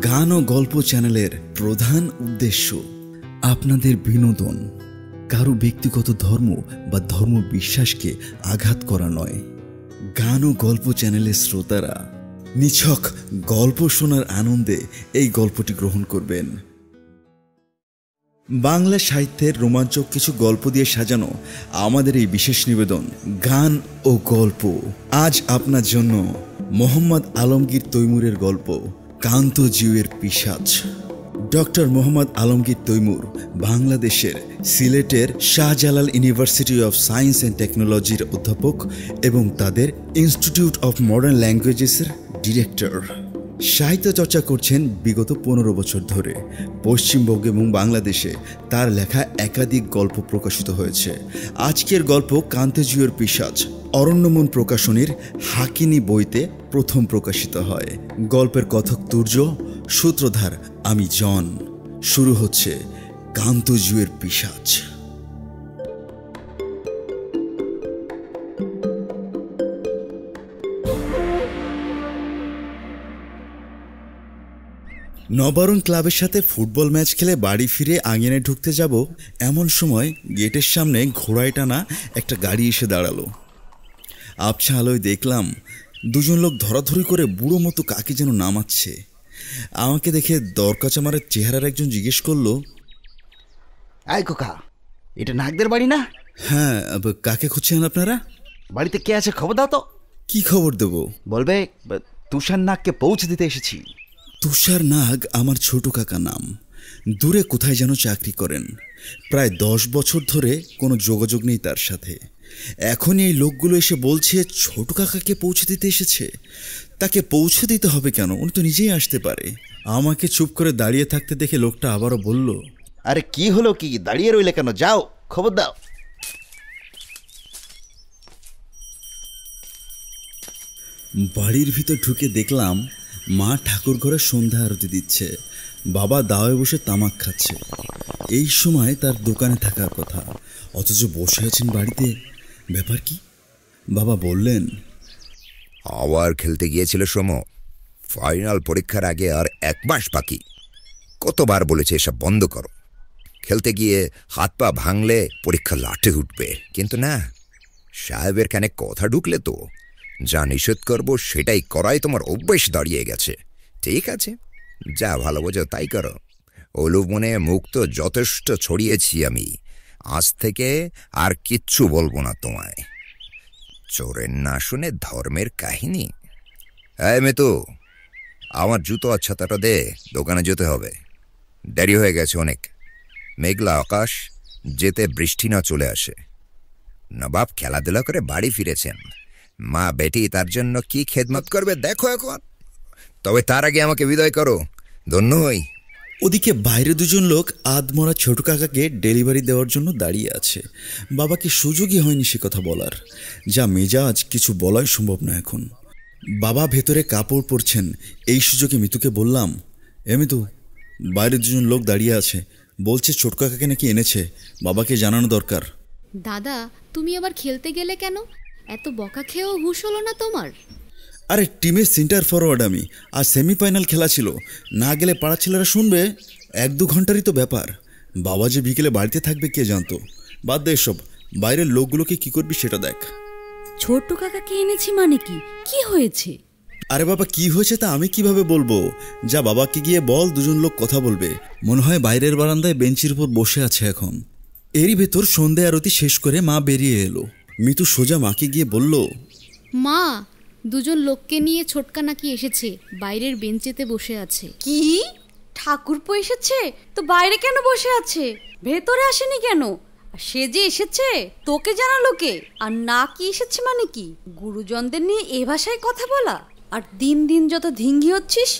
গান ও গল্প চ্যানেলের প্রধান উদ্দেশ্য আপনাদের বিনোদন, কারো ব্যক্তিগত ধর্ম বা ধর্ম বিশ্বাসকে আঘাত করা নয়। গান ও গল্প চ্যানেলের শ্রোতারা নিছক গল্প শোনার আনন্দে এই গল্পটি গ্রহণ করবেন। বাংলা সাহিত্যের রোমাঞ্চক কিছু গল্প দিয়ে সাজানো আমাদের এই বিশেষ নিবেদন গান ও গল্প। আজ আপনার জন্য মোহাম্মদ আলমগীর তৈমুরের গল্প কান্তজিউয়ের পিশাচ। ডক্টর মোহাম্মদ আলমগীর তৈমুর বাংলাদেশের সিলেটের Shahjalal university of science and টেকনোলজির অধ্যাপক এবং তাদের ইনস্টিটিউট অফ মডার্ন ল্যাঙ্গুয়েজেসের ডিরেক্টর। সাহিত্য চর্চা করছেন বিগত 15 বছর ধরে। পশ্চিমবঙ্গ এবং বাংলাদেশে তার লেখা একাধিক গল্প প্রকাশিত হয়েছে। আজকের গল্প কান্তজিউয়ের পিশাচ অরণ্যমন প্রকাশনীর হাকিনি বইতে প্রথম প্রকাশিত হয়। গল্পের কথক তুর্য, সূত্রধার আমি জন। শুরু হচ্ছে কান্তজিউয়ের পিশাচ। নবারুণ ক্লাবের সাথে ফুটবল ম্যাচ খেলে বাড়ি ফিরে আঙিনায় ঢুকতে যাব, এমন সময় গেটের সামনে ঘোড়ায় টানা একটা গাড়ি এসে দাঁড়ালো। আবছা আলোয় দেখলাম দুজন লোক ধরাধরি করে বুড়ো মতো কাকে যেন নামাচ্ছে। আমাকে দেখে দরকাচামারের চেহারার একজন জিজ্ঞেস করলো, আয় কোকা, এটা নাগদের বাড়ি না? হ্যাঁ, কাকে খুঁজছেন আপনারা? বাড়িতে কে আছে খবর দাও তো। কি খবর দেব? বলবে তুষার নাগকে পৌঁছে দিতে এসেছি। তুষার নাগ আমার ছোট কাকা নাম। দূরে কোথায় যেন চাকরি করেন। প্রায় 10 বছর ধরে কোনো যোগাযোগ নেই তার সাথে। এখনই এই লোকগুলো এসে বলছে ছোট কাকাকে পৌঁছে দিতে এসেছে। তাকে পৌঁছে দিতে হবে কেন? উনি তো নিজেই আসতে পারে। আমাকে চুপ করে দাঁড়িয়ে থাকতে দেখে লোকটা আবারও বলল, আরে কি হলো, কি দাঁড়িয়ে রইলে কেন? যাও খবর দাও। বাড়ির ভিতর ঢুকে দেখলাম মা ঠাকুর ঘরে সন্ধ্যা আরতি দিচ্ছে, বাবা দাওয়ায় বসে তামাক খাচ্ছে। এই সময় তার দোকানে থাকার কথা, অথচ বসে আছেন বাড়িতে। ব্যাপার কি? বাবা বললেন, আবার খেলতে গিয়েছিল সোম। ফাইনাল পরীক্ষার আগে আর 1 মাস বাকি। কতবার বলেছে এসব বন্ধ করো। খেলতে গিয়ে হাত পা ভাঙলে পরীক্ষা লাটে উঠবে, কিন্তু না, সাহেবের কানে কথা ঢুকলে তো যা নিষেধ করবো সেটাই করাই তোমার অভ্যেস দাঁড়িয়ে গেছে। ঠিক আছে, যা ভালো বোঝো তাই করো। ওলুপ মনে মুখ তো যথেষ্ট ছড়িয়েছি আমি। আজ থেকে আর কিচ্ছু বলবো না তোমায়। চোরের না শুনে ধর্মের কাহিনী। হ্যাঁ মেতু, আমার জুতো আর ছাতাটা দে, দোকানে যেতে হবে। দেরি হয়ে গেছে অনেক। মেঘলা আকাশ, যেতে বৃষ্টি না চলে আসে। নবাব খেলাধুলা করে বাড়ি ফিরেছেন। মা বেটি তার জন্য কি খেদমত করবে দেখো এখন। তবে তার আগে আমাকে বিদায় করো, ধন্য হই। ওদিকে বাইরে দুজন লোক আধমরা ছোট কাকাকে ডেলিভারি দেওয়ার জন্য দাঁড়িয়ে আছে। বাবাকে সুযোগই হয়নি সে কথা বলার। যা মেজাজ, কিছু বলাই সম্ভব না এখন। বাবা ভেতরে কাপড় পরছেন, এই সুযোগে মিতুকে বললাম, মিতু, বাইরে দুজন লোক দাঁড়িয়ে আছে, বলছে ছোট কাকাকে নাকি এনেছে, বাবাকে জানানো দরকার। দাদা, তুমি আবার খেলতে গেলে কেন? এত বকা খেয়েও হুঁশ হলো না তোমার? আরে টিমের সেন্টার ফরওয়ার্ড আমি, আর সেমিফাইনাল খেলা ছিল, না গেলে পাড়া ছেলেরা শুনবে। 1-2 ঘন্টারই তো ব্যাপার। বাবা যে বিকেলে বাড়িতে থাকবে কে জানতো। বাদ দে এসব, বাইরের লোকগুলোকে কি করবি সেটা দেখ। ছোট্ট কাকাকে এনেছি মানে কি হয়েছে? আরে বাবা, কি হয়েছে তা আমি কিভাবে বলবো? যা বাবাকে গিয়ে বল, দুজন লোক কথা বলবে। মনে হয় বাইরের বারান্দায় বেঞ্চির উপর বসে আছে এখন। এরই ভেতর সন্ধ্যা আরতি শেষ করে মা বেরিয়ে এলো। মিতু সোজা মাকে গিয়ে বলল, মা, দুজন লোককে নিয়ে ছোটকা নাকি এসেছে, বাইরের বেঞ্চেতে বসে আছে। কি? ঠাকুরপো এসেছে তো বাইরে কেন বসে আছে? ভেতরে আসেনি কেন? সে যে এসেছে তোকে জানালো কে? আর না কি এসেছে মানে কি? গুরুজনদের নিয়ে এ ভাষায় কথা বলা? আর দিন দিন যত ধিঙ্গি হচ্ছিস,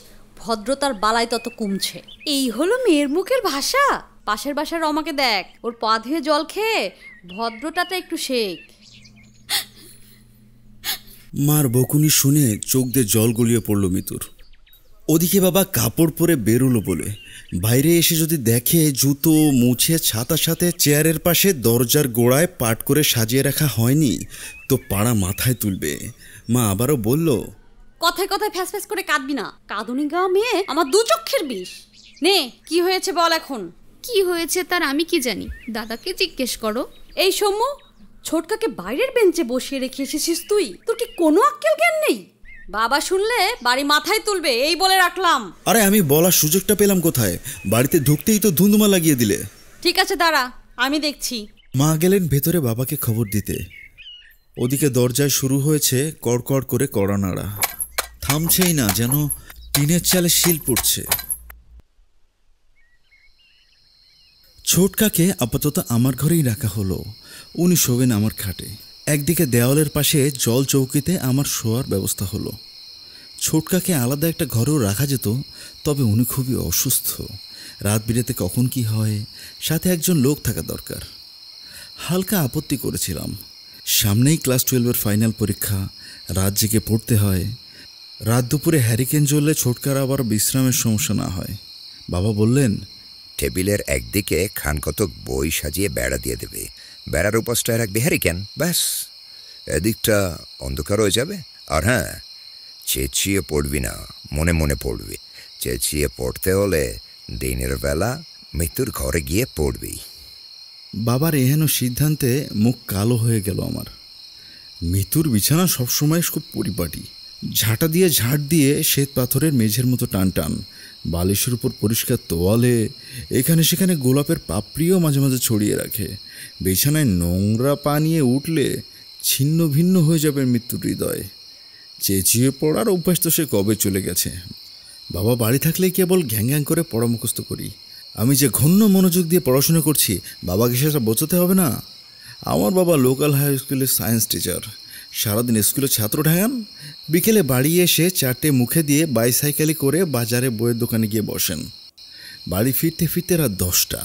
ভদ্রতার বালাই তত কমছে। এই হলো মেয়ের মুখের ভাষা? পাশের বাসার রমাকে দেখ, ওর পা ধুয়ে জল খেয়ে ভদ্রতাটা একটু শেখ। মার বকুনি শুনে চোখ দিয়ে জল গলিয়ে পড়ল মিতুর। ওদিকে বাবা কাপড় পরে বেরোলো বলে বাইরে এসে যদি দেখে জুতো মুছে ছাতার সাথে চেয়ারের পাশে দরজার গোড়ায় পাট করে সাজিয়ে রাখা হয়নি, তো পাড়া মাথায় তুলবে। মা আবারও বলল, কথায় কথায় ফ্যাস ফ্যাস করে কাঁদবি না। কাঁদুনি গা মেয়ে আমার দু চক্ষের বিষ। নে কি হয়েছে বল এখন। কি হয়েছে তার আমি কি জানি, দাদাকে জিজ্ঞেস করো। এই সৌম্য, ছোটকাকে বাইরের বেঞ্চে বসিয়ে রেখে এসেছিস তুই? তোর কি কোনো আক্কেল জ্ঞান নেই? বাবা শুনলে বাড়ি মাথায় তুলবে, এই বলে রাখলাম। আরে আমি বলার সুযোগটা পেলাম কোথায়? বাড়িতে ঢুকতেই তো ধুন্দুমা লাগিয়ে দিলে। ঠিক আছে দাঁড়া, আমি দেখছি। মা গেলেন ভেতরে বাবাকে খবর দিতে। ওদিকে দরজায় শুরু হয়েছে কড়কড় করে কড়া নাড়া, থামছেই না, যেন টিনের চালে শিল পড়ছে। ছোটকাকে আপাতত আমার ঘরেই রাখা হলো। উনি শোবেন আমার খাটে। একদিকে দেওয়ালের পাশে জল চৌকিতে আমার শোয়ার ব্যবস্থা হলো। ছোটকাকে আলাদা একটা ঘরেও রাখা যেত, তবে উনি খুবই অসুস্থ। রাত বিরেতে কখন কি হয়, সাথে একজন লোক থাকা দরকার। হালকা আপত্তি করেছিলাম। সামনেই ক্লাস 12-এর ফাইনাল পরীক্ষা, রাত জেগে পড়তে হয়। রাত দুপুরে হ্যারিকেন জ্বললে ছোটকার আবার বিশ্রামের সমস্যা না হয়। বাবা বললেন, টেবিলের একদিকে খানকতক বই সাজিয়ে বেড়া দিয়ে দেবে, বেড়ার উপাসটায় রাখবে হ্যারিকেন, ব্যাস। এদিকটা অন্ধকার হয়ে যাবে। আর হ্যাঁ, চেঁচিয়ে পড়বি না, মনে মনে পড়বি। চেঁচিয়ে পড়তে হলে দিনের বেলা মৃত্যুর ঘরে গিয়ে পড়বি। বাবার এহেন সিদ্ধান্তে মুখ কালো হয়ে গেল আমার। মৃত্যুর বিছানা সবসময় খুব পরিপাটি, ঝাঁটা দিয়ে ঝাঁট দিয়ে শ্বেত পাথরের মেঝের মতো টান টান, বালিশের উপর পরিষ্কার তোয়ালে, এখানে সেখানে গোলাপের পাপড়িও মাঝে মাঝে ছড়িয়ে রাখে। বিছানায় নোংরা পা নিয়ে উঠলে ছিন্ন ভিন্ন হয়ে যাবে মৃত্যুর হৃদয়। চেঁচিয়ে পড়ার অভ্যাস তো সে কবে চলে গেছে। বাবা বাড়ি থাকলেই কেবল ঘ্যাং ঘ্যাং করে পড়া মুখস্থ করি। আমি যে ঘন্য মনোযোগ দিয়ে পড়াশোনা করছি, বাবাকে সেটা বোঝাতে হবে না? আমার বাবা লোকাল হাই স্কুলের সায়েন্স টিচার। সারাদিন স্কুলে ছাত্র ঢাঙান, বিকেলে বাড়ি এসে 4টে মুখে দিয়ে বাইসাইকেলে করে বাজারে বইয়ের দোকানে গিয়ে বসেন। বাড়ি ফিরতে ফিরতে রাত 10টা।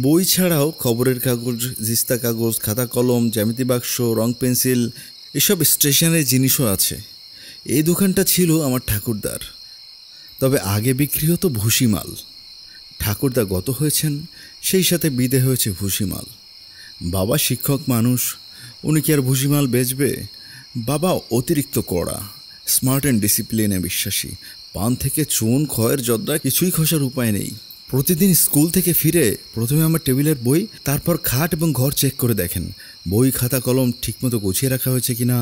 বই ছাড়াও খবরের কাগজ, জিস্তা কাগজ, খাতা কলম, জ্যামিতি বাক্স, রং পেন্সিল, এসব স্টেশনারি জিনিসও আছে। এই দোকানটা ছিল আমার ঠাকুরদার, তবে আগে বিক্রি হতো ভুসিমাল। ঠাকুরদা গত হয়েছেন, সেই সাথে বিদে হয়েছে ভুসিমাল। বাবা শিক্ষক মানুষ, উনি কি আর ভুসিমাল বেচবে? বাবা অতিরিক্ত কড়া, স্মার্ট অ্যান্ড ডিসিপ্লিনে বিশ্বাসী। পান থেকে চুন, খয়ের জর্দা কিছুই খসার উপায় নেই। প্রতিদিন স্কুল থেকে ফিরে প্রথমে আমার টেবিলের বই, তারপর খাট এবং ঘর চেক করে দেখেন বই খাতা কলম ঠিকমতো গুছিয়ে রাখা হয়েছে কিনা,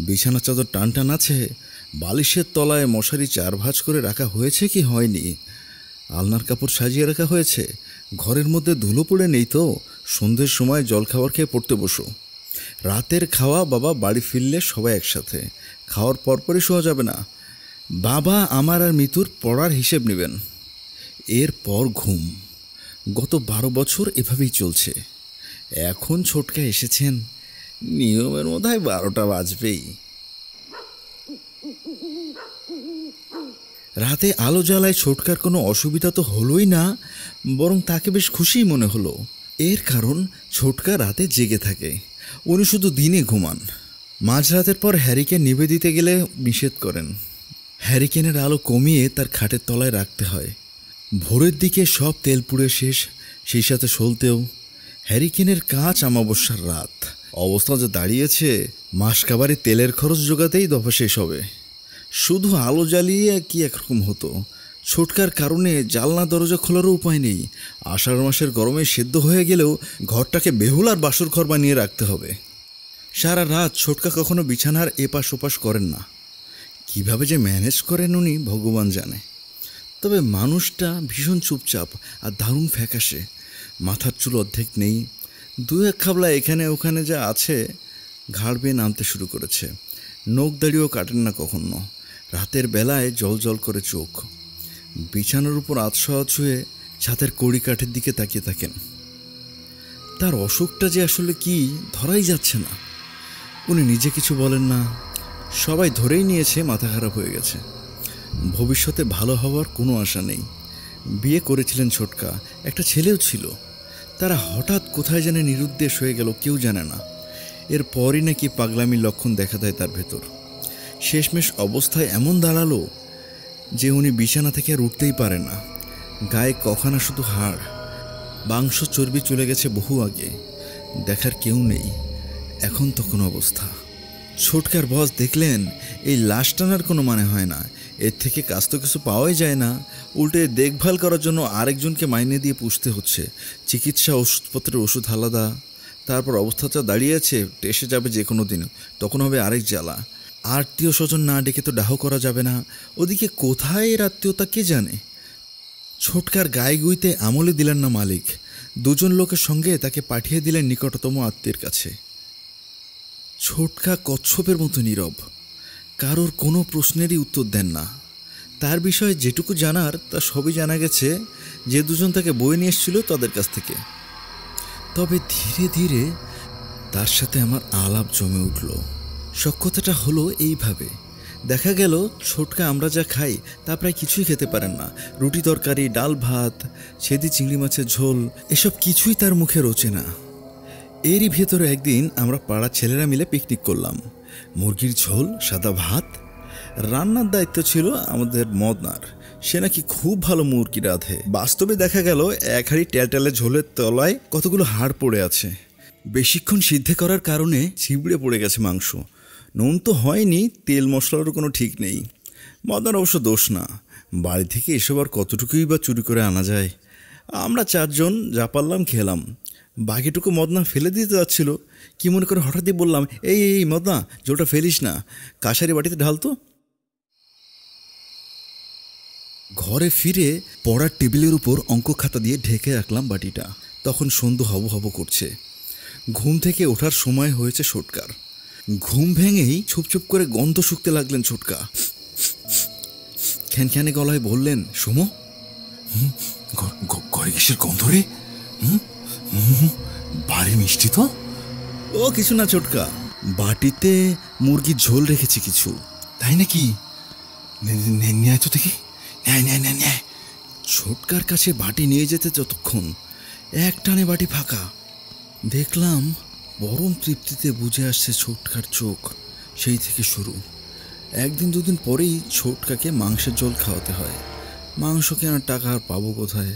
বিছানা চাদর টান টান আছে, বালিশের তলায় মশারি 4 ভাঁজ করে রাখা হয়েছে কি হয়নি, আলনার কাপড় সাজিয়ে রাখা হয়েছে, ঘরের মধ্যে ধুলো পড়ে নেই তো। সন্ধ্যের সময় জলখাবার খেয়ে পড়তে বসো। রাতের খাওয়া বাবা বাড়ি ফিরলে সবাই একসাথে, খাওয়ার পরপরই শোয়া যাবে না। বাবা আমার আর মিতুর পড়ার হিসেব নেবেন, এরপর ঘুম। গত 12 বছর এভাবেই চলছে। এখন ছোটকা এসেছেন, নিয়মের মধ্যে 12টা বাজবেই। রাতে আলো জ্বালায় ছোটকার কোনো অসুবিধা তো হলোই না, বরং তাকে বেশ খুশিই মনে হলো। এর কারণ ছোটকা রাতে জেগে থাকে, উনি শুধু দিনে ঘুমান। মাঝরাতের পর হ্যারিকেন নিভে দিতে গেলে নিষেধ করেন। হ্যারিকেনের আলো কমিয়ে তার খাটের তলায় রাখতে হয়। ভোরের দিকে সব তেল পুড়ে শেষ, সেই সাথে সলতেও। হ্যারিকেনের কাজ অমাবস্যার রাত, অবস্থা যে দাঁড়িয়েছে, মাস কাবারে তেলের খরচ জোগাতেই দফা শেষ হবে। শুধু আলো জ্বালিয়ে কি একরকম হতো। ছোটকার কারণে জানলা দরজা খোলারও উপায় নেই। আষাঢ় মাসের গরমে সেদ্ধ হয়ে গেলেও ঘরটাকে বেহুল আর বাসর ঘর বানিয়ে রাখতে হবে। সারা রাত ছোটকা কখনো বিছানার এপাশ ওপাশ করেন না। কিভাবে যে ম্যানেজ করেন উনি ভগবান জানে। তবে মানুষটা ভীষণ চুপচাপ আর দারুণ ফ্যাকাশে। মাথার চুল অর্ধেক নেই, 2-1 খাবলা এখানে ওখানে যা আছে ঘাড় বেয়ে নামতে শুরু করেছে। নখ দাড়িও কাটেন না কখনো। রাতের বেলায় জল জল করে চোখ। বিছানার উপর আতশোয়া ছুঁয়ে ছাতের কড়ি কাঠের দিকে তাকিয়ে থাকেন। তার অসুখটা যে আসলে কি ধরাই যাচ্ছে না। উনি নিজে কিছু বলেন না, সবাই ধরেই নিয়েছে মাথা খারাপ হয়ে গেছে। ভবিষ্যতে ভালো হওয়ার কোনো আশা নেই। বিয়ে করেছিলেন ছোটকা, একটা ছেলেও ছিল। তারা হঠাৎ কোথায় যেন নিরুদ্দেশ হয়ে গেল, কেউ জানে না। এরপরই নাকি পাগলামির লক্ষণ দেখা দেয় তার ভেতর। শেষমেশ অবস্থায় এমন দাঁড়ালো যে উনি বিছানা থেকে আর উঠতেই পারে না। গায়ে কখানা শুধু হাড়, মাংস চর্বি চলে গেছে বহু আগে। দেখার কেউ নেই। এখন তখন অবস্থা, ছোটকার বস দেখলেন এই লাশ টানার কোনো মানে হয় না, এর থেকে কাজ তো কিছু পাওয়াই যায় না, উল্টে দেখভাল করার জন্য আরেকজনকে মাইনে দিয়ে পুষতে হচ্ছে। চিকিৎসা, ওষুধপত্রের ওষুধ আলাদা, তারপর অবস্থাটা দাঁড়িয়ে আছে, টেসে যাবে যে কোনো দিন, তখন হবে আরেক জ্বালা। আত্মীয় স্বজন না ডেকে তো ডাহ করা যাবে না, ওদিকে কোথায় এর আত্মীয়তা কে জানে। ছোটকার গায়ে গুইতে আমলে দিলেন না মালিক, দুজন লোকের সঙ্গে তাকে পাঠিয়ে দিলেন নিকটতম আত্মীয়ের কাছে। ছোটকা কচ্ছপের মতো নীরব, কারোর কোনো প্রশ্নেরই উত্তর দেন না। তার বিষয়ে যেটুকু জানার তা সবই জানা গেছে যে দুজন তাকে বয়ে নিয়ে এসেছিল তাদের কাছ থেকে। তবে ধীরে ধীরে তার সাথে আমার আলাপ জমে উঠল। সখ্যতাটা হলো এইভাবে, দেখা গেল ছোটকা আমরা যা খাই তা প্রায় কিছুই খেতে পারেন না। রুটি তরকারি, ডাল ভাত, ছেদি চিংড়ি মাছের ঝোল, এসব কিছুই তার মুখে রোচে না। এরই ভেতরে একদিন আমরা পাড়ার ছেলেরা মিলে পিকনিক করলাম। মুরগির ঝোল, সাদা ভাত, রান্নার দায়িত্ব ছিল আমাদের মদনার। সে নাকি খুব ভালো মুরগি রাঁধে। বাস্তবে দেখা গেল এক হাঁড়ি টেলটেলে ঝোলের তলায় কতগুলো হাড় পড়ে আছে। বেশিক্ষণ সিদ্ধ করার কারণে ছিবড়ে পড়ে গেছে মাংস। নুন তো হয়নি, তেল মশলারও কোনো ঠিক নেই। মদনার অবশ্য দোষ না, বাড়ি থেকে এসব আর কতটুকুই বা চুরি করে আনা যায়। আমরা চারজন যা পারলাম খেলাম। বাকিটুকু মদনা ফেলে দিতে যাচ্ছিল, কি মনে করে হঠাৎই বললাম, এই এই মদনা, ঝোলটা ফেলিস না, কাঁসারি বাটিতে ঢালতো। ঘরে ফিরে পড়ার টেবিলের উপর অঙ্ক খাতা দিয়ে ঢেকে রাখলাম বাটিটা। তখন সন্ধ্যা হব হব করছে। ঘুম থেকে ওঠার সময় হয়েছে ছোটকার। ঘুম ভেঙেই ছুপছুপ করে গন্ধ শুকতে লাগলেন ছোটকা। খ্যানখ্যানে গলায় বললেন, সুমো, ঘরে কিসের গন্ধ রে? ভারী মিষ্টি তো। ও কিছু না ছোটকা, বাটিতে মুরগির ঝোল রেখেছি কিছু। তাই নাকি? নেয় তো দেখি, নেয়। ছোটকার কাছে বাটি নিয়ে যেতে যতক্ষণ এক টানে বাটি ফাঁকা। দেখলাম পরম তৃপ্তিতে বুঝে আসছে ছোটকার চোখ। সেই থেকে শুরু। একদিন দুদিন পরেই ছোটকাকে মাংসের ঝোল খাওয়াতে হয়। মাংস কেনার টাকা আর পাবো কোথায়?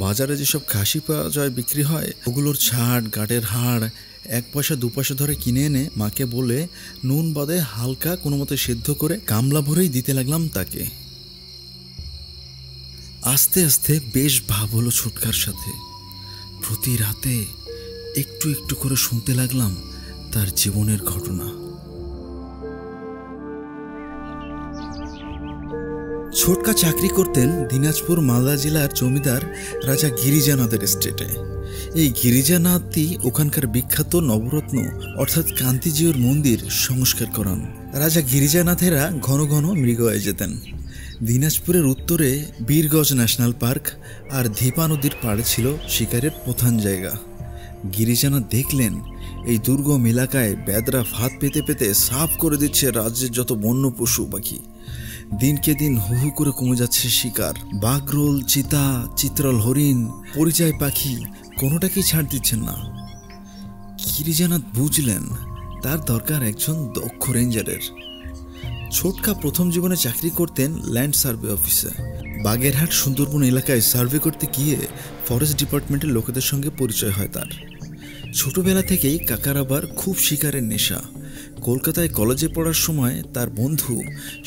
বাজারে যেসব খাসি পাওয়া যায়, বিক্রি হয়, ওগুলোর ছাড়, গাটের হাড় 1 পয়সা 2 পয়সা ধরে কিনে এনে মাকে বলে নুন বাদে হালকা কোনো মতে সেদ্ধ করে গামলা ভরেই দিতে লাগলাম তাকে। আস্তে আস্তে বেশ ভাব হলো ছোটকার সাথে। প্রতি রাতে একটু একটু করে শুনতে লাগলাম তার জীবনের ঘটনা। ছোটকা চাকরি করতেন দিনাজপুর মালদা জেলার জমিদার রাজা গিরিজানাথের এস্টেটে। এই গিরিজানাথই ওখানকার বিখ্যাত নবরত্ন অর্থাৎ কান্তিজিউর মন্দির সংস্কার করান। রাজা গিরিজানাথেরা ঘন ঘন মৃগয়ে যেতেন। দিনাজপুরের উত্তরে বীরগঞ্জ ন্যাশনাল পার্ক আর ধীপা নদীর পাড়ে ছিল শিকারের প্রধান জায়গা। গিরিজানাথ দেখলেন এই দুর্গম এলাকায় বেদরা ফাঁদ পেতে পেতে সাফ করে দিচ্ছে রাজ্যের যত বন্য পশু পাখি। দিনকে দিন হু হু করে কমে যাচ্ছে শিকার। বাঘরোল, চিতা, চিত্রল হরিণ, পরিযায়ী পাখি কোনোটাকেই ছাড় দিচ্ছেন না। গিরিজানাথ বুঝলেন তার দরকার একজন দক্ষ রেঞ্জারের। ছোটকা প্রথম জীবনে চাকরি করতেন ল্যান্ড সার্ভে অফিসে। বাগেরহাট সুন্দরবন এলাকায় সার্ভে করতে গিয়ে ফরেস্ট ডিপার্টমেন্টের লোকেদের সঙ্গে পরিচয় হয় তার। ছোটবেলা থেকেই কাকার আবার খুব শিকারের নেশা। কলকাতায় কলেজে পড়ার সময় তার বন্ধু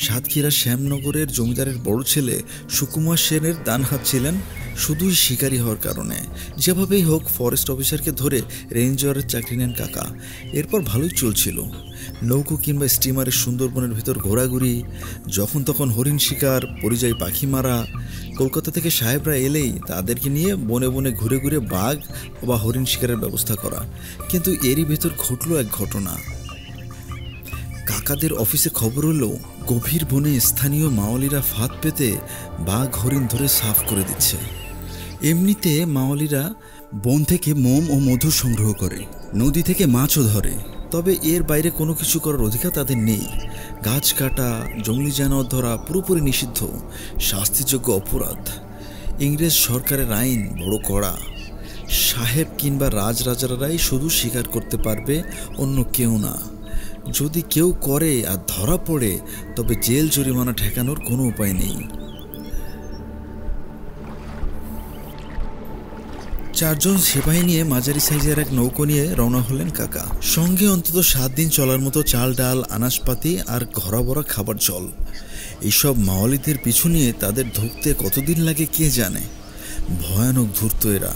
সাতক্ষীরা শ্যামনগরের জমিদারের বড় ছেলে সুকুমার সেনের ডান হাত ছিলেন, শুধুই শিকারি হওয়ার কারণে। যেভাবেই হোক ফরেস্ট অফিসারকে ধরে রেঞ্জারের চাকরি নেন কাকা। এরপর ভালোই চলছিল। নৌকো কিংবা স্টিমারের সুন্দরবনের ভেতর ঘোরাঘুরি, যখন তখন হরিণ শিকার, পরিযায়ী পাখি মারা। কলকাতা থেকে সাহেবরা এলেই তাদেরকে নিয়ে বনে বনে ঘুরে ঘুরে বাঘ বা হরিণ শিকারের ব্যবস্থা করা। কিন্তু এরই ভেতর ঘটল এক ঘটনা। কাকাদের অফিসে খবর হলো গভীর বনে স্থানীয় মাওয়ালিরা ফাঁদ পেতে বাঘ হরিণ ধরে সাফ করে দিচ্ছে। এমনিতে মাওয়ালিরা বন থেকে মোম ও মধু সংগ্রহ করে, নদী থেকে মাছও ধরে, তবে এর বাইরে কোনো কিছু করার অধিকার তাদের নেই। গাছ কাটা, জঙ্গলি জানোয়ার ধরা পুরোপুরি নিষিদ্ধ, শাস্তিযোগ্য অপরাধ। ইংরেজ সরকারের আইন বড় কড়া। সাহেব কিংবা রাজরাজারাই শুধু শিকার করতে পারবে, অন্য কেউ না। যদি কেউ করে আর ধরা পড়ে তবে জেল জরিমানা ঠেকানোর কোনো উপায় নেই। 4 জন সিপাহী নিয়ে মাঝারি সাইজের এক নৌকো নিয়ে রওনা হলেন কাকা। সঙ্গে অন্তত 7 দিন চলার মতো চাল ডাল আনাজপাতি আর ঘরা ভরা খাবার জল। এইসব মাওয়ালিদের পিছু নিয়ে তাদের ধুঁকতে কতদিন লাগে কে জানে। ভয়ানক ধূর্ত এরা।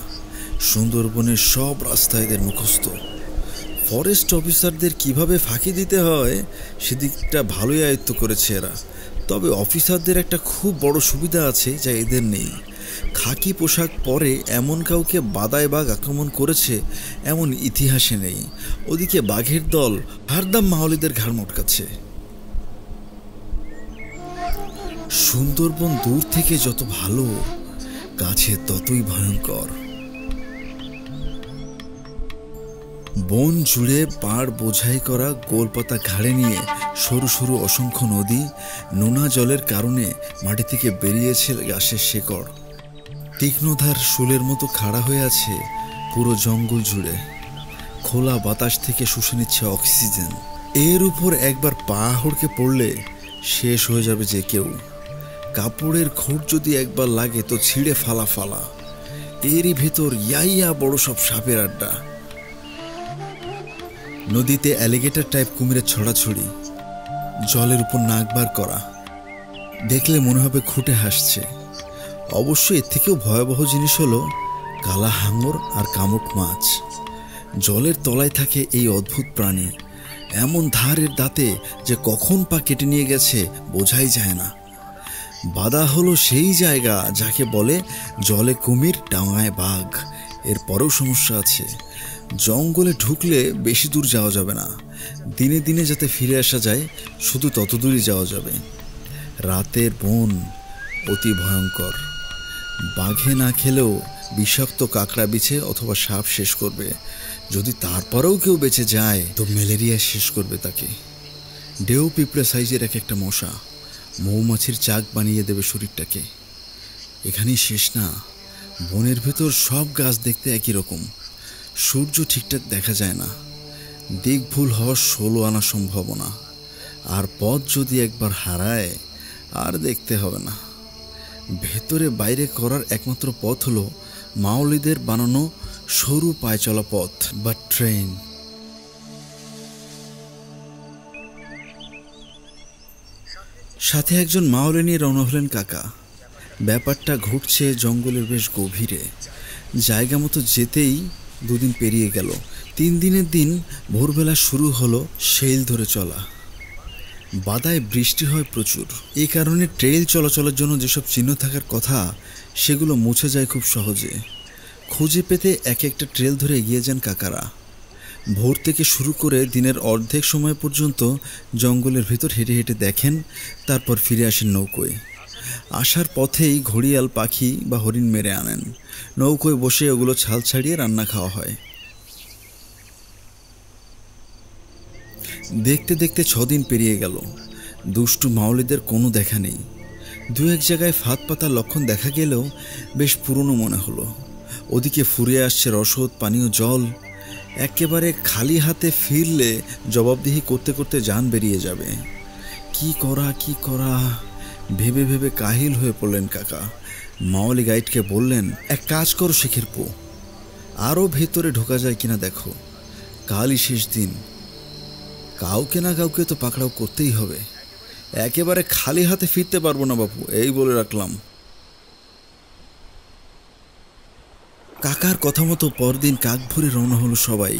সুন্দরবনের সব রাস্তা এদের মুখস্থ। ফরেস্ট অফিসারদের কিভাবে ফাঁকি দিতে হয় সেদিকটা ভালোই আয়ত্ত করেছে এরা। তবে অফিসারদের একটা খুব বড় সুবিধা আছে যা এদের নেই। খাকি পোশাক পরে এমন কাউকে বাদায় বাঘ আক্রমণ করেছে এমন ইতিহাসে নেই। ওদিকে বাঘের দল হারদাম মাওয়ালিদের ঘাড় মটকাচ্ছে। সুন্দরবন দূর থেকে যত ভালো, কাছে ততই ভয়ঙ্কর। বন জুড়ে পাড় বোঝাই করা গোলপাতা ঘাড়ে নিয়ে সরু সরু অসংখ্য নদী, নোনা জলের কারণে মাটি থেকে বেরিয়েছে গাছের শেকড়। তীক্ষ্ণধার শুলের মতো খাড়া হয়ে আছে পুরো জঙ্গল জুড়ে। খোলা বাতাস থেকে শুষে নিচ্ছে অক্সিজেন। এর উপর একবার পা হড়কে পড়লে শেষ হয়ে যাবে যে কেউ। কাপড়ের খুঁট যদি একবার লাগে তো ছিঁড়ে ফালা ফালা। এরই ভেতর ইয়াইয়া বড় সব সাপের আড্ডা। নদীতে অ্যালিগেটর টাইপ কুমিরের ছড়াছড়ি, জলের উপর নাক বার করা। দেখলে মনে হবে খুঁটে হাসছে। অবশ্য এর থেকেও ভয়াবহ জিনিস হলো কালা হাঙর আর কামুক মাছ। জলের তলায় থাকে এই অদ্ভুত প্রাণী। এমন ধারের দাঁতে যে কখন পা কেটে নিয়ে গেছে বোঝাই যায় না। বাদা হলো সেই জায়গা যাকে বলে জলে কুমির ডাঙায় বাঘ। এর পরেও সমস্যা আছে। জঙ্গলে ঢুকলে বেশি দূর যাওয়া যাবে না। দিনে দিনে যাতে ফিরে আসা যায় শুধু তত দূরই যাওয়া যাবে। রাতের বন অতি ভয়ঙ্কর। বাঘে না খেলেও বিষাক্ত কাঁকড়া বিছে অথবা সাপ শেষ করবে। যদি তারপরেও কেউ বেঁচে যায় তো ম্যালেরিয়া শেষ করবে তাকে। ডেউ পিঁপড়া সাইজের এক একটা মশা মৌমাছির চাক বানিয়ে দেবে শরীরটাকে। এখানেই শেষ না। বনের ভেতর সব গাছ দেখতে একই রকম। সূর্য ঠিকঠাক দেখা যায় না। দিক ভুল হওয়ার 16 আনা সম্ভাবনা। আর পথ যদি একবার হারায় আর দেখতে হবে না। ভেতরে বাইরে করার একমাত্র পথ হলো মাওয়ালিদের বানানো সরু পায়ে চলা পথ বা ট্রেন। সাথে একজন মাওয়ালি নিয়ে রওনা হলেন কাকা। ব্যাপারটা ঘটছে জঙ্গলের বেশ গভীরে। জায়গা মতো যেতেই 2 দিন পেরিয়ে গেল। 3 দিনের দিন ভোরবেলা শুরু হলো শেল ধরে চলা। বাদায় বৃষ্টি হয় প্রচুর। এই কারণে ট্রেল চলাচলের জন্য যেসব চিহ্ন থাকার কথা সেগুলো মুছে যায় খুব সহজে। খুঁজে পেতে এক একটা ট্রেল ধরে এগিয়ে যান কাকারা। ভোর থেকে শুরু করে দিনের অর্ধেক সময় পর্যন্ত জঙ্গলের ভেতর হেঁটে হেঁটে দেখেন, তারপর ফিরে আসেন নৌকোয়। আসার পথেই ঘড়িয়াল পাখি বা হরিণ মেরে আনেন। নৌকোয় বসে ওগুলো ছাল ছাড়িয়ে রান্না খাওয়া হয়। দেখতে দেখতে 6 দিন পেরিয়ে গেল। দুষ্টু মাওয়ালিদের কোনো দেখা নেই। 2-1 জায়গায় ফাঁদ পাতার লক্ষণ দেখা গেলেও বেশ পুরনো মনে হলো। ওদিকে ফুরিয়ে আসছে রসদ, পানীয় জল। একেবারে খালি হাতে ফিরলে জবাবদিহি করতে করতে জান বেরিয়ে যাবে। কি করা ভেবে ভেবে কাহিল হয়ে পড়লেন কাকা। মাওয়ালি গাইডকে বললেন, এক কাজ করো শেখের পো, আরও ভেতরে ঢোকা যায় কিনা দেখো। কালই শেষ দিন। কাউকে না কাউকে তো পাকড়াও করতেই হবে। একেবারে খালি হাতে ফিরতে পারবো না বাপু, এই বলে রাখলাম। কাকার কথা মতো পরদিন কাক ভরে রওনা হলো সবাই।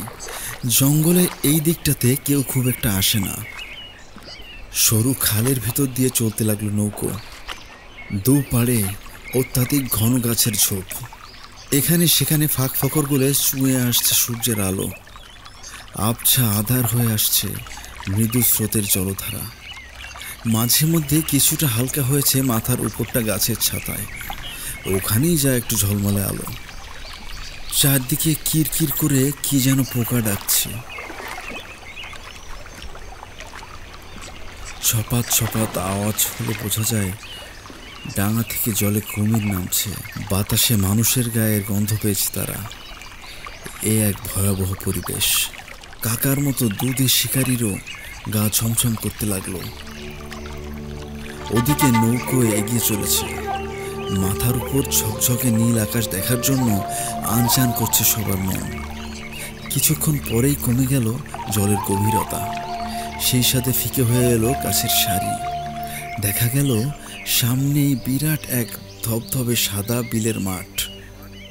জঙ্গলে এই দিকটাতে কেউ খুব একটা আসে না। সরু খালের ভেতর দিয়ে চলতে লাগলো নৌকো। দুপাড়ে অত্যাধিক ঘন গাছের ঝোপ। এখানে সেখানে ফাঁক ফকরগুলো চুঁয়ে আসছে সূর্যের আলো। আবছা আধার হয়ে আসছে মৃদু স্রোতের জলধারা। মাঝে মধ্যে কিছুটা হালকা হয়েছে মাথার উপরটা গাছের ছাতায়। ওখানেই যায় একটু ঝলমলে আলো। চারদিকে কিরকির করে কি যেন পোকা ডাকছে। ছপাত ছপাত আওয়াজ হলে বোঝা যায় ডাঙা থেকে জলে কুমির নামছে। বাতাসে মানুষের গায়ের গন্ধ পেয়েছে তারা। এ এক ভয়াবহ পরিবেশ। কাকার মতো দুধের শিকারীরও গা ছমছম করতে লাগলো। ওদিকে নৌকো এগিয়ে চলেছে। মাথার উপর ঝকঝকে নীল আকাশ দেখার জন্য আনচান করছে সবার মন। কিছুক্ষণ পরেই কমে গেল জলের গভীরতা, সেই সাথে ফিকে হয়ে এলো গাছের সারি। দেখা গেল সামনেই বিরাট এক ধবধবে সাদা বিলের মাঠ।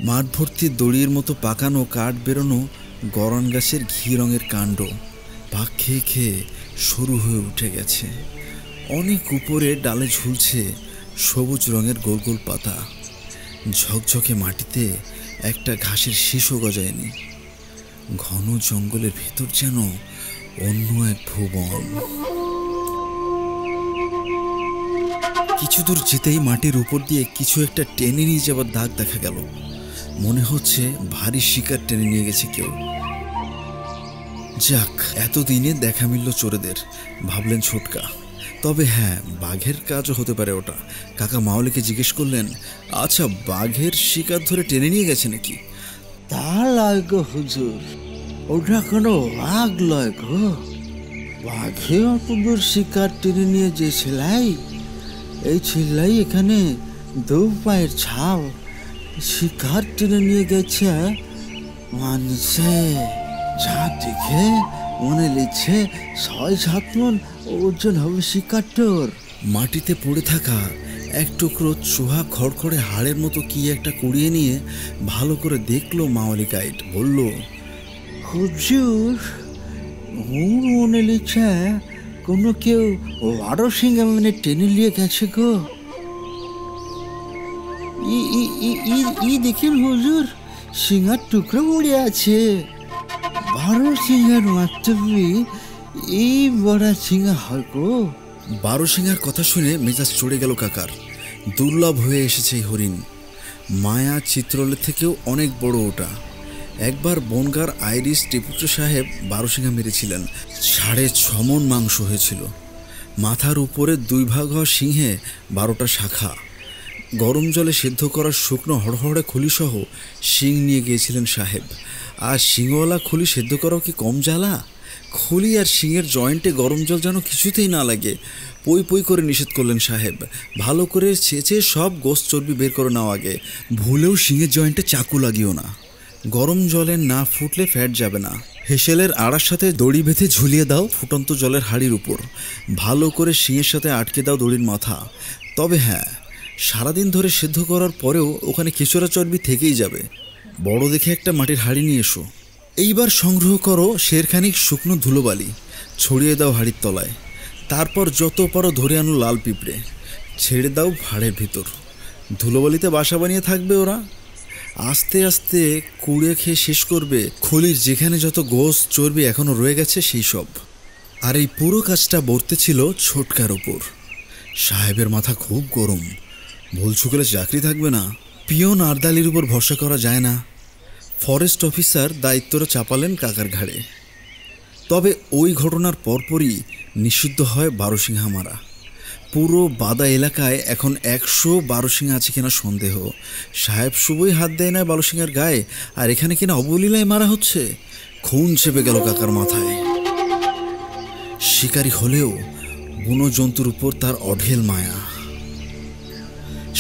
মাঠ ভর্তি দড়ির মতো পাকানো কাঠ বেরোনো গরান গাছের ঘি রঙের কাণ্ড পাক খেয়ে খেয়ে সরু হয়ে উঠে গেছে। অনেক উপরে ডালে ঝুলছে সবুজ রঙের গোল গোল পাতা। ঝকঝকে মাটিতে একটা ঘাসের শীষও গজায়নি। ঘন জঙ্গলের ভেতর যেন অন্য এক ভুবন। কিছু দূর যেতেই মাটির উপর দিয়ে কিছু একটা টেনে নিয়ে যাওয়ার দাগ দেখা গেল। মনে হচ্ছে ভারী শিকার টেনে নিয়ে গেছে কেউ। যাক, এতদিনে দেখা মিলল চোরেদের, ভাবলেন ছোটকা। তবে হ্যাঁ, বাঘের কাজও হতে পারে ওটা। কাকা মাওলিকে জিজ্ঞেস করলেন, আচ্ছা বাঘের শিকার ধরে টেনে নিয়ে গেছে নাকি? তা লয় গো হুজুর, ওটা কোনো বাঘ লয় গো। বাঘে অত দূর শিকার টেনে নিয়ে যে ছেলাই, এই ছেলাই এখানে দু পায়ের ছাল শিকার টেনে নিয়ে গেছে। মানুষে যা দেখে মনে লিখছে ৬-৭ মণ ওজন হবে শিকারটোর। মাটিতে পড়ে থাকা এক টুকরো চোহা খড়খড়ে হাড়ের মতো কি একটা কুড়িয়ে নিয়ে ভালো করে দেখলো মাওলি গাইড। বলল, হুজুর, ওর মনে লিখছে কোনো কেউ ১২ সিংহা মানে টেনে নিয়ে গেছে গো। ই দেখেন হুজুর, সিংহার টুকরো পড়ে আছে। ১২ সিংহার মাত্রই এই বড় সিংহা হয় গো। ১২ সিংহার কথা শুনে মেজাজ চড়ে গেল কাকার। দুর্লভ হয়ে এসেছে এই হরিণ। মায়া চিত্রলের থেকেও অনেক বড় ওটা। একবার বনগার আইরিশ টিপুচু সাহেব ১২ সিংহা মেরেছিলেন। ৬.৫ মণ মাংস হয়েছিল। মাথার উপরে ২ ভাগ হওয়া সিংহে ১২টা শাখা। গরম জলে সেদ্ধ করা শুকনো হড়হড়ে খুলিসহ শিং নিয়ে গিয়েছিলেন সাহেব। আর শিংওয়ালা খুলি সেদ্ধ করাও কি কম জ্বালা? খুলি আর শিংয়ের জয়েন্টে গরম জল যেন কিছুতেই না লাগে। পই পই করে নিষেধ করলেন সাহেব, ভালো করে ছেঁচে সব গোস্ত চর্বি বের করে নাও আগে। ভুলেও শিংয়ের জয়েন্টে চাকু লাগিও না। গরম জলে না ফুটলে ফ্যাট যাবে না। হেসেলের আড়ার সাথে দড়ি বেঁধে ঝুলিয়ে দাও ফুটন্ত জলের হাঁড়ির উপর। ভালো করে শিংয়ের সাথে আটকে দাও দড়ির মাথা। তবে হ্যাঁ, সারাদিন ধরে সেদ্ধ করার পরেও ওখানে খিচুড়া চর্বি থেকেই যাবে। বড় দেখে একটা মাটির হাঁড়ি নিয়ে এসো। এইবার সংগ্রহ করো শেরখানিক শুকনো ধুলোবালি, ছড়িয়ে দাও হাঁড়ির তলায়। তারপর যত পারো ধরে আনো লাল পিঁপড়ে, ছেড়ে দাও ভাঁড়ের ভিতর। ধুলোবালিতে বাসা বানিয়ে থাকবে ওরা। আস্তে আস্তে কুড়ে খেয়ে শেষ করবে খলির যেখানে যত গোস চর্বি এখনো রয়ে গেছে সেই সব। আর এই পুরো কাজটা বর্তে ছিল ছোটকার ওপর। সাহেবের মাথা খুব গরম। ভুল চুকলে চাকরি থাকবে না। পিয়ন আরদালির উপর ভরসা করা যায় না। ফরেস্ট অফিসার দায়িত্বটা চাপালেন কাকার ঘাড়ে। তবে ওই ঘটনার পরপরই নিষিদ্ধ হয় ১২ সিংহা মারা। পুরো বাদা এলাকায় এখন ১১২ সিংহা আছে কিনা সন্দেহ। সাহেব শুভই হাত দেয় না ১২ সিংহার গায়ে, আর এখানে কিনা অবলীলায় মারা হচ্ছে। খুন চেপে গেল কাকার মাথায়। শিকারী হলেও বুনো জন্তুর উপর তার অঢেল মায়া।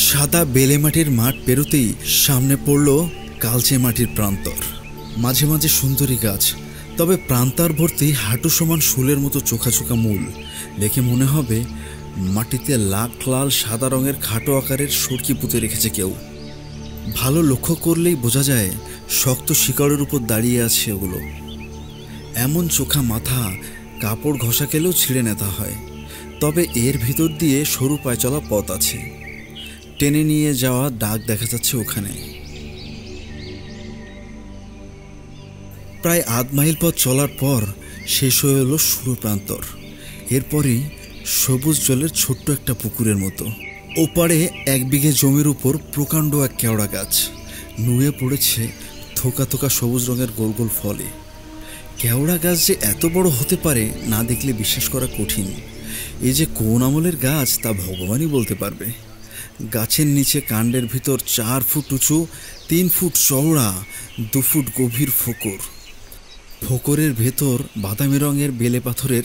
সাদা বেলে মাটির মাঠ পেরোতেই সামনে পড়ল কালচে মাটির প্রান্তর। মাঝে মাঝে সুন্দরী গাছ, তবে প্রান্তর ভর্তি হাঁটু সমান শুলের মতো চোখা চোখা মূল। দেখে মনে হবে মাটিতে লাল লাল সাদা রঙের খাটো আকারের সরকি পুঁতে রেখেছে কেউ। ভালো লক্ষ্য করলেই বোঝা যায় শক্ত শিকড়ের উপর দাঁড়িয়ে আছে ওগুলো। এমন চোখা মাথা কাপড় ঘষা খেলেও ছিঁড়ে নেতা হয়। তবে এর ভিতর দিয়ে সরু পায়ে চলা পথ আছে। টেনে নিয়ে যাওয়া দাগ দেখা যাচ্ছে ওখানে। প্রায় আধ মাইল পথ চলার পর শেষ হয়ে এলো শুরু প্রান্তর। এরপরেই সবুজ জলের ছোট্ট একটা পুকুরের মতো। ওপারে ১ বিঘে জমির উপর প্রকাণ্ড এক কেওড়া গাছ নুয়ে পড়েছে থোকা থোকা সবুজ রঙের গোল গোল ফলে। কেওড়া গাছ যে এত বড় হতে পারে না দেখলে বিশ্বাস করা কঠিন। এ যে কোন আমলের গাছ তা ভগবানই বলতে পারবে। গাছের নিচে কাণ্ডের ভিতর ৪ ফুট উঁচু, ৩ ফুট চওড়া, ২ ফুট গভীর ফোকর। ফোকরের ভেতর বাদামি রঙের বেলে পাথরের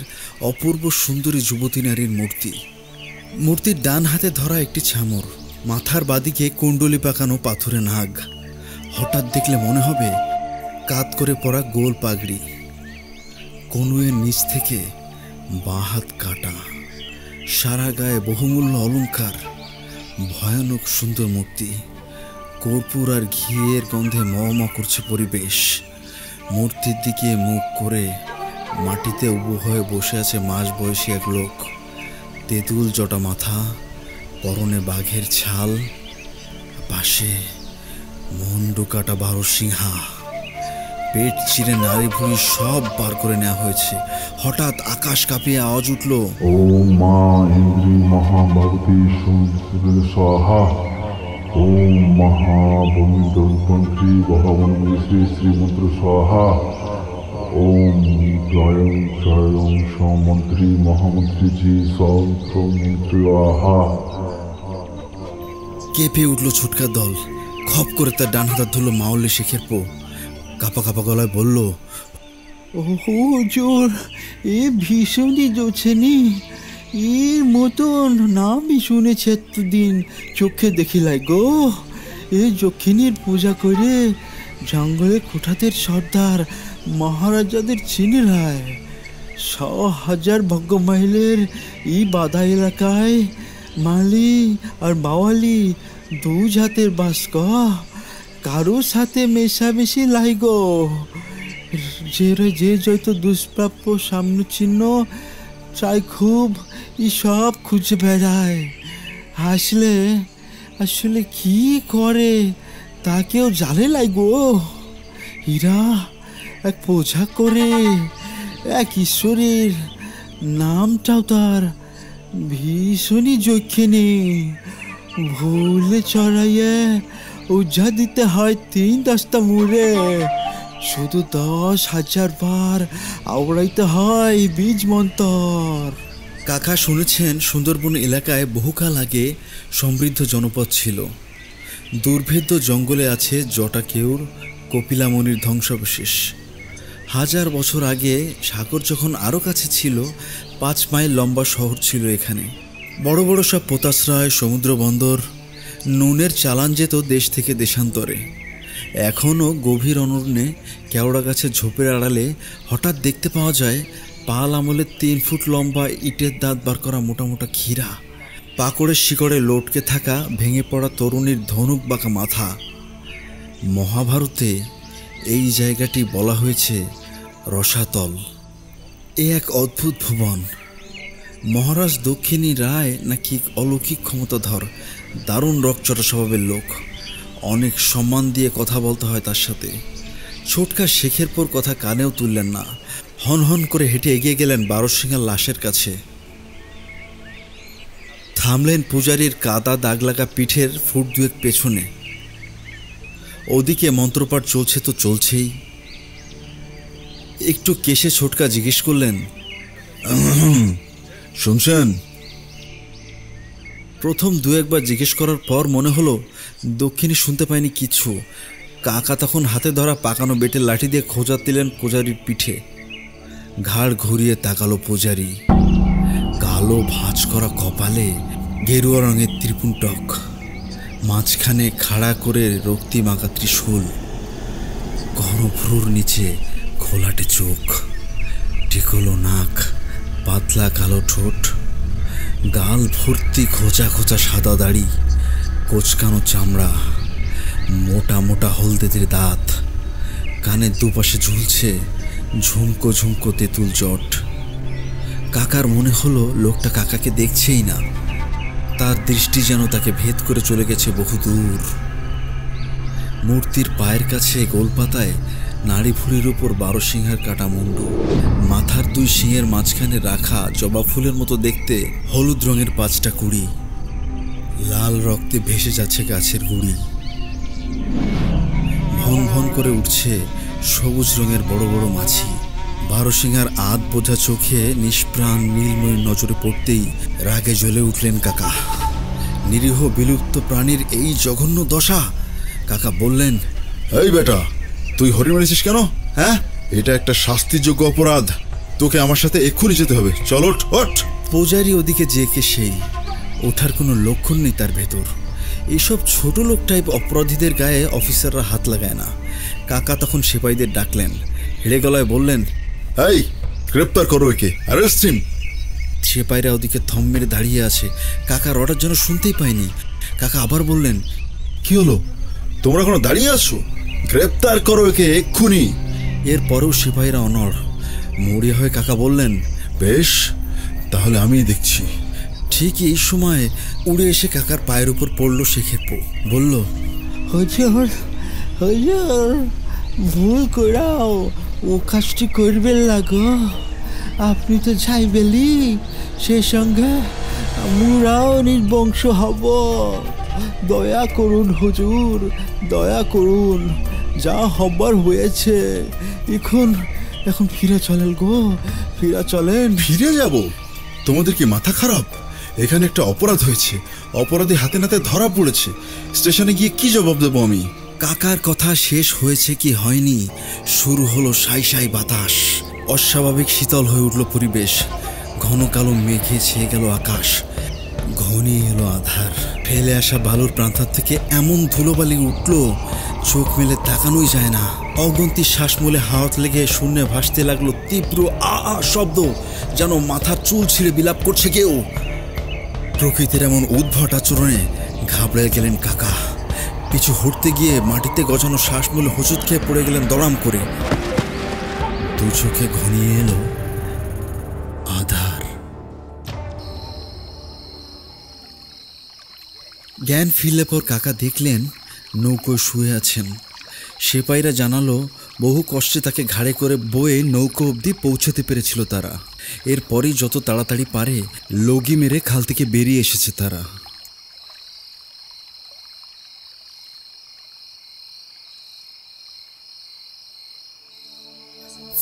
অপূর্ব সুন্দরী যুবতী নারীর মূর্তি। মূর্তির ডান হাতে ধরা একটি ছামর, মাথার বাদিকে কুণ্ডলি পাকানো পাথুরে নাগ। হঠাৎ দেখলে মনে হবে কাত করে পড়া গোল পাগড়ি, কনুয়ের নিচ থেকে বাঁ হাত কাটা, সারা গায়ে বহুমূল্য অলংকার, ভয়ানক সুন্দর মূর্তি। কর্পূর আর ঘিয়ের গন্ধে ম করছে পরিবেশ। মূর্তির দিকে মুখ করে মাটিতে উবু হয়ে বসে আছে মাঝ বয়সী এক লোক। তেঁতুল জটা মাথা, পরনে বাঘের ছাল, পাশে মুন্ডু কাটা 12 সিংহা। পেট চিরে নারী ভুঁড়ি সব বার করে নেওয়া হয়েছে। হঠাৎ আকাশ কাঁপিয়ে আওয়াজ উঠল, ওম মা ইন্দ্রি মহাভগবতী স্বাহা। ওম মহাভূমিদন্ত্রী ভগবান শ্রী শ্রীমন্ত্র স্বাহা। ওম জয়ং জয়ং সমন্ত্রী মহামন্ত্রী জি সন্ত্রমন্ত্রী আহা। কেঁপে উঠল ছুটকার দল। খপ করে তার ডান হাত ধরল মাওলি শেখের পো। কাপা কাপা গলায় বলল, ও হুজুর, এ ভীষণই জোছেনি। এর মতন নামই শুনেছি এতদিন, চোখে দেখিলাই গো। এ যক্ষিণীর পূজা করে জঙ্গলে কুঠাতের সর্দার মহারাজাদের চিনে রায়। 100,000 ভগ্য মাইলের এই বাধা এলাকায় মালি আর বাওয়ালি 2 জাতের বাস গ। কারো সাথে মেশামেশি লাই গো। যে যত দুষ্প্রাপ্য সামনে চিহ্ন চাই খুব সব খুঁজে বেড়ায়। আসলে কি করে তাকেও জানে লাই গো। হীরা এক পূজা করে এক ঈশ্বরের নামটাও তার ভীষণই যক্ষিণী। ভুলে চড়াইয়ে উজ্জা দিতে হয় 3 দশটা মুড়ে। শুধু 10,000 বার আওড়াইতে হয় বীজ মন্তর। কাকা শুনেছেন সুন্দরবন এলাকায় বহুকাল আগে সমৃদ্ধ জনপদ ছিল। দুর্ভেদ্য জঙ্গলে আছে জটাকেউর, কপিলামণির ধ্বংসাবশেষ। 1000 বছর আগে সাগর যখন আরও কাছে ছিল, 5 মাইল লম্বা শহর ছিল এখানে। বড় বড় সব পোতাশ্রয়, সমুদ্র বন্দর, নুনের চালান যেত দেশ থেকে দেশান্তরে। এখনও গভীর অরণ্যে কেওড়া গাছের ঝোপের আড়ালে হঠাৎ দেখতে পাওয়া যায় পাল আমলের 3 ফুট লম্বা ইটের দাঁত বার করা মোটা মোটা ক্ষীরা, পাকড়ের শিকড়ে লটকে থাকা ভেঙে পড়া তরুণীর ধনুক বাঁকা মাথা। মহাভারতে এই জায়গাটি বলা হয়েছে রসাতল। এ এক অদ্ভুত ভুবন। মহারাজ দক্ষিণী রায় নাকি অলৌকিক ক্ষমতাধর, দারুণ রকচটা স্বভাবের লোক। অনেক সম্মান দিয়ে কথা বলতে হয় তার সাথে। ছোটকা শেখের পর কথা কানেও তুললেন না। হন হন করে হেঁটে এগিয়ে গেলেন 12 সিংহার লাশের কাছে। থামলেন পূজারীর কাদা দাগ লাগা পিঠের ফুট 2 পেছনে। ওদিকে মন্ত্রপাঠ চলছে তো চলছেই। একটু কেশে ছোটকা জিজ্ঞেস করলেন, শুনছেন? প্রথম 2-1 বার জিজ্ঞেস করার পর মনে হলো দক্ষিণী শুনতে পায়নি কিছু। কাকা তখন হাতে ধরা পাকানো বেটের লাঠি দিয়ে খোঁজা দিলেন পূজারীর পিঠে। ঘাড় ঘুরিয়ে তাকালো পূজারী। কালো ভাঁজ করা কপালে গেরুয়া রঙের ত্রিপুণ্টক, মাঝখানে খাড়া করে রক্তি মাখা ত্রিশূল, ঘনভ্রুর নিচে ঘোলাটে চোখ, টিকলো নাক, পাতলা কালো ঠোঁট, গাল ভর্তি খোঁচা খোঁচা সাদা দাড়ি, কোচকানো চামড়া, মোটা মোটা হলদেদের দাঁত, কানের দুপাশে ঝুলছে ঝুমকো ঝুমকো তেঁতুল জট। কাকার মনে হলো লোকটা কাকাকে দেখছেই না, তার দৃষ্টি যেন তাকে ভেদ করে চলে গেছে বহুদূর। মূর্তির পায়ের কাছে গোলপাতায় নাড়ি ভুঁড়ির উপর 12 সিংহার কাটা মুন্ডু, মাথার 2 সিংহের মাঝখানে রাখা জবা ফুলের মতো দেখতে হলুদ রঙের 5টা কুড়ি, লাল রক্তে ভেসে যাচ্ছে গাছের গুড়ি। ভন ভন করে উঠছে সবুজ রঙের বড় বড় মাছি। 12 সিংহার আধ বোঝা চোখে নিষ্প্রাণ নীলময়ীর নজরে পড়তেই রাগে জ্বলে উঠলেন কাকা। নিরীহ বিলুপ্ত প্রাণীর এই জঘন্য দশা! কাকা বললেন, এই বেটা, তুই হরিণ মেরেছিস কেন? হ্যাঁ, এটা একটা শাস্তিযোগ্য অপরাধ। তোকে আমার সাথে এক্ষুনি যেতে হবে। চল ওঠ ওঠ। পূজারী ওদিকে যেকে সেই, ওঠার কোনো লক্ষণ নেই তার ভেতর। এইসব ছোট লোক টাইপ অপরাধীদের গায়ে অফিসাররা হাত লাগায় না। কাকা তখন সিপাহীদের ডাকলেন, হেড়ে গলায় বললেন, এই গ্রেপ্তার করো একে, অ্যারেস্ট হিম। সিপাহীরা ওদিকে থম মেরে দাঁড়িয়ে আছে, কাকা রটার জন্য শুনতেই পায়নি। কাকা আবার বললেন, কি হলো, তোমরা এখনো দাঁড়িয়ে আছো? গ্রেপ্তার করো একে এক্ষুনি। এরপরেও সিপাহীরা অনড়। মরিয়া হয়ে কাকা বললেন, বেশ, তাহলে আমি দেখছি। ঠিক এই সময় উড়ে এসে কাকার পায়ের উপর পড়লো সে খেপো, বলল, হুজুর হুজুর, ভুল করাও ও কাজটি করবেন লাগো। আপনি তো চাইবেলি সে সঙ্গে আমরাও নির্বংশ হব। দয়া করুন হুজুর, দয়া করুন। যা হবার হয়েছে, এখন ফিরে চলেন গো, ফিরে চলেন। ফিরে যাব? তোমাদের কি মাথা খারাপ? এখানে একটা অপরাধ হয়েছে, অপরাধী হাতে নাতে ধরা পড়েছে। স্টেশনে গিয়ে কি জবাব দেবো আমি? কাকার কথা শেষ হয়েছে কি হয়নি, শুরু হলো সাই সাই বাতাস। অস্বাভাবিক শীতল হয়ে উঠল পরিবেশ। ঘন কালো মেঘে ছেয়ে গেল আকাশ। ঘনিয়ে এলো আধার। ফেলে আসা বালুর প্রান্তার থেকে এমন ধুলোবালি উঠল, চোখ মেলে তাকানোই যায় না। অগন্তি শ্বাস মলে হাওয়াত লেগে শূন্যে ভাসতে লাগলো তীব্র আ আ শব্দ, যেন মাথার চুল ছিঁড়ে বিলাপ করছে কেউ। প্রকৃতির এমন উদ্ভট আচরণে ঘাবড়ে গেলেন কাকা। পিছু হটতে গিয়ে মাটিতে গজানো শ্বাস মলে হোঁচট খেয়ে পড়ে গেলেন দড়াম করে। দু চোখে ঘনিয়ে এলো আধার। জ্ঞান ফিরলে পর কাকা দেখলেন নৌকোয় শুয়ে আছেন। সিপাহীরা জানালো বহু কষ্টে তাকে ঘাড়ে করে বয়ে নৌকো অবধি পৌঁছাতে পেরেছিল তারা। এরপরই যত তাড়াতাড়ি পারে লগি মেরে খাল থেকে বেরিয়ে এসেছে তারা।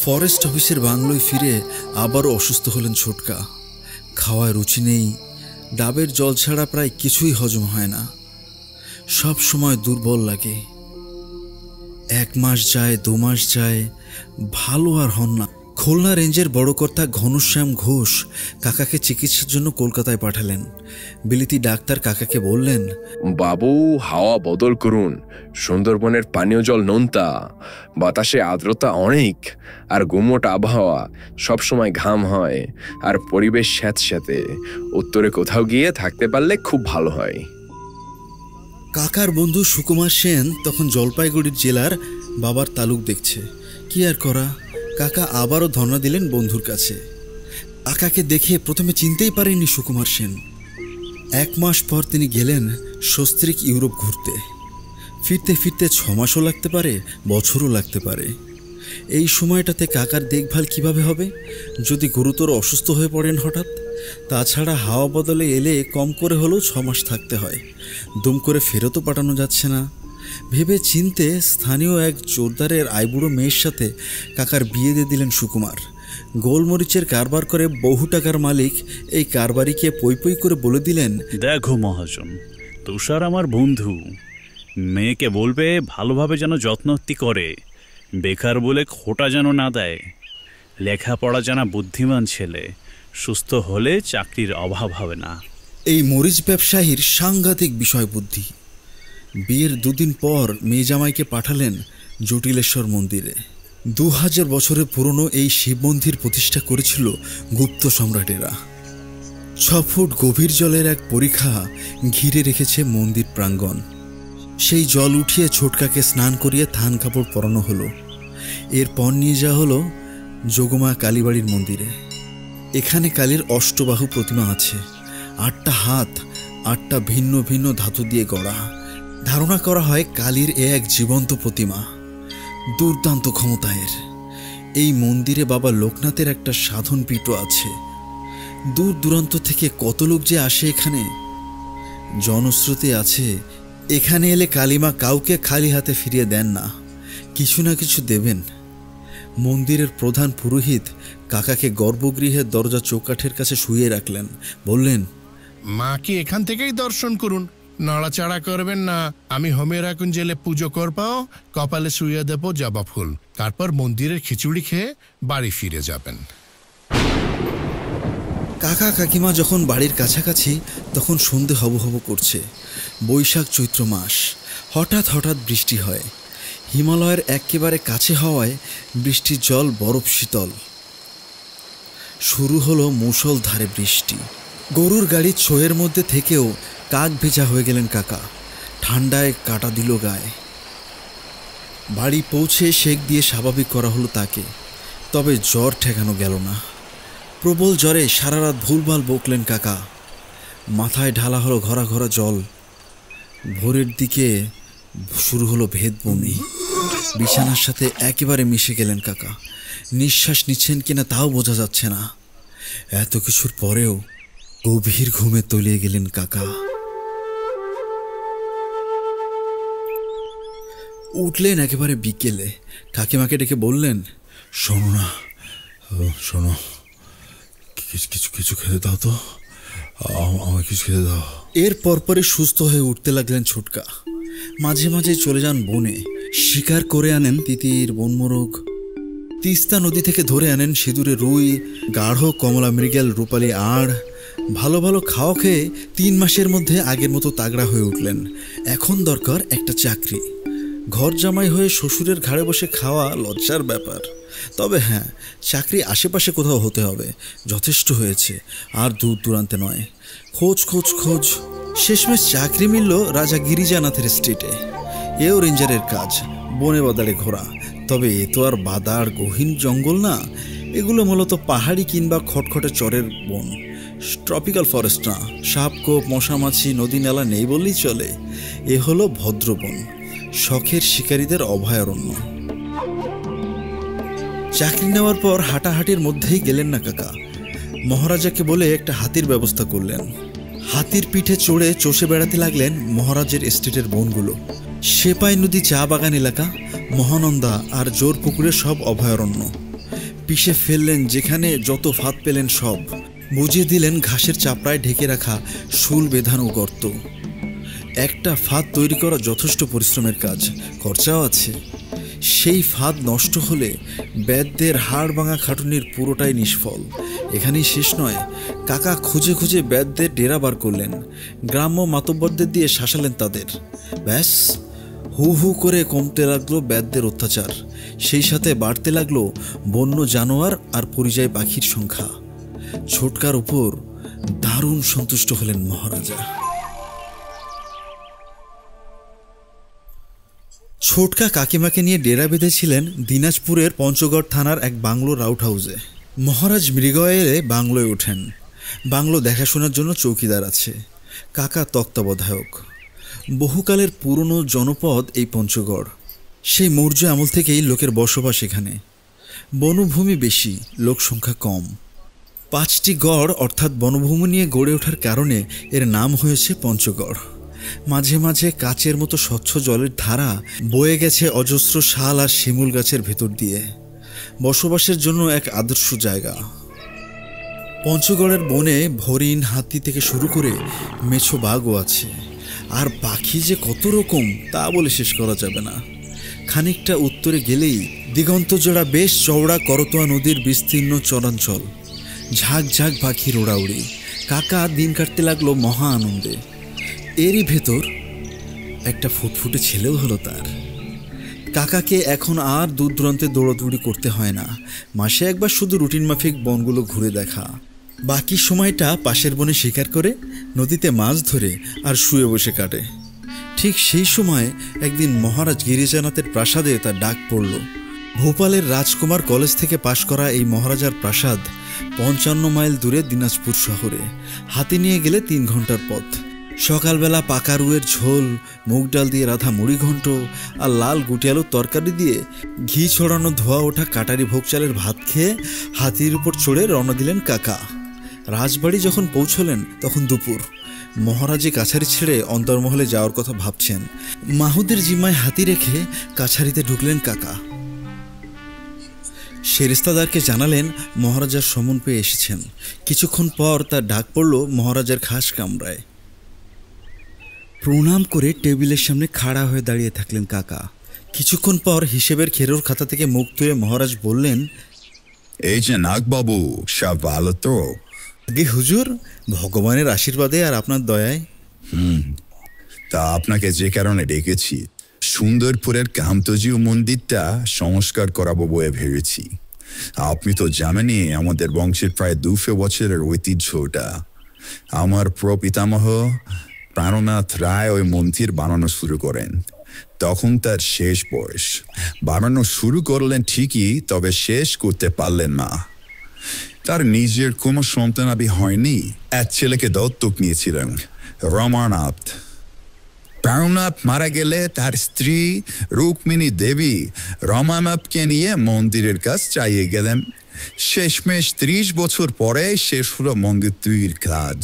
ফরেস্ট অফিসের বাংলোয় ফিরে আবারও অসুস্থ হলেন ছোটকা। খাওয়ায় রুচি নেই, ডাবের জল ছাড়া প্রায় কিছুই হজম হয় না। সব সময় দুর্বল লাগে। 1 মাস যায়, 2 মাস যায়, ভালো আর হন না। খুলনা রেঞ্জের বড় কর্তা ঘনশ্যাম ঘোষ কাকাকে চিকিৎসার জন্য কলকাতায় পাঠালেন। বিলিতি ডাক্তার কাকাকে বললেন, বাবু, হাওয়া বদল করুন। সুন্দরবনের পানীয় জল নোনতা, বাতাসে আর্দ্রতা অনেক, আর গুমোট আবহাওয়া, সবসময় ঘাম হয়, আর পরিবেশ স্যাঁতস্যাঁতে। উত্তরে কোথাও গিয়ে থাকতে পারলে খুব ভালো হয়। কাকার বন্ধু সুকুমার সেন তখন জলপাইগুড়ির জেলার বাবার তালুক দেখছে। কি আর করা, কাকা আবারও ধর্ণা দিলেন বন্ধুর কাছে। কাকাকে দেখে প্রথমে চিনতেই পারেননি সুকুমার সেন। 1 মাস পর তিনি গেলেন সস্ত্রীক ইউরোপ ঘুরতে। ফিরতে ফিরতে 6 মাসও লাগতে পারে, বছরও লাগতে পারে। এই সময়টাতে কাকার দেখভাল কিভাবে হবে যদি গুরুতর অসুস্থ হয়ে পড়েন হঠাৎ? তাছাড়া হাওয়া বদলে এলে কম করে হলেও 6 মাস থাকতে হয়। দুম করে ফেরতও পাঠানো যাচ্ছে না। ভেবে চিনতে স্থানীয় এক জোরদারের আইবুড়ো মেয়ের সাথে কাকার বিয়ে দিয়ে দিলেন সুকুমার। গোলমরিচের কারবার করে বহু টাকার মালিক এই কারবারিকে পই পই করে বলে দিলেন, দেখো মহাজন, তুষার আমার বন্ধু। মেয়েকে বলবে ভালোভাবে যেন যত্নটি করে, বেকার বলে খোটা যেন না দেয়। লেখাপড়া জানা বুদ্ধিমান ছেলে, সুস্থ হলে চাকরির অভাব হবে না। এই মরিচ ব্যবসায়ীর সাংঘাতিক বিষয় বুদ্ধি। বিয়ের 2 দিন পর মেয়ে জামাইকে পাঠালেন জটিলেশ্বর মন্দিরে। 2000 বছরের পুরনো এই শিব মন্দির প্রতিষ্ঠা করেছিল গুপ্ত সম্রাটেরা। 6 ফুট গভীর জলের এক পরিখা ঘিরে রেখেছে মন্দির প্রাঙ্গণ। সেই জল উঠিয়ে ছোটকাকে স্নান করিয়ে থান কাপড় পরানো হলো। এরপর নিয়ে যাওয়া হলো যোগমা কালীবাড়ির মন্দিরে। এখানে কালীর অষ্টবাহু প্রতিমা আছে। 8টা হাত, 8টা ভিন্ন ভিন্ন ধাতু দিয়ে গড়া। ধারণা করা হয় কালীর এক জীবন্ত প্রতিমা, দুর্দান্ত ক্ষমতায়ের। এই মন্দিরে বাবা লোকনাথের একটা সাধন পীঠও আছে। দূর দূরান্ত থেকে কত লোক যে আসে এখানে। জনশ্রুতি আছে এখানে এলে কালীমা কাউকে খালি হাতে ফিরিয়ে দেন না, কিছু না কিছু দেবেন। মন্দিরের প্রধান পুরোহিত কাকাকে গর্ভগৃহের দরজা চৌকাঠের কাছে শুইয়ে রাখলেন। বললেন, মাকে এখান থেকেই দর্শন করুন, নড়াচড়া করবেন না। আমি হোমেরা কুঞ্জেলে পুজো করবো, কপালে শুয়ে দেব জবা ফুল, তারপর মন্দিরের খিচুড়ি খেয়ে বাড়ি ফিরে যাবেন। কাকা কাকিমা যখন বাড়ির কাছাকাছি তখন সন্ধে হব হব করছে। বৈশাখ চৈত্র মাস। হঠাৎ হঠাৎ বৃষ্টি হয়। হিমালয়ের একেবারে কাছে হওয়ায় বৃষ্টির জল বরফ শীতল। শুরু হলো মুষলধারে বৃষ্টি। গরুর গাড়ির ছোঁয়ের মধ্যে থেকেও কাক ভেজা হয়ে গেলেন কাকা। ঠান্ডায় কাটা দিল গায়ে। বাড়ি পৌঁছে সেক দিয়ে স্বাভাবিক করা হলো তাকে, তবে জ্বর ঠেকানো গেল না। প্রবল জ্বরে সারা রাত ভুলভাল বকলেন কাকা। মাথায় ঢালা হলো ঘরা ঘরা জল। ভোরের দিকে শুরু হলো ভেদ বমি। বিছানার সাথে একেবারে মিশে গেলেন কাকা। নিঃশ্বাস নিচ্ছেন কিনা তাও বোঝা যাচ্ছে না। এত কিছুর পরেও গভীর ঘুমে তলিয়ে গেলেন কাকা। উঠলেন একেবারে বিকেলে। কাকিমাকে ডেকে বললেন, শোনো না, শোনো, কিছু কিছু খেতে দাও তো, আমায় কিছু খেতে দাও। এর পরপরে সুস্থ হয়ে উঠতে লাগলেন ছোটকা। মাঝে মাঝে চলে যান বনে, শিকার করে আনেন তিতির, বনমোরগ। তিস্তা নদী থেকে ধরে আনেন সিঁদুরে রুই, গাঢ় কমলা মৃগেল, রূপালী আড়। ভালো ভালো খাওয়া খেয়ে 3 মাসের মধ্যে আগের মতো তাগড়া হয়ে উঠলেন। এখন দরকার একটা চাকরি। ঘর জামাই হয়ে শ্বশুরের ঘাড়ে বসে খাওয়া লজ্জার ব্যাপার। তবে হ্যাঁ, চাকরি আশেপাশে কোথাও হতে হবে, যথেষ্ট হয়েছে, আর দূর দূরান্তে নয়। খোঁজ খোঁজ খোঁজ, শেষমেশ চাকরি মিলল রাজা গিরিজানাথের স্টেটে। এও রেঞ্জারের কাজ, বনে বাদারে ঘোরা। তবে এ তো আর বাদার গহীন জঙ্গল না, এগুলো মূলত পাহাড়ি কিংবা খটখটে চরের বন। ট্রপিক্যাল ফরেস্ট না, সাপকোপ, মশামাছি, নদী নালা নেই বললেই চলে। এ হলো ভদ্রবন, শখের শিকারীদের অভয়ারণ্য। চাকরি নেওয়ার পর হাঁটাহাঁটির মধ্যেই গেলেন না কাকা। মহারাজাকে বলে একটা হাতির ব্যবস্থা করলেন। হাতির পিঠে চড়ে চষে বেড়াতে লাগলেন মহারাজের এস্টেটের বনগুলো। সেপাই নদী, চা বাগান এলাকা, মহানন্দা আর জোর পুকুরের সব অভয়ারণ্য। পিষে ফেললেন যেখানে যত ফাঁদ পেলেন সব। বুঝিয়ে দিলেন ঘাসের চাপড়ায় ঢেকে রাখা শুল বেঁধানো গর্ত। একটা ফাঁদ তৈরি করা যথেষ্ট পরিশ্রমের কাজ, খরচাও আছে। সেই ফাঁদ নষ্ট হলে বেদদের হাড় ভাঙা খাটুনির পুরোটাই নিষ্ফল। এখানেই শেষ নয়, কাকা খুঁজে খুঁজে বেদদের ডেরা বার করলেন। গ্রাম্য মাতব্বরদের দিয়ে শাসালেন তাদের। ব্যাস, হু হু করে কমতে লাগলো বেদদের অত্যাচার। সেই সাথে বাড়তে লাগলো বন্য জানোয়ার আর পরিযায়ী পাখির সংখ্যা। ছোটকার উপর দারুণ সন্তুষ্ট হলেন মহারাজা। ছোটকা কাকিমাকে নিয়ে ডেরা বেঁধেছিলেন দিনাজপুরের পঞ্চগড় থানার এক বাংলো রাউট হাউসে। মহারাজ মৃগয়ে এলে বাংলোয় ওঠেন। বাংলো দেখাশোনার জন্য চৌকিদার আছে। কাকা তত্ত্বাবধায়ক। বহুকালের পুরনো জনপদ এই পঞ্চগড়। সেই মৌর্য আমল থেকেই লোকের বসবাস এখানে। বনভূমি বেশি, লোক সংখ্যা কম। 5টি গড় অর্থাৎ বনভূমি নিয়ে গড়ে ওঠার কারণে এর নাম হয়েছে পঞ্চগড়। মাঝে মাঝে কাচের মতো স্বচ্ছ জলের ধারা বয়ে গেছে অজস্র শাল আর শিমুল গাছের ভেতর দিয়ে। বসবাসের জন্য এক আদর্শ জায়গা। পঞ্চগড়ের বনে হরিণ, হাতি থেকে শুরু করে মেছো বাঘও আছে। আর পাখি যে কত রকম তা বলে শেষ করা যাবে না। খানিকটা উত্তরে গেলেই দিগন্তজোড়া বেশ চওড়া করতোয়া নদীর বিস্তীর্ণ চরাঞ্চল। ঝাঁক ঝাঁক পাখির ওড়াউড়ি। কাকা দিন কাটতে লাগলো মহা আনন্দে। এরই ভেতর একটা ফুটফুটে ছেলেও হলো তার। কাকাকে এখন আর দূর দূরান্তে দৌড়াদৌড়ি করতে হয় না। মাসে একবার শুধু রুটিন মাফিক বনগুলো ঘুরে দেখা। বাকি সময়টা পাশের বনে শিকার করে, নদীতে মাছ ধরে আর শুয়ে বসে কাটে। ঠিক সেই সময় একদিন মহারাজ গিরিজানাথের প্রাসাদে তার ডাক পড়ল। ভোপালের রাজকুমার কলেজ থেকে পাশ করা এই মহারাজার প্রাসাদ 55 মাইল দূরে দিনাজপুর শহরে। হাতি নিয়ে গেলে 3 ঘন্টার পথ। সকালবেলা পাকা রুয়ের ঝোল, মুগ ডাল দিয়ে রাধা মুড়ি ঘন্ট আর লাল গুটিয়ালুর তরকারি দিয়ে ঘি ছড়ানো ধোয়া ওঠা কাটারি ভোগ চালের ভাত খেয়ে হাতির উপর চড়ে রওনা দিলেন কাকা। রাজবাড়ি যখন পৌঁছলেন তখন দুপুর। মহারাজে কাছারি ছেড়ে অন্তর্মহলে যাওয়ার কথা ভাবছেন। মাহুদের জিম্মায় হাতি রেখে কাছারিতে ঢুকলেন কাকা। সেরেস্তাদারকে জানালেন মহারাজার সমন পেয়ে এসেছেন। কিছুক্ষণ পর তার ডাক পড়ল মহারাজার খাস কামরায়। প্রণাম করে টেবিলের সামনে খাড়া হয়ে দাঁড়িয়ে থাকলেন কাকা। কিছুক্ষণ পর হিসেবের খেরোর খাতা থেকে মুখ তুলে মহারাজ বললেন, এই যে নাগবাবু, সব ভালো তো? আগে হুজুর, ভগবানের আশীর্বাদে আর আপনার দয়ায়। তা আপনাকে যে কারণে ডেকেছি, সুন্দরপুরের কান্তজিউ মন্দিরটা সংস্কার করাবো বয়ে ভেবেছি। আপনি তো জানেনই আমাদের বংশের প্রায় 200 বছরের ঐতিহ্য ওটা। আমার প্রপিতামহ প্রাণনাথ রায় ওই মন্দির বানানো শুরু করেন, তখন তার শেষ বয়স। বানানো শুরু করলেন ঠিকই, তবে শেষ করতে পারলেন না। তার নিজের কোনো সন্তানাদি হয়নি, এক ছেলেকে দত্তক নিয়েছিলেন, রমানাথ। প্রাণনাথ মারা গেলে তার স্ত্রী রুক্মিণী দেবী রমানাথকে নিয়ে মন্দিরের কাজ চালিয়ে গেলেন। শেষমেশ 30 বছর পরে শেষ হলো মন্দির তৈরির কাজ।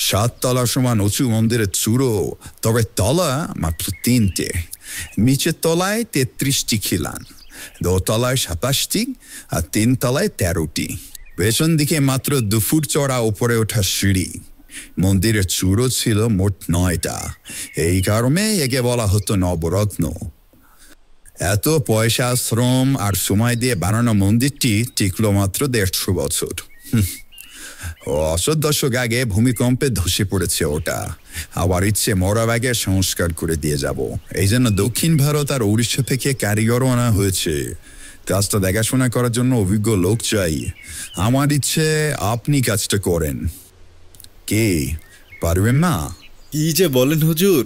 7 তলা সমান উঁচু মন্দিরের চূড়ো, তবে তলা মাত্র 3টে। নিচের তলায় 33টি খিলান, দোতলায় 27টি আর 3 তলায় 13টি। পেছন দিকে মাত্র 2 ফুট চড়া উপরে ওঠা সিঁড়ি। মন্দিরের চূড়ো ছিল মোট 9টা, এই কারণে একে বলা হতো নবরত্ন। এত পয়সা, শ্রম আর সময় দিয়ে বানানো মন্দিরটি টিকলো মাত্র 150 বছর। 10 দশক আগে ভূমিকম্পে ধসে পড়েছে ওটা। আবার ইচ্ছে মরার আগে সংস্কার করে দিয়ে যাব। এই জন্য দক্ষিণ ভারত আর উড়িষ্যা থেকে কারিগরও আনা হয়েছে। কাজটা দেখাশোনা করার জন্য অভিজ্ঞ লোক চাই। আমার ইচ্ছে আপনি কাজটা করেন। কে পারবেন না? কি যে বলেন হুজুর,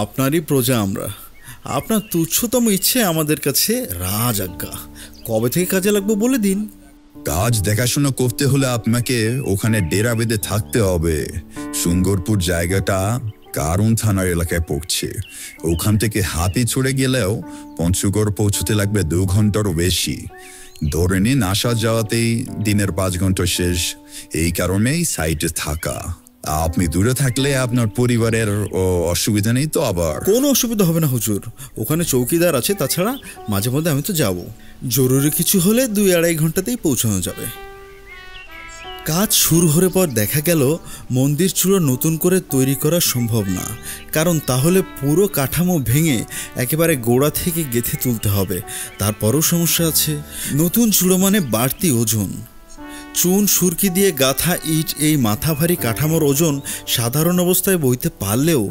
আপনারই প্রজা আমরা। আপনার তুচ্ছতম ইচ্ছে আমাদের কাছে রাজ আজ্ঞা। কবে থেকে কাজে লাগবো বলে দিন। কাজ দেখাশোনা করতে হলে আপনাকে ওখানে ডেরা বেঁধে থাকতে হবে। সুন্দরপুর জায়গাটা কারণ থানার এলাকায় পড়ছে। ওখান থেকে হাতি ছড়ে গেলেও পঞ্চগড় পৌঁছতে লাগবে 2 ঘন্টারও বেশি। ধরে নিন আসা যাওয়াতেই দিনের 5 ঘন্টা শেষ। এই কারণেই সাইটে থাকা। আপনি দূরে থাকলে আপনার পরিবারের অসুবিধা নেই তো? আবার কোনো অসুবিধা হবে না হুজুর, ওখানে চৌকিদার আছে। তাছাড়া মাঝে মধ্যে আমি তো যাব। জরুরি কিছু হলে 2-2.5 ঘন্টাতেই পৌঁছানো যাবে। কাজ শুরু হওয়ার পর দেখা গেল মন্দির চূড়ো নতুন করে তৈরি করা সম্ভব না, কারণ তাহলে পুরো কাঠামো ভেঙে একেবারে গোড়া থেকে গেঁথে তুলতে হবে। তারপরও সমস্যা আছে। নতুন চূড়ো মানে বাড়তি ওজন। চুন সুরকি দিয়ে গাঁথা ইট এই মাথা ভারী কাঠামোর ওজন সাধারণ অবস্থায় বইতে পারলেও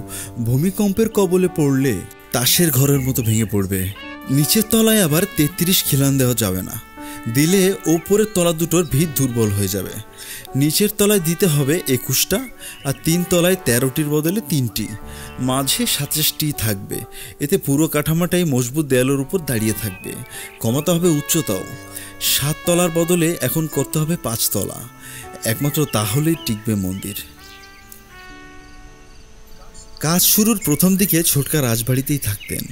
ভূমিকম্পের কবলে পড়লে তাসের ঘরের মতো ভেঙে পড়বে। নিচের তলায় আবার 33 খিলান দেওয়া যাবে না, দিলে ওপরের তলা দুটোর ভিত দুর্বল হয়ে যাবে। নিচের তলায় দিতে হবে 21টা আর 3 তলায় 13টির বদলে 3টি, মাঝে 27টি থাকবে। এতে পুরো কাঠামোটাই মজবুত দেয়ালের উপর দাঁড়িয়ে থাকবে। কমাতে হবে উচ্চতাও। 7 তলার বদলে এখন করতে হবে 5 তলা। একমাত্র তাহলেই টিকবে মন্দির। কাজ শুরুর প্রথম দিকে ছোটকা রাজবাড়িতেই থাকতেন।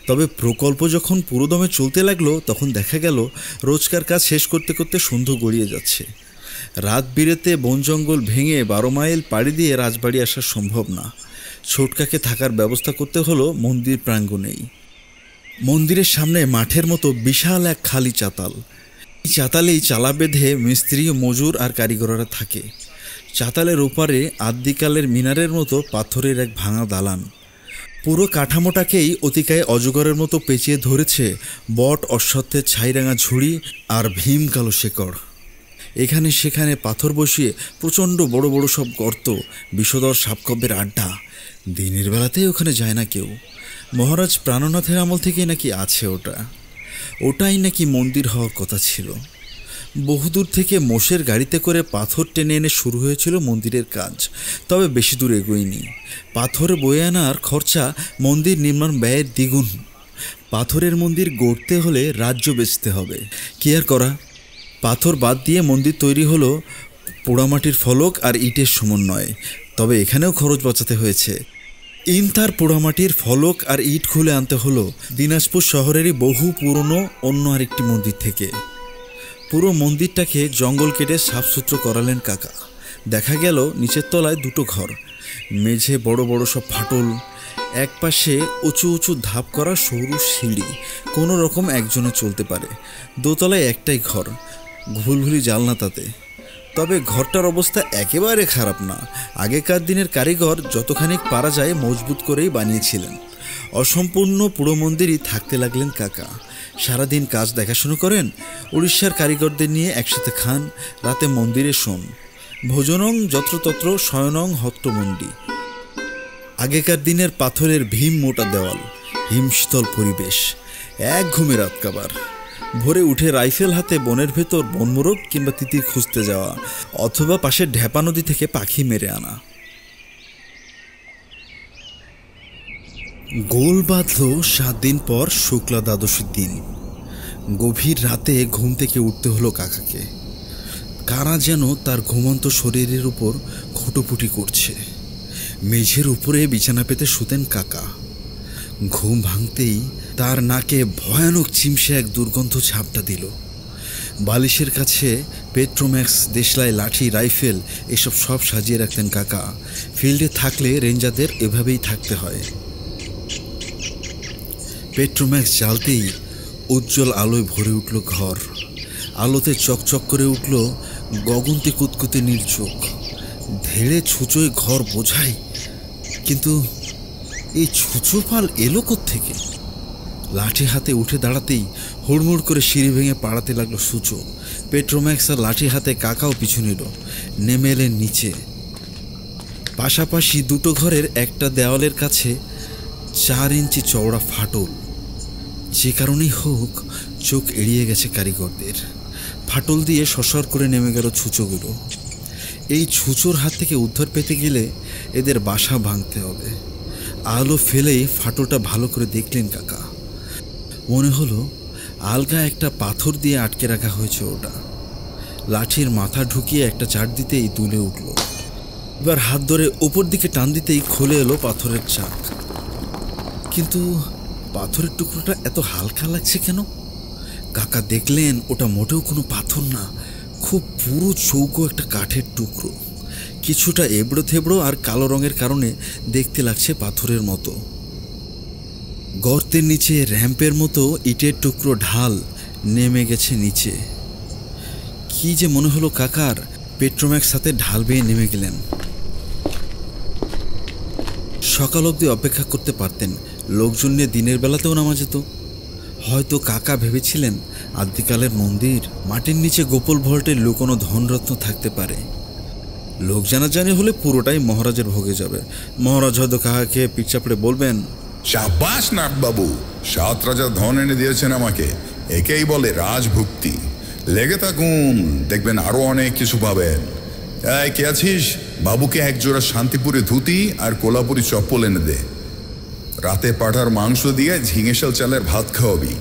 তবে প্রকল্প যখন পুরোদমে চলতে লাগলো, তখন দেখা গেল রোজকার কাজ শেষ করতে করতে সন্ধ্যা গড়িয়ে যাচ্ছে। রাত বিরেতে বন জঙ্গল ভেঙে 12 মাইল পাড়ি দিয়ে রাজবাড়ি আসা সম্ভব না। ছোটকাকে থাকার ব্যবস্থা করতে হলো মন্দির প্রাঙ্গণেই। মন্দিরের সামনে মাঠের মতো বিশাল এক খালি চাতাল। এই চাতালেই চালা বেঁধে মিস্ত্রি, মজুর আর কারিগররা থাকে। চাতালের ওপারে আদ্যিকালের মিনারের মতো পাথরের এক ভাঙা দালান। পুরো কাঠামোটাকেই অতিকায় অজগরের মতো পেঁচিয়ে ধরেছে বট, অশ্বত্থের ছাইরাঙা ঝুড়ি আর ভীম কালো শেকড়। এখানে সেখানে পাথর বসিয়ে প্রচণ্ড বড় বড় সব গর্ত, বিষধর সাপকব্যের আড্ডা। দিনের বেলাতেই ওখানে যায় না কেউ। মহারাজ প্রাণনাথের আমল থেকেই নাকি আছে ওটাই নাকি মন্দির হওয়ার কথা ছিল। বহুদূর থেকে মোষের গাড়িতে করে পাথর টেনে এনে শুরু হয়েছিল মন্দিরের কাজ। তবে বেশি দূর এগোয়নি। পাথর বয়ে আনার খরচা মন্দির নির্মাণ ব্যয়ের দ্বিগুণ। পাথরের মন্দির গড়তে হলে রাজ্য বেচতে হবে। কি আর করা, পাথর বাদ দিয়ে মন্দির তৈরি হলো পোড়ামাটির ফলক আর ইটের সমন্বয়ে। তবে এখানেও খরচ বাঁচাতে হয়েছে। ইনতার পোড়ামাটির ফলক আর ইট খুলে আনতে হলো দিনাজপুর শহরেরই বহু পুরনো অন্য আরেকটি মন্দির থেকে। পুরো মন্দিরটাকে জঙ্গল কেটে সাফসুতরো করালেন কাকা। দেখা গেল নিচের তলায় 2টো ঘর, মেঝে বড় বড় সব ফাটল, এক পাশে উঁচু উঁচু ধাপ করা সরু সিঁড়ি, কোনো রকম একজনে চলতে পারে। দোতলায় একটাই ঘর, ঘুলঘুলি জালনা তাতে। তবে ঘরটার অবস্থা একেবারে খারাপ না। আগেকার দিনের কারিগর যতখানি পারা যায় মজবুত করেই বানিয়েছিলেন। অসম্পূর্ণ পুরো মন্দিরই থাকতে লাগলেন কাকা। সারাদিন কাজ দেখাশুনো করেন, উড়িষ্যার কারিগরদের নিয়ে একসাথে খান, রাতে মন্দিরে শোন। ভোজনং যত্রতত্র শয়নং হট্টমন্ডি। আগেকার দিনের পাথরের ভীম মোটা দেওয়াল, হিমশীতল পরিবেশ, এক ঘুমে রাত কাবার। ভোরে উঠে রাইফেল হাতে বনের ভেতর বনমোরগ কিংবা তিতির খুঁজতে যাওয়া, অথবা পাশের ঢেপা নদী থেকে পাখি মেরে আনা। গোল বাঁধল 7 দিন পর শুক্লা দ্বাদশীর দিন। গভীর রাতে ঘুম থেকে উঠতে হলো কাকাকে। কারা যেন তার ঘুমন্ত শরীরের উপর খুঁটোপুটি করছে। মেঝের উপরে বিছানা পেতে শুতেন কাকা। ঘুম ভাঙতেই তার নাকে ভয়ানক চিমসে এক দুর্গন্ধ ঝাপটা দিল। বালিশের কাছে পেট্রোম্যাক্স, দেশলাই, লাঠি, রাইফেল এসব সব সাজিয়ে রাখতেন কাকা। ফিল্ডে থাকলে রেঞ্জারদের এভাবেই থাকতে হয়। পেট্রোম্যাক্স জ্বালতেই উজ্জ্বল আলোয় ভরে উঠল ঘর। আলোতে চকচক করে উঠল গগন্তি কুতকুতে নীলচোখ। ধেড়ে ছুঁচোয় ঘর বোঝায়, কিন্তু এই ছুঁচো পাল এলো কোত্থেকে? লাঠি হাতে উঠে দাঁড়াতেই হুড়মুড় করে সিঁড়ি ভেঙে পাড়াতে লাগলো সূচো। পেট্রোম্যাক্স আর লাঠি হাতে কাকাও পিছু নিল। নেমে এলেন নিচে। পাশাপাশি দুটো ঘরের একটা দেওয়ালের কাছে 4 ইঞ্চি চওড়া ফাটল। যে কারণেই হোক চোখ এড়িয়ে গেছে কারিগরদের। ফাটল দিয়ে সসর করে নেমে গেল ছুঁচোগুলো। এই ছুঁচোর হাত থেকে উদ্ধার পেতে গেলে এদের বাসা ভাঙতে হবে। আলো ফেলেই ফাটলটা ভালো করে দেখলেন কাকা। মনে হলো আলগা একটা পাথর দিয়ে আটকে রাখা হয়েছে ওটা। লাঠির মাথা ঢুকিয়ে একটা চাট দিতেই তুলে উঠল। এবার হাত ধরে ওপর দিকে টান দিতেই খুলে এলো পাথরের চাক। কিন্তু পাথরের টুকরোটা এত হালকা লাগছে কেন? কাকা দেখলেন ওটা মোটেও কোনো পাথর না, খুব পুরো চৌকো একটা কাঠের টুকরো। কিছুটা এবড়ো থেবড়ো আর কালো রঙের কারণে দেখতে লাগছে পাথরের মতো। গর্তের নিচে র্যাম্পের মতো ইটের টুকরো ঢাল নেমে গেছে নিচে। কি যে মনে হলো কাকার। পেট্রোম্যাক্স সাথে ঢাল বেয়ে নেমে গেলেন। সকাল অবধি অপেক্ষা করতে পারতেন, লোকজন নিয়ে দিনের বেলাতেও নামা যেত। হয়তো কাকা ভেবেছিলেন আদিকালের মন্দির, মাটির নিচে গোপল ভল্টের লুকোনো ধনরত্ন থাকতে পারে। লোক জানাজানি হলে পুরোটাই মহারাজের ভোগে যাবে। মহারাজ হয়তো কাকাকে পিঠ চাপড়ে বলবেন, শাবাশ নাটবাবু, 7 রাজার ধন এনে দিয়েছেন আমাকে, একেই বলে রাজভুক্তি। লেগে থাকুন, দেখবেন আরো অনেক কিছু পাবেন। এই কে আছিস? বাবুকে একজোড়া শান্তিপুরি ধুতি আর কোলাপুরি চপ্পল এনে দে। রাতে পাঠার মাংস দিয়ে ঝিঙেশাল চালের ভাত খাওয়াবি।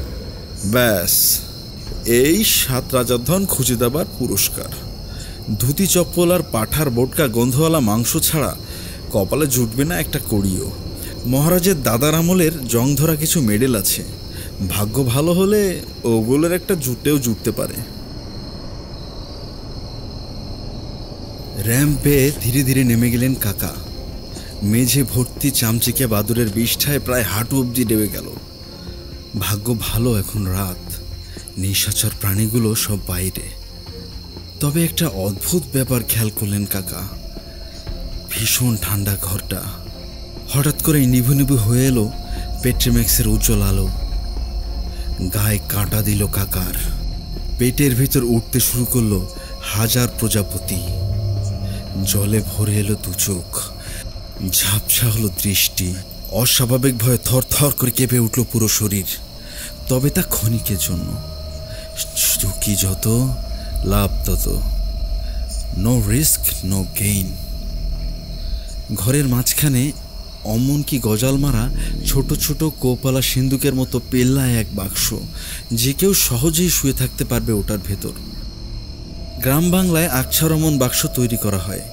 ব্যাস, এই 7 রাজার ধন খুঁজে দেবার পুরস্কার। ধুতি চপ্পল আর পাঠার বোটকা গন্ধওয়ালা মাংস ছাড়া কপালে জুটবে না একটা কড়িও। মহারাজের দাদার আমলের জং ধরা কিছু মেডেল আছে, ভাগ্য ভালো হলে ওগুলোর একটা জুটতে পারে। র্যাম্পে ধীরে ধীরে নেমে গেলেন কাকা। মেঝে ভর্তি চামচিকে বাদুরের বিষ্ঠায় প্রায় হাঁটু অবধি ডেবে গেল। ভাগ্য ভালো এখন রাত, নিশাচর প্রাণীগুলো সব বাইরে। তবে একটা অদ্ভুত ব্যাপার খেয়াল করলেন কাকা। ভীষণ ঠান্ডা ঘরটা। হঠাৎ করে নিভু নিভু হয়ে এলো পেট্রোম্যাক্সের উজ্জ্বল আলো। গায়ে কাঁটা দিল কাকার। পেটের ভিতর উঠতে শুরু করলো হাজার প্রজাপতি। জলে ভরে এলো 2 চোখ। ঝাপসা হলো দৃষ্টি। অস্বাভাবিক ভয়ে থর থর করে কেঁপে উঠল পুরো শরীর। তবে তা ক্ষণিকের জন্য। ঝুঁকি যত, লাভ তত। No risk no gain. ঘরের মাঝখানে অমন কি গজাল মারা ছোট ছোট কোপালা সিন্দুকের মতো পেল্লায় এক বাক্স, যে কেউ সহজেই শুয়ে থাকতে পারবে ওটার ভেতর। গ্রাম বাংলায় আকছারমন বাক্স তৈরি করা হয়।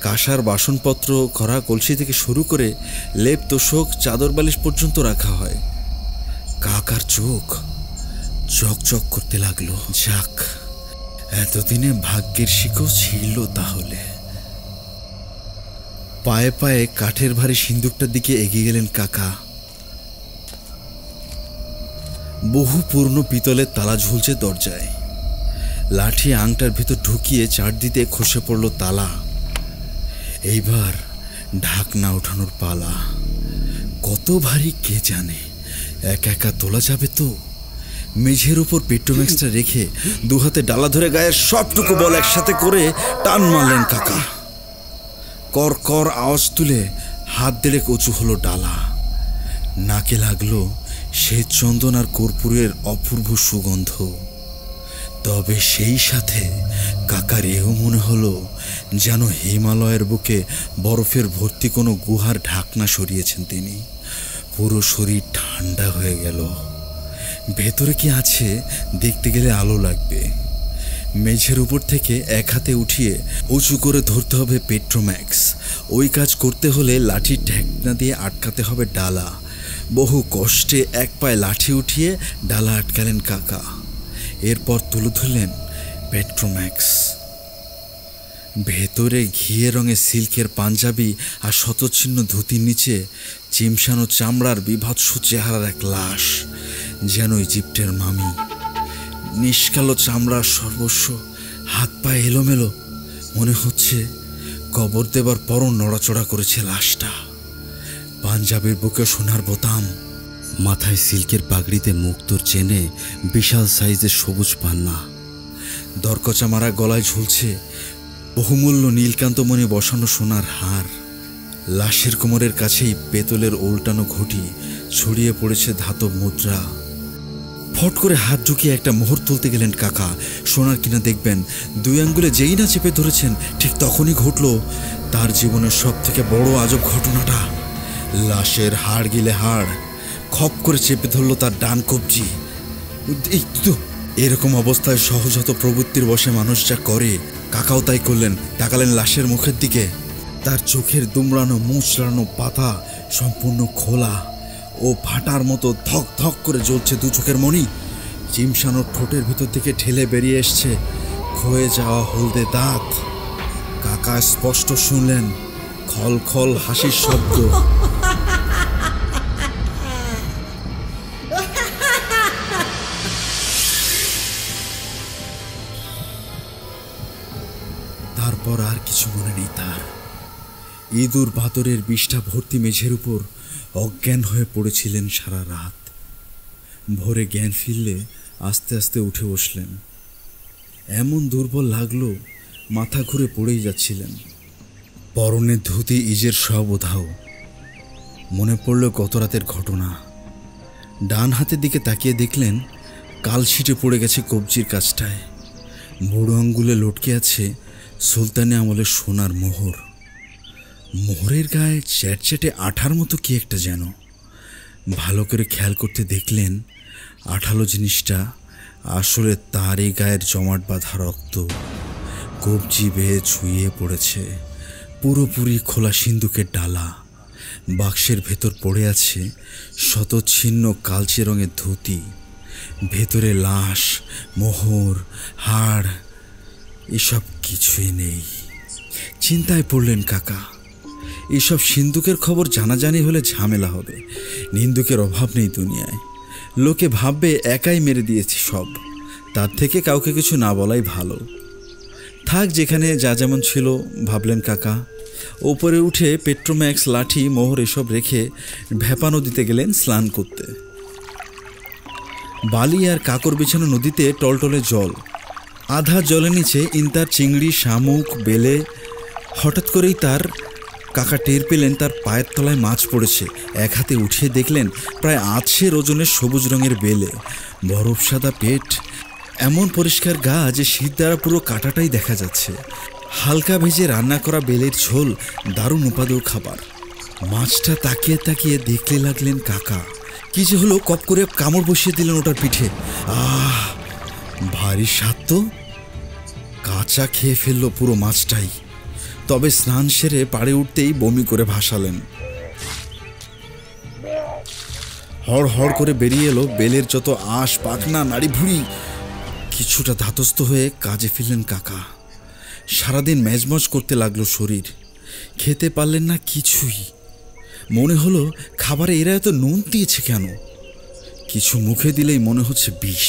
কাঁসার বাসনপত্র, কড়া কলসি থেকে শুরু করে লেপ তোষক চাদর বালিশ পর্যন্ত রাখা হয়। কাকার চোখ চকচক করতে লাগলো। যাক, এতদিনে ভাগ্যের শিকড় ছিঁড়ল তাহলে। পায়ে পায়ে কাঠের ভারী সিন্দুকটার দিকে এগিয়ে গেলেন কাকা। বহু পুরনো পিতলের তালা ঝুলছে দরজায়। লাঠি আংটার ভিতর ঢুকিয়ে চাট দিতে খসে পড়ল তালা। এইবার ঢাকনা ওঠানোর পালা। কত ভারী কে জানে, একা একা তোলা যাবে তো? মেঝের উপর পেট্রোম্যাক্সটা রেখে দু হাতে ডালা ধরে গায়ের সবটুকু বল একসাথে করে টান মারলেন কাকা। কর কর আওয়াজ তুলে হাত দেড়েক উঁচু হলো ডালা। নাকে লাগলো শ্বেত চন্দন আর কর্পূরের অপূর্ব সুগন্ধ। তবে সেই সাথে কাকার এও মনে হলো যেন হিমালয়ের বুকে বরফের ভর্তি কোনো গুহার ঢাকনা সরিয়েছেন তিনি। পুরো শরীর ঠান্ডা হয়ে গেল। ভেতরে কি আছে দেখতে গেলে আলো লাগবে। মেঝের উপর থেকে এক হাতে উঠিয়ে উঁচু করে ধরতে হবে পেট্রোম্যাক্স। ওই কাজ করতে হলে লাঠির ঢাকনা দিয়ে আটকাতে হবে ডালা। বহু কষ্টে এক পায়ে লাঠি উঠিয়ে ডালা আটকালেন কাকা। এরপর তুলে ধরলেন পেট্রোম্যাক্স। ভেতরে ঘিয়ে রঙে সিল্কের পাঞ্জাবি আর শতচ্ছিন্ন ধুতির নিচে চিমসানো চামড়ার বিভৎস চেহারার এক লাশ, যেন ইজিপ্টের মামি। নিষ্কালো চামড়ার সর্বস্ব, হাত পায়ে এলোমেলো, মনে হচ্ছে কবর দেবার পরও নড়াচড়া করেছে লাশটা। পাঞ্জাবের বুকে সোনার বোতাম, মাথায় সিল্কের পাগড়িতে মুক্তোর চেনে বিশাল সাইজের সবুজ পান্না। দরকচা মারা গলায় ঝুলছে বহুমূল্য নীলকান্তমণি বসানো সোনার হার। লাশের কোমরের কাছেই পেতলের উল্টানো ঘটি, ছড়িয়ে পড়েছে ধাতব মুদ্রা। ফট করে হাত ঢুকিয়ে একটা মোহর তুলতে গেলেন কাকা। সোনার কিনা দেখবেন, দুই আঙ্গুলে যেই না চেপে ধরেছেন ঠিক তখনই ঘটল তার জীবনের সব থেকে বড় আজব ঘটনাটা। লাশের হাড় গিলে হাড় খপ করে চেপে ধরলো তার ডান কবজি। এরকম অবস্থায় সহজাত প্রবৃত্তির বশে মানুষ যা করে, কাকাও তাই করলেন। তাকালেন লাশের মুখের দিকে। তার চোখের দুমড়ানো মুচড়ানো পাতা সম্পূর্ণ খোলা ও ফাটার মতো ধক ধক করে জ্বলছে দু চোখের মণি। চিমসানোর ঠোঁটের ভিতর থেকে ঠেলে বেরিয়ে এসছে ক্ষয়ে যাওয়া হলদে দাঁত। কাকা স্পষ্ট শুনলেন খল খল হাসির শব্দ। তারপর আর কিছু মনে নেই তার। ইঁদুর ভাতরের বিষ্ঠা ভর্তি মেঝের উপর অজ্ঞান হয়ে পড়েছিলেন সারা রাত। ভোরে জ্ঞান ফিরলে আস্তে আস্তে উঠে বসলেন। এমন দুর্বল লাগলো মাথা ঘুরে পড়েই যাচ্ছিলেন। পরনের ধুতি ইজের সব উধাও। মনে পড়ল গত রাতের ঘটনা। ডান হাতের দিকে তাকিয়ে দেখলেন কালশিটে পড়ে গেছে কবজির কাছটায়। বুড়ো আঙ্গুলে লটকে আছে সুলতানি আমলের সোনার মোহর। মোহরের গায়ে চ্যাটচ্যাটে আঠার মতো কি একটা যেন। ভালো করে খেয়াল করতে দেখলেন আঠালো জিনিসটা আসলে তারই গায়ের জমাট বাঁধা রক্ত। কবজি বেয়ে ছুঁয়ে পড়েছে পুরোপুরি খোলা সিন্দুকের ডালা। বাক্সের ভেতর পড়ে আছে শতচ্ছিন্ন কালচে রঙের ধুতি। ভেতরে লাশ, মোহর, হাড় এসব কিছুই নেই। চিন্তায় পড়লেন কাকা। এসব সিন্দুকের খবর জানাজানি হলে ঝামেলা হবে। নিন্দুকের অভাব নেই দুনিয়ায়। লোকে ভাববে একাই মেরে দিয়েছে সব। তার থেকে কাউকে কিছু না বলাই ভালো। থাক যেখানে যা যেমন ছিল, ভাবলেন কাকা। ওপরে উঠে পেট্রোম্যাক্স, লাঠি, মোহর এসব রেখে ভেপা নদীতে গেলেন স্নান করতে। বালি আর কাকর বিছানো নদীতে টলটলে জল। আধা জলের নিচে ইন্তার চিংড়ি, শামুক, বেলে। হঠাৎ করেই তার কাকা টের পেলেন তার পায়ের তলায় মাছ পড়েছে। এক হাতে উঠিয়ে দেখলেন প্রায় 800 ওজনের সবুজ রঙের বেলে। বরফ সাদা পেট, এমন পরিষ্কার গা যে শীত দ্বারা পুরো কাঁটাটাই দেখা যাচ্ছে। হালকা ভেজে রান্না করা বেলের ঝোল দারুণ উপাদেয় খাবার। মাছটা তাকিয়ে তাকিয়ে দেখতে লাগলেন কাকা। কি যে হলো, কপ করে কামড় বসিয়ে দিলেন ওটার পিঠে। আহ, ভারী স্বাদ তো। কাঁচা খেয়ে ফেললো পুরো মাছটাই। তবে স্নান সেরে পাড়ে উঠতেই বমি করে ভাসালেন। হড় হড় করে বেরিয়ে এলো বেলের যত আঁশ, পাখনা, নাড়ি ভুঁড়ি। কিছুটা ধাতস্থ হয়ে কাজে ফিরলেন কাকা। সারাদিন মেজমজ করতে লাগলো শরীর। খেতে পারলেন না কিছুই। মনে হলো খাবারে এরা এত নুন দিয়েছে কেন। কিছু মুখে দিলেই মনে হচ্ছে বিষ।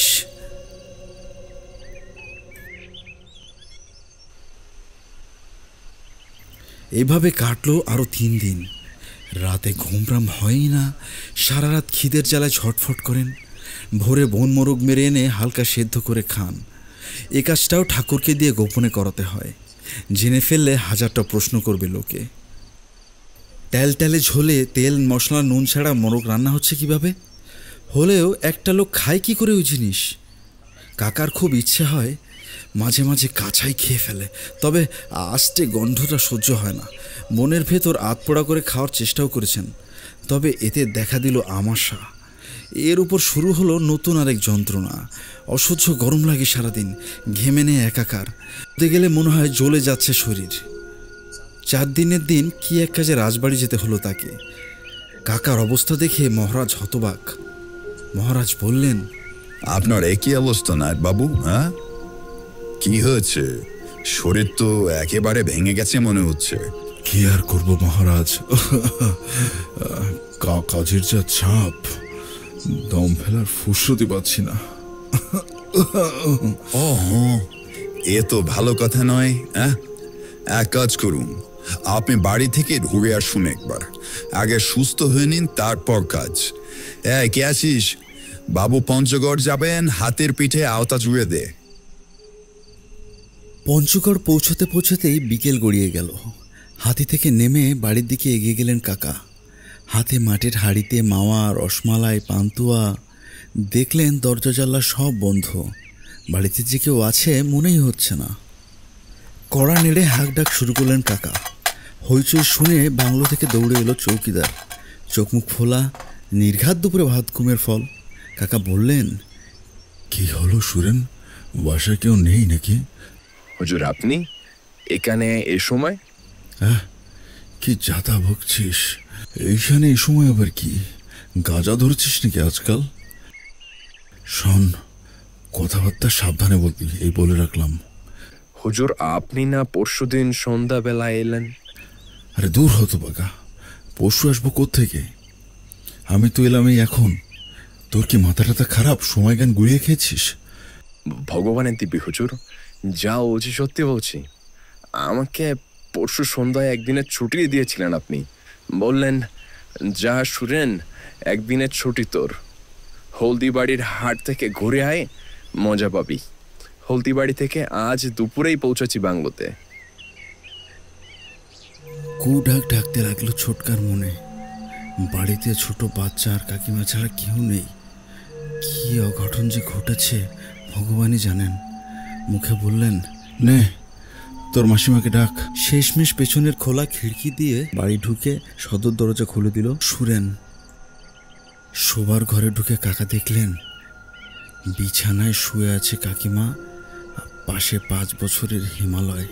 এভাবে কাটলো আরো 3 দিন। রাতে ঘুমরাম হয়ই না। সারা রাত খিদের জ্বালায় ছটফট করেন। ভোরে বন মোরগ মেরে এনে হালকা সেদ্ধ করে খান। এ কাজটাও ঠাকুরকে দিয়ে গোপনে করাতে হয়, জেনে ফেললে হাজারটা প্রশ্ন করবে লোকে। ট্যালট্যালে ঝোলে তেল মশলা নুন ছাড়া মোরগ রান্না হচ্ছে কিভাবে? হলেও একটা লোক খায় কি করে ওই জিনিস? কাকার খুব ইচ্ছে হয়, মাঝে মাঝে কাঁচাই খেয়ে ফেলে, তবে আস্তে গন্ধটা সহ্য হয় না। মনের ভেতর আধপোড়া করে খাওয়ার চেষ্টাও করেছেন, তবে এতে দেখা দিল আমাশা। এর উপর শুরু হলো নতুন আরেক যন্ত্রণা। অসহ্য গরম লাগে সারাদিন, ঘেমে নেয় একাকার, হতে গেলে মনে হয় জ্বলে যাচ্ছে শরীর। 4 দিনের দিন কি এক কাজে রাজবাড়ি যেতে হলো তাকে। কাকার অবস্থা দেখে মহারাজ হতবাক। মহারাজ বললেন, আপনার একই অবস্থা না বাবু? হ্যাঁ, কি হয়েছে? শরীর তো একেবারে ভেঙে গেছে মনে হচ্ছে। কি আর করব মহারাজ, কাজের যা চাপ, দম ফেলার ফুরসতি পাচ্ছি না। ও এ তো ভালো কথা নয়। এক কাজ করুন, আপনি বাড়ি থেকে ঘুরে আসুন একবার, আগে সুস্থ হয়ে নিন, তারপর কাজ। কে আসিস? বাবু পঞ্চগড় যাবেন, হাতের পিঠে আওতা জুড়ে দে। পঞ্চগড় পৌঁছতে পৌঁছতেই বিকেল গড়িয়ে গেল। হাতি থেকে নেমে বাড়ির দিকে এগিয়ে গেলেন কাকা। হাতে মাটির হাঁড়িতে মাওয়া, রসমালাই, পান্তুয়া। দেখলেন দরজা জানলা সব বন্ধ, বাড়িতে যে কেউ আছে মনেই হচ্ছে না। কড়া নেড়ে হাঁক ডাক শুরু করলেন কাকা। হইচই শুনে বাংলো থেকে দৌড়ে এলো চৌকিদার, চোখ মুখ ফোলা, নির্ঘাত দুপুরে ভাত ঘুমের ফল। কাকা বললেন, কি হলো সুরেন, বাসায় কেউ নেই নাকি? হুজুর, আপনি এখানে এই সময়? কি যাতা ভুগছিস এইখানে এই সময়? আবার কি গাঁজা ধরছিস নাকি আজকাল? শোন, কথাবার্তা সাবধানে বলবি, এই বলে রাখলাম। হুজুর, আপনি না পরশুদিন সন্ধ্যাবেলা এলেন? আরে দূর হতো বাগা, পরশু আসবো কোত্থেকে? আমি তো এলাম এই এখন। তোর কি মাথা টাথা খারাপ? সময় জ্ঞান গুড়িয়ে খেয়েছিস? ভগবানের দিব্যি হুজুর, যা বলছি সত্যি বলছি। আমাকে পরশু সন্ধ্যায় একদিনের ছুটি দিয়েছিলেন আপনি। বললেন, যা সুরেন, একদিনের ছুটি তোর। হলদিবাড়ির হাট থেকে ঘুরে আয়, মজা পাবি। হলদিবাড়ি থেকে আজ দুপুরেই পৌঁছেছি বাংলোতে। কু ডাক ডাকতে লাগলো ছোটকার মনে। বাড়িতে ছোট বাচ্চা আর কাকিমা ছাড়া কেউ নেই। কি অঘটন যে ঘটেছে ভগবানই জানেন। মুখে বললেন, নে তোর মাসিমাকে ডাক। শেষমেশ পেছনের খোলা খিড়কি দিয়ে বাড়ি ঢুকে সদর দরজা খুলে দিল সুরেন। শোবার ঘরে ঢুকে কাকা দেখলেন বিছানায় শুয়ে আছে কাকিমা, পাশে 5 বছরের হিমালয়,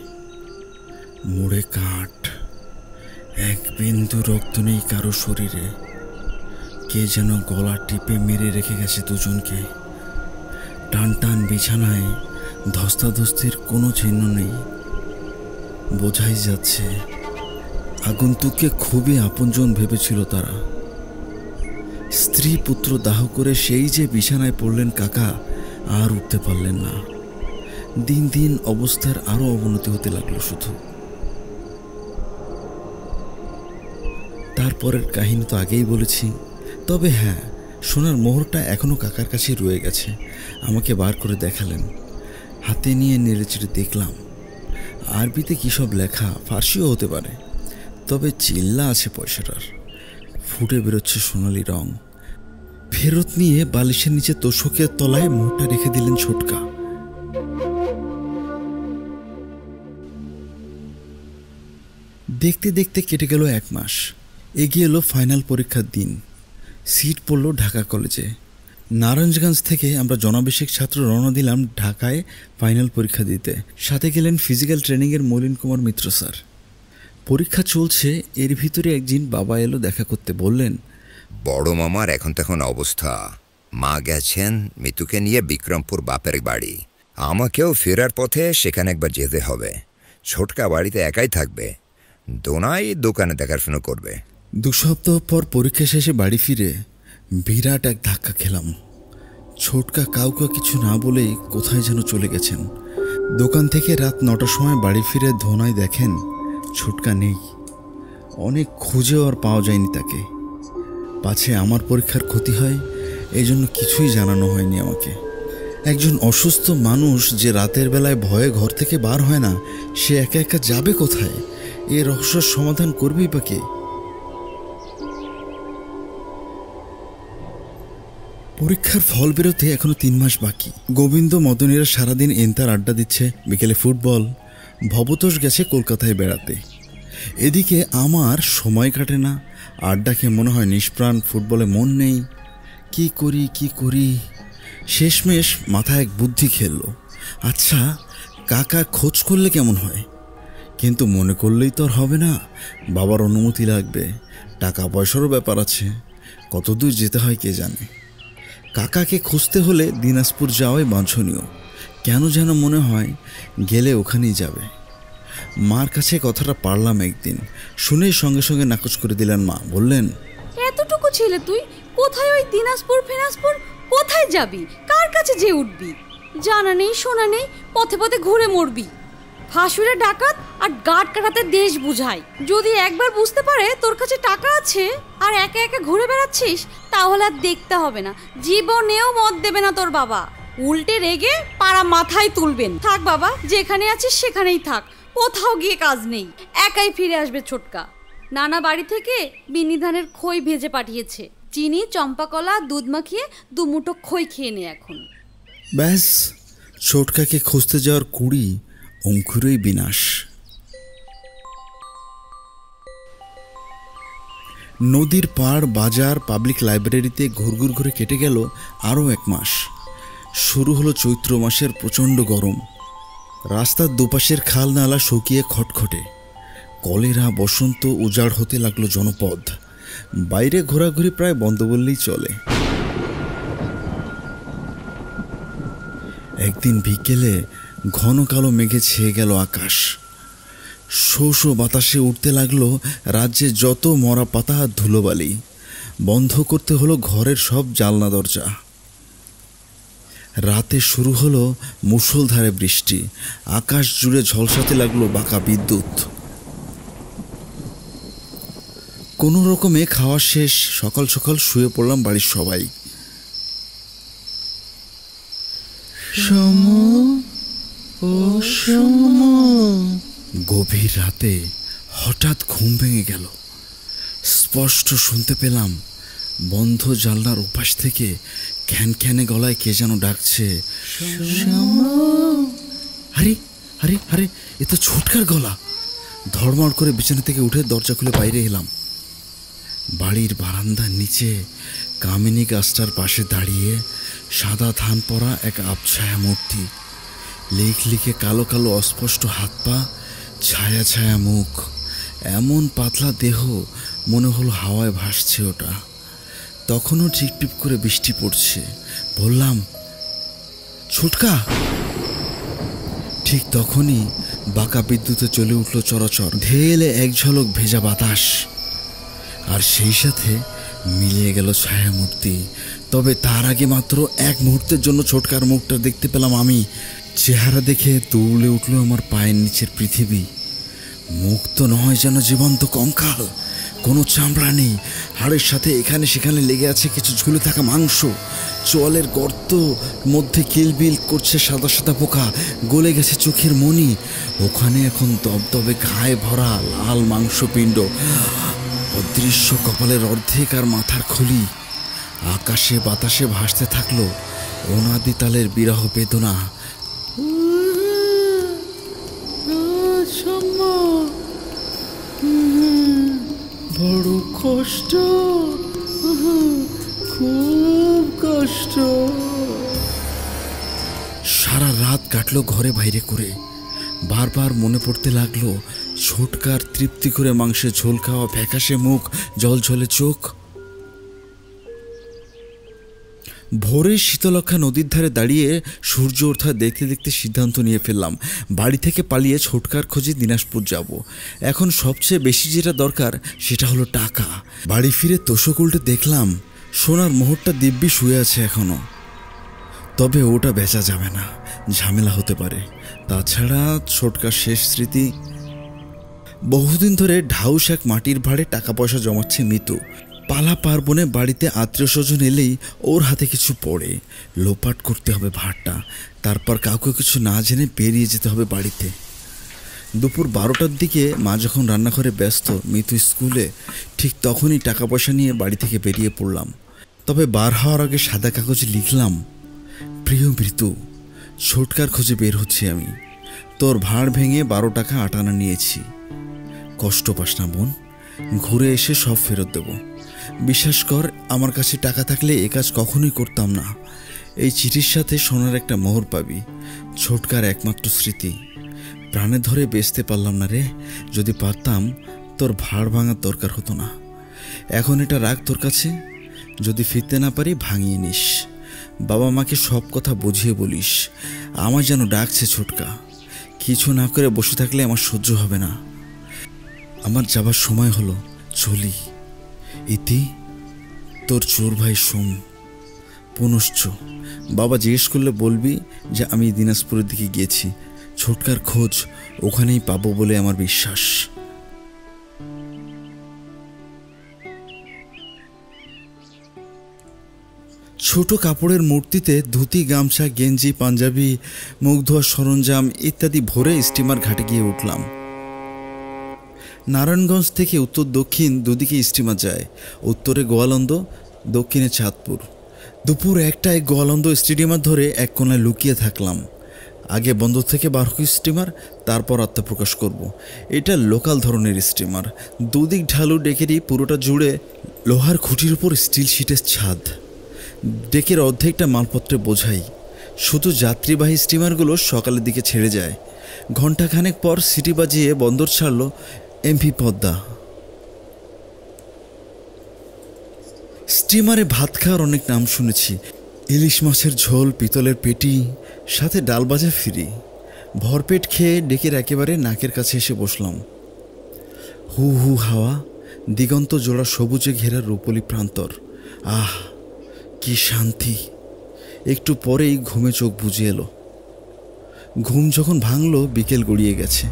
মুড়ে কাঠ, এক বিন্দু রক্ত নেই কারো শরীরে। কে যেন গলা টিপে মেরে রেখে গেছে দুজনকে। টান টান বিছানায়, ধস্তাধস্তির কোনো চিহ্ন নেই। বোঝাই যাচ্ছে আগন্তুককে খুবই আপনজন ভেবেছিল তারা। স্ত্রী পুত্র দাহ করে সেই যে বিছানায় পড়লেন কাকা, আর উঠতে পারলেন না। দিন দিন অবস্থার আরো অবনতি হতে লাগলো শুধু। তারপরের কাহিনী তো আগেই বলেছি, তবে হ্যাঁ, সোনার মোহরটা এখনো কাকার কাছে রয়ে গেছে। আমাকে বার করে দেখালেন, হাতে নিয়ে নেড়েচেড়ে দেখলাম। আরবিতে কী সব লেখা, ফার্সিও হতে পারে, তবে চিল্লা আছে পয়সাটার। ফুটে বেরোচ্ছে সোনালি রং। ফেরত নিয়ে বালিশের নিচে তোষকের তলায় মোহরটা রেখে দিলেন ছোটকা। দেখতে দেখতে কেটে গেল 1 মাস। এগিয়ে এলো ফাইনাল পরীক্ষার দিন। সিট পড়ল ঢাকা কলেজে। নারায়ণগঞ্জ থেকে আমরা জনাবেশিক ছাত্র রওনা দিলাম ঢাকায় ফাইনাল পরীক্ষা দিতে। সাথে গেলেন ফিজিক্যাল ট্রেনিংয়ের মলিন কুমার মিত্র স্যার। পরীক্ষা চলছে, এর ভিতরে একদিন বাবা এলো দেখা করতে। বললেন, বড় মামার এখন তখন অবস্থা, মা গেছেন মিতুকে নিয়ে বিক্রমপুর বাপের বাড়ি। আমাকেও ফেরার পথে সেখানে একবার যেতে হবে। ছোটকা বাড়িতে একাই থাকবে, দোনাই দোকানে দেখাশোনা করবে। 2 সপ্তাহ পর পরীক্ষা শেষে বাড়ি ফিরে বিরাট এক ধাক্কা খেলাম। ছোটকা কাউকে কিছু না বলেই কোথায় যেন চলে গেছেন। দোকান থেকে রাত 9টার সময় বাড়ি ফিরে ধোনায় দেখেন ছোটকা নেই। অনেক খুঁজেও আর পাওয়া যায়নি তাকে। পাছে আমার পরীক্ষার ক্ষতি হয়, এই জন্য কিছুই জানানো হয়নি আমাকে। একজন অসুস্থ মানুষ যে রাতের বেলায় ভয়ে ঘর থেকে বার হয় না, সে একা একা যাবে কোথায়? এ রহস্যের সমাধান করবেই বা কে? পরীক্ষার ফল বেরোতে এখনো 3 মাস বাকি। গোবিন্দ মদনীরা সারাদিন এন্তার আড্ডা দিচ্ছে, বিকেলে ফুটবল। ভবতোষ গেছে কলকাতায় বেড়াতে। এদিকে আমার সময় কাটে না, আড্ডা খেয়ে মনে হয় নিষ্প্রাণ, ফুটবলে মন নেই। কি করি শেষমেশ মাথায় এক বুদ্ধি খেললো, আচ্ছা কাকা খোঁজ করলে কেমন হয়? কিন্তু মনে করলেই তো আর হবে না, বাবার অনুমতি লাগবে, টাকা পয়সারও ব্যাপার আছে, কতদূর যেতে হয় কে জানে। কাকাকে খুঁজতে হলে দিনাজপুর যাওয়াই বাঞ্ছনীয়। কেন যেন মনে হয় গেলে ওখানেই যাবে। মার কাছে কথাটা পারলাম একদিন, শুনেই সঙ্গে সঙ্গে নাকচ করে দিলেন মা। বললেন, এতটুকু ছেলে তুই, কোথায় ওই দিনাজপুর ফেনাজপুর কোথায় যাবি? কার কাছে যে উঠবি? জানা নেই শোনা নেই, পথে পথে ঘুরে মরবি। ফাঁসুরে ডাকাত আর গাঁট কাটাতে দেশ বুঝায়। যদি একবার বুঝতে পারে তোর কাছে টাকা আছে আর একা একা ঘুরে বেড়াচ্ছিস, তাহলে আর দেখতে হবে না, জীবনেও মত দেবে না তোর বাবা। উল্টে রেগে পাড়া মাথায় তুলবেন। থাক বাবা, যেখানে আছিস সেখানেই থাক, কোথাও গিয়ে কাজ নেই। একাই ফিরে আসবে ছোটকা। নানা বাড়ি থেকে বিনি ধানের খই ভেজে পাঠিয়েছে, চিনি, চম্পা কলা, দুধ মাখিয়ে 2 মুঠো খই খেয়ে নে এখন। ব্যাস, ছোটকাকে খুঁজতে যাওয়ার কুড়ি অঙ্কুরই বিনাশ। নদীর পাড়, বাজার, পাবলিক লাইব্রেরিতে ঘুরঘুর ঘুরে কেটে গেল আরও 1 মাস। শুরু হলো চৈত্র মাসের প্রচণ্ড গরম। রাস্তার দুপাশের খাল নালা শুকিয়ে খটখটে। কলেরা, বসন্ত, উজাড় হতে লাগলো জনপদ। বাইরে ঘোরাঘুরি প্রায় বন্ধ বললেই চলে। একদিন বিকেলে ঘন কালো মেঘে ছেয়ে গেল আকাশ। শো শো বাতাসে উঠতে লাগলো রাজ্যে যত মরা পাতা আর ধুলোবালি। বন্ধ করতে হলো ঘরের সব জানলা দরজা। রাতে শুরু হলো মুষলধারে বৃষ্টি। আকাশ জুড়ে ঝলসাতে লাগলো বাঁকা বিদ্যুৎ। কোনো রকমে খাওয়া শেষ, সকাল সকাল শুয়ে পড়লাম বাড়ির সবাই। গভীর রাতে হঠাৎ ঘুম ভেঙে গেল। স্পষ্ট শুনতে পেলাম বন্ধ জানলার ওপাশ থেকে খ্যানখ্যানে গলায় কে যেন ডাকছে, আরে আরে আরে, এ তো ছোটকার গলা। ধড়মড় করে বিছানা থেকে উঠে দরজা খুলে বাইরে এলাম। বাড়ির বারান্দার নিচে কামিনী গাছটার পাশে দাঁড়িয়ে সাদা ধান পরা এক আবছায়া মূর্তি। লিখে কালো কালো অস্পষ্ট হাত পা, ছায়া ছায়া মুখ, এমন পাতলা দেহ মনে হলো হাওয়ায় ভাসছে ওটা। তখনও টিপটিপ করে বৃষ্টি পড়ছে। বললাম, ছোটকা। ঠিক তখনই বাঁকা বিদ্যুতে চলে উঠল চরাচর। ধেয়ে এলে এক ঝলক ভেজা বাতাস, আর সেই সাথে মিলিয়ে গেল ছায়ামূর্তি। তবে তার আগে মাত্র 1 মুহূর্তের জন্য ছোটকার মুখটা দেখতে পেলাম আমি। চেহারা দেখে দৌড়ে উঠল আমার পায়ের নিচের পৃথিবী। মুখ তো নয়, যেন জীবন্ত কঙ্কাল। কোনো চামড়া নেই, হাড়ের সাথে এখানে সেখানে লেগে আছে কিছু ঝুলে থাকা মাংস। চোয়ালের গর্ত মধ্যে কিলবিল করছে সাদা সাদা পোকা, গলে গেছে চোখের মনি। ওখানে এখন দবদবে ঘায়ে ভরা লাল মাংসপিণ্ড। অদৃশ্য কপালের অর্ধেক আর মাথার খুলি। আকাশে বাতাসে ভাসতে থাকলো অনাদি তালের বিরহ বেদনা। বড় কষ্ট, খুব কষ্ট। সারা রাত কাটলো ঘরে বাইরে করে। বারবার মনে পড়তে লাগলো ছোটকার তৃপ্তি করে মাংসে ঝোল খাওয়া ফ্যাকাশে মুখ, জলঝলে চোখ। ভোরে শীতলক্ষা নদীর ধারে দাঁড়িয়ে সূর্য ওঠা দেখতে দেখতে সিদ্ধান্ত নিয়ে ফেললাম, বাড়ি থেকে পালিয়ে ছোটকার খোঁজে দিনাজপুর যাব। এখন সবচেয়ে বেশি যেটা দরকার সেটা হলো টাকা। বাড়ি ফিরে তোষক উল্টে দেখলাম সোনার মোহরটা দিব্যি শুয়ে আছে এখনো। তবে ওটা বেচা যাবে না, ঝামেলা হতে পারে। তাছাড়া ছোটকার শেষ স্মৃতি। বহুদিন ধরে ঢাউস এক মাটির ভাড়ে টাকা পয়সা জমাচ্ছে মিতু। পালা পার্বণে বাড়িতে আত্মীয় স্বজন এলেই ওর হাতে কিছু পড়ে, লোপাট করতে হবে ভাড়টা, তারপর কাউকে কিছু না জেনে বেরিয়ে যেতে হবে বাড়িতে। দুপুর 12টার দিকে মা যখন রান্নাঘরে ব্যস্ত, মিতু স্কুলে, ঠিক তখনই টাকা পয়সা নিয়ে বাড়ি থেকে বেরিয়ে পড়লাম। তবে বার হওয়ার আগে সাদা কাগজে লিখলাম, প্রিয় মৃত্যু, ছোটকার খোঁজে বের হচ্ছি আমি। তোর ভাড় ভেঙে 12 টাকা 8 আনা নিয়েছি, কষ্ট পাস না বোন, ঘুরে এসে সব ফেরত দেব। বিশ্বাস কর, আমার কাছে টাকা থাকলে এ কাজ কখনোই করতাম না। এই চিঠির সাথে সোনার একটা মোহর পাবি, ছোটকার একমাত্র স্মৃতি। প্রাণে ধরে বেচতে পারলাম না রে, যদি পারতাম তোর ভাড় ভাঙার দরকার হতো না। এখন এটা রাখ তোর কাছে, যদি ফিরতে না পারি ভাঙিয়ে নিস। বাবা মাকে সব কথা বুঝিয়ে বলিস, আমার যেন ডাকছে ছোটকা। কিছু না করে বসে থাকলে আমার সহ্য হবে না। আমার যাবার সময় হলো, চলি। ইতি, তোর চোর ভাই সোম। পুনশ্চ, বাবা জিজ্ঞেস করলে বলবি যে আমি দিনাজপুরের দিকে গিয়েছি, ছোটকার খোঁজ ওখানেই পাবো বলে আমার বিশ্বাস। ছোট কাপড়ের মূর্তিতে ধুতি, গামছা, গেঞ্জি, পাঞ্জাবি, মুখ ধোয়ার সরঞ্জাম ইত্যাদি ভরে স্টিমার ঘাটে গিয়ে উঠলাম। নারায়ণগঞ্জ থেকে উত্তর দক্ষিণ দুদিকে স্টিমার যায়। উত্তরে গোয়ালন্দ, দক্ষিণে চাঁদপুর। দুপুর 1টায় গোয়ালন্দ স্টেডিয়ামার ধরে এক কোনায় লুকিয়ে থাকলাম। আগে বন্দর থেকে বার হই স্টিমার, তারপর আত্মপ্রকাশ করব। এটা লোকাল ধরনের স্টিমার, দুদিক ঢালু ডেকেরই পুরোটা জুড়ে লোহার খুঁটির উপর স্টিল শিটের ছাদ। ডেকের অর্ধেকটা মালপত্রে বোঝাই। শুধু যাত্রীবাহী স্টিমারগুলো সকালের দিকে ছেড়ে যায়। ঘণ্টাখানেক পর সিটি বাজিয়ে বন্দর ছাড়ল এমভি পদ্মা। স্টিমারে ভাত খাওয়ার অনেক নাম শুনেছি, ইলিশ মাছের ঝোল, পিতলের পেটি, সাথে ডাল ভাজা ফ্রি। ভরপেট খেয়ে ডেকের একেবারে নাকের কাছে এসে বসলাম। হু হু হাওয়া, দিগন্ত জোড়া সবুজে ঘেরা রূপলি প্রান্তর। আহ, কি শান্তি! একটু পরেই ঘুমে চোখ বুজে এলো। ঘুম যখন ভাঙল বিকেল গড়িয়ে গেছে।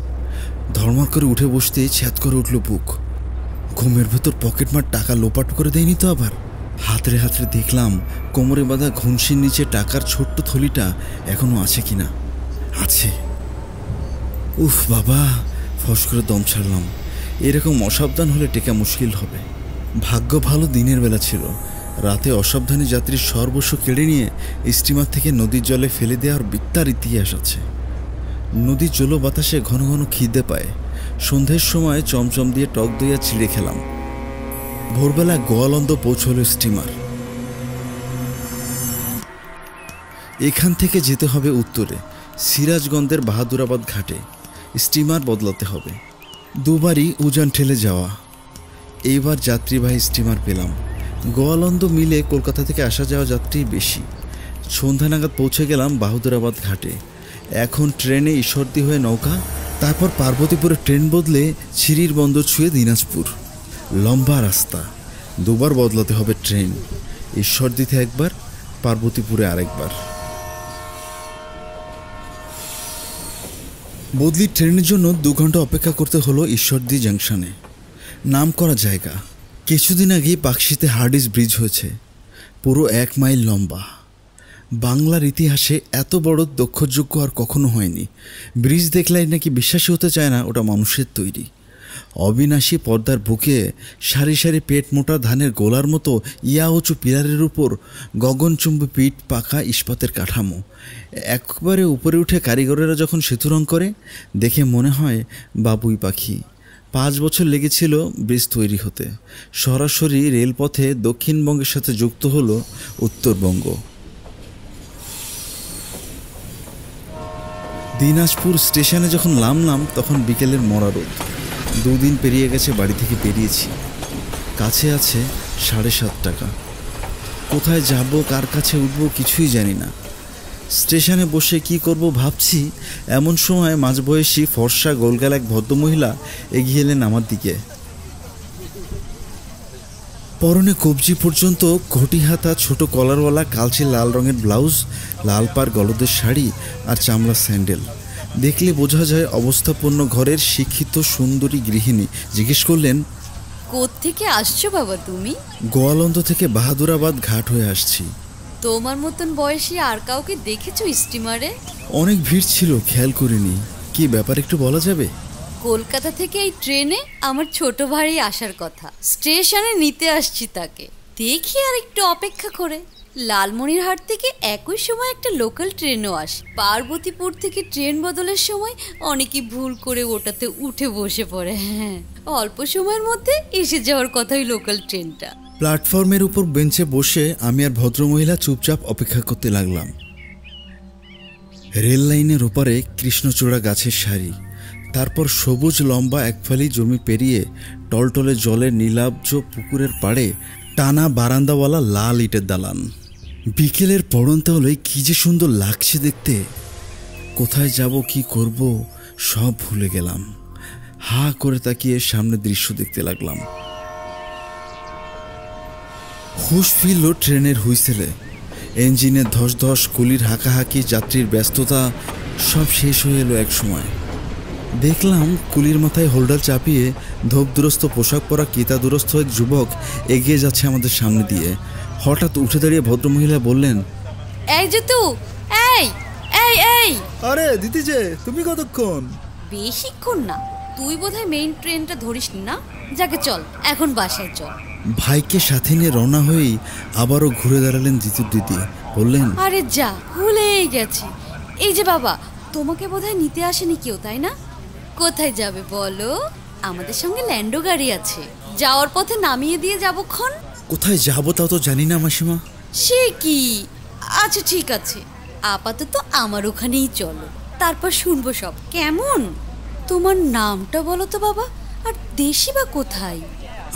ধর্মার করে উঠে বসতেই ছ্যাদ করে উঠল বুক। ঘুমের ভেতর পকেটমার টাকা লোপাট করে দেয়নি তো আবার? হাতড়ে হাতড়ে দেখলাম কোমরে বাঁধা ঘুমসির নিচে টাকার ছোট্ট থলিটা এখনো আছে কিনা। আছে। উফ বাবা, ফস করে দম ছাড়লাম। এরকম অসাবধান হলে টেকা মুশকিল হবে। ভাগ্য ভালো দিনের বেলা ছিল। রাতে অসাবধানী যাত্রীর সর্বস্ব কেড়ে নিয়ে স্টিমার থেকে নদীর জলে ফেলে দেওয়ার বিত্তার ইতিহাস আছে। নদীর জল বাতাসে ঘন ঘন খিদে পায়। সন্ধ্যের সময় চমচম দিয়ে টক দইয়া চিড়ে খেলাম। ভোরবেলা গোয়ালন্দ পৌঁছল স্টিমার। এখান থেকে যেতে হবে উত্তরে, সিরাজগঞ্জের বাহাদুরাবাদ ঘাটে। স্টিমার বদলাতে হবে। দুবারই উজান ঠেলে যাওয়া। এইবার যাত্রীবাহী স্টিমার পেলাম। গোয়ালন্দ মিলে কলকাতা থেকে আসা যাওয়া যাত্রী বেশি। সন্ধ্যা নাগাদ পৌঁছে গেলাম বাহাদুরাবাদ ঘাটে। এখন ট্রেনে ঈশ্বরদী হয়ে নৌকা, তারপর পার্বতীপুরে ট্রেন বদলে ছিরির বন্দর ছুঁয়ে দিনাজপুর। লম্বা রাস্তা, দুবার বদলাতে হবে ট্রেন। ঈশ্বরদীতে একবার, পার্বতীপুরে আরেকবার। বদলি ট্রেনের জন্য 2 ঘন্টা অপেক্ষা করতে হলো ঈশ্বরদী জাংশনে। নাম করা জায়গা। কিছুদিন আগেই পাকশিতে হার্ডিস ব্রিজ হয়েছে, পুরো 1 মাইল লম্বা। বাংলার ইতিহাসে এত বড় দক্ষযোগ্য আর কখনো হয়নি। ব্রিজ দেখলেই নাকি বিশ্বাসই হতে চায় না ওটা মানুষের তৈরি। অবিনাশী পর্দার বুকে সারি সারি পেট মোটা ধানের গোলার মতো ইয়া উঁচু পিলারের উপর গগনচুম্বী পিঠ পাকা ইস্পাতের কাঠামো। একবারে উপরে উঠে কারিগরেরা যখন সেতু রং করে, দেখে মনে হয় বাবুই পাখি। 5 বছর লেগেছিল ব্রিজ তৈরি হতে। সরাসরি রেলপথে দক্ষিণবঙ্গের সাথে যুক্ত হলো উত্তরবঙ্গ। দিনাজপুর স্টেশনে যখন নামলাম তখন বিকেলের মরা রোদ। 2 দিন পেরিয়ে গেছে বাড়ি থেকে বেরিয়েছি। কাছে আছে 7.5 টাকা। কোথায় যাব, কার কাছে উঠবো কিছুই জানি না। স্টেশনে বসে কি করব ভাবছি, এমন সময় মাঝবয়সী ফর্সা গোলগাল এক ভদ্রমহিলা এগিয়ে এলেন আমার দিকে। পরনে কবজি পর্যন্ত ঘটি হাতা, ছোট কলারওয়ালা কালচে লাল রঙের ব্লাউজ, লাল পাড় গলদের শাড়ি আর চামড়া স্যান্ডেল। দেখলে বোঝা যায় অবস্থাপন্ন ঘরের শিক্ষিত সুন্দরী গৃহিণী। জিজ্ঞেস করলেন, কোত্থেকে আসছো বাবা তুমি? গোয়ালন্দ থেকে বাহাদুরাবাদ ঘাট হয়ে আসছি। তোমার মতন বয়সী আর কাউকে দেখেছো স্টিমারে? অনেক ভিড় ছিল, খেয়াল করিনি। কি ব্যাপার একটু বলা যাবে? কলকাতা থেকে এই ট্রেনে আমার ছোট ভাই আসার কথা, স্টেশনে নিতে আসছি তাকে। দেখি আর একটু অপেক্ষা করে। লালমনিরহাট থেকে একই সময় একটা লোকাল ট্রেনও আসে। পার্বতীপুর থেকে ট্রেন বদলের সময় অনেকে ভুল করে ওটাতে উঠে বসে পড়ে। হ্যাঁ, অল্প সময়ের মধ্যে এসে যাওয়ার কথাই লোকাল ট্রেনটা। প্ল্যাটফর্মের উপর বেঞ্চে বসে আমি আর ভদ্রমহিলা চুপচাপ অপেক্ষা করতে লাগলাম। রেল লাইনের ওপারে কৃষ্ণচূড়া গাছের সারি, তারপর সবুজ লম্বা একফালি জমি পেরিয়ে টলটলে জলের নীলাব্জ পুকুরের পাড়ে টানা বারান্দাওয়ালা লাল ইটের দালান। বিকেলের পড়ন্ত হলে কি যে সুন্দর লাগছে দেখতে। কোথায় যাব, কি করব, সব ভুলে গেলাম। হা করে তাকিয়ে সামনে দৃশ্য দেখতে লাগলাম। হুশ ফিরল ট্রেনের হুইসেলে। ইঞ্জিনের ধস ধস, কুলির হাঁকাহাঁকি, যাত্রীর ব্যস্ততা সব শেষ হয়ে এলো এক সময়। দেখলাম কুলির মাথায় হোল্ডার চাপিয়ে ধোপদুরস্ত পোশাক পরা কিতাদুরস্ত এক যুবক এগিয়ে যাচ্ছে আমাদের সামনে দিয়ে। হঠাৎ উঠে দাঁড়িয়ে ভদ্রমহিলা বললেন, এই যে তু, এই এই এই। আরে দিদি যে, তুমি কতক্ষণ? বেশিক্ষণ না, তুই বোধহয় মেইন ট্রেনটা ধরিস না। যাকে চল, এখন বাসায় চল। ভাইকে সাথে নিয়ে রওনা হয়েই আবারও ঘুরে দাঁড়ালেন জিতুর দিদি। বললেন, আরে যা, ভুলেই গেছি। এই যে বাবা, তোমাকে বোধহয় নিতে আসেনি কেউ, তাই না? কোথায় যাবে বলো? আমাদের সঙ্গে ল্যান্ডো গাড়ি আছে, যাওয়ার পথে নামিয়ে দিয়ে যাবো ক্ষণ। কোথায় যাবো তাও তো জানি না মাসিমা। সে কি? আচ্ছা ঠিক আছে, আপাতত আমার ওখানেই চলো, তারপর শুনবো সব, কেমন? তোমার নামটা বলো তো বাবা, আর দেশি বা কোথায়?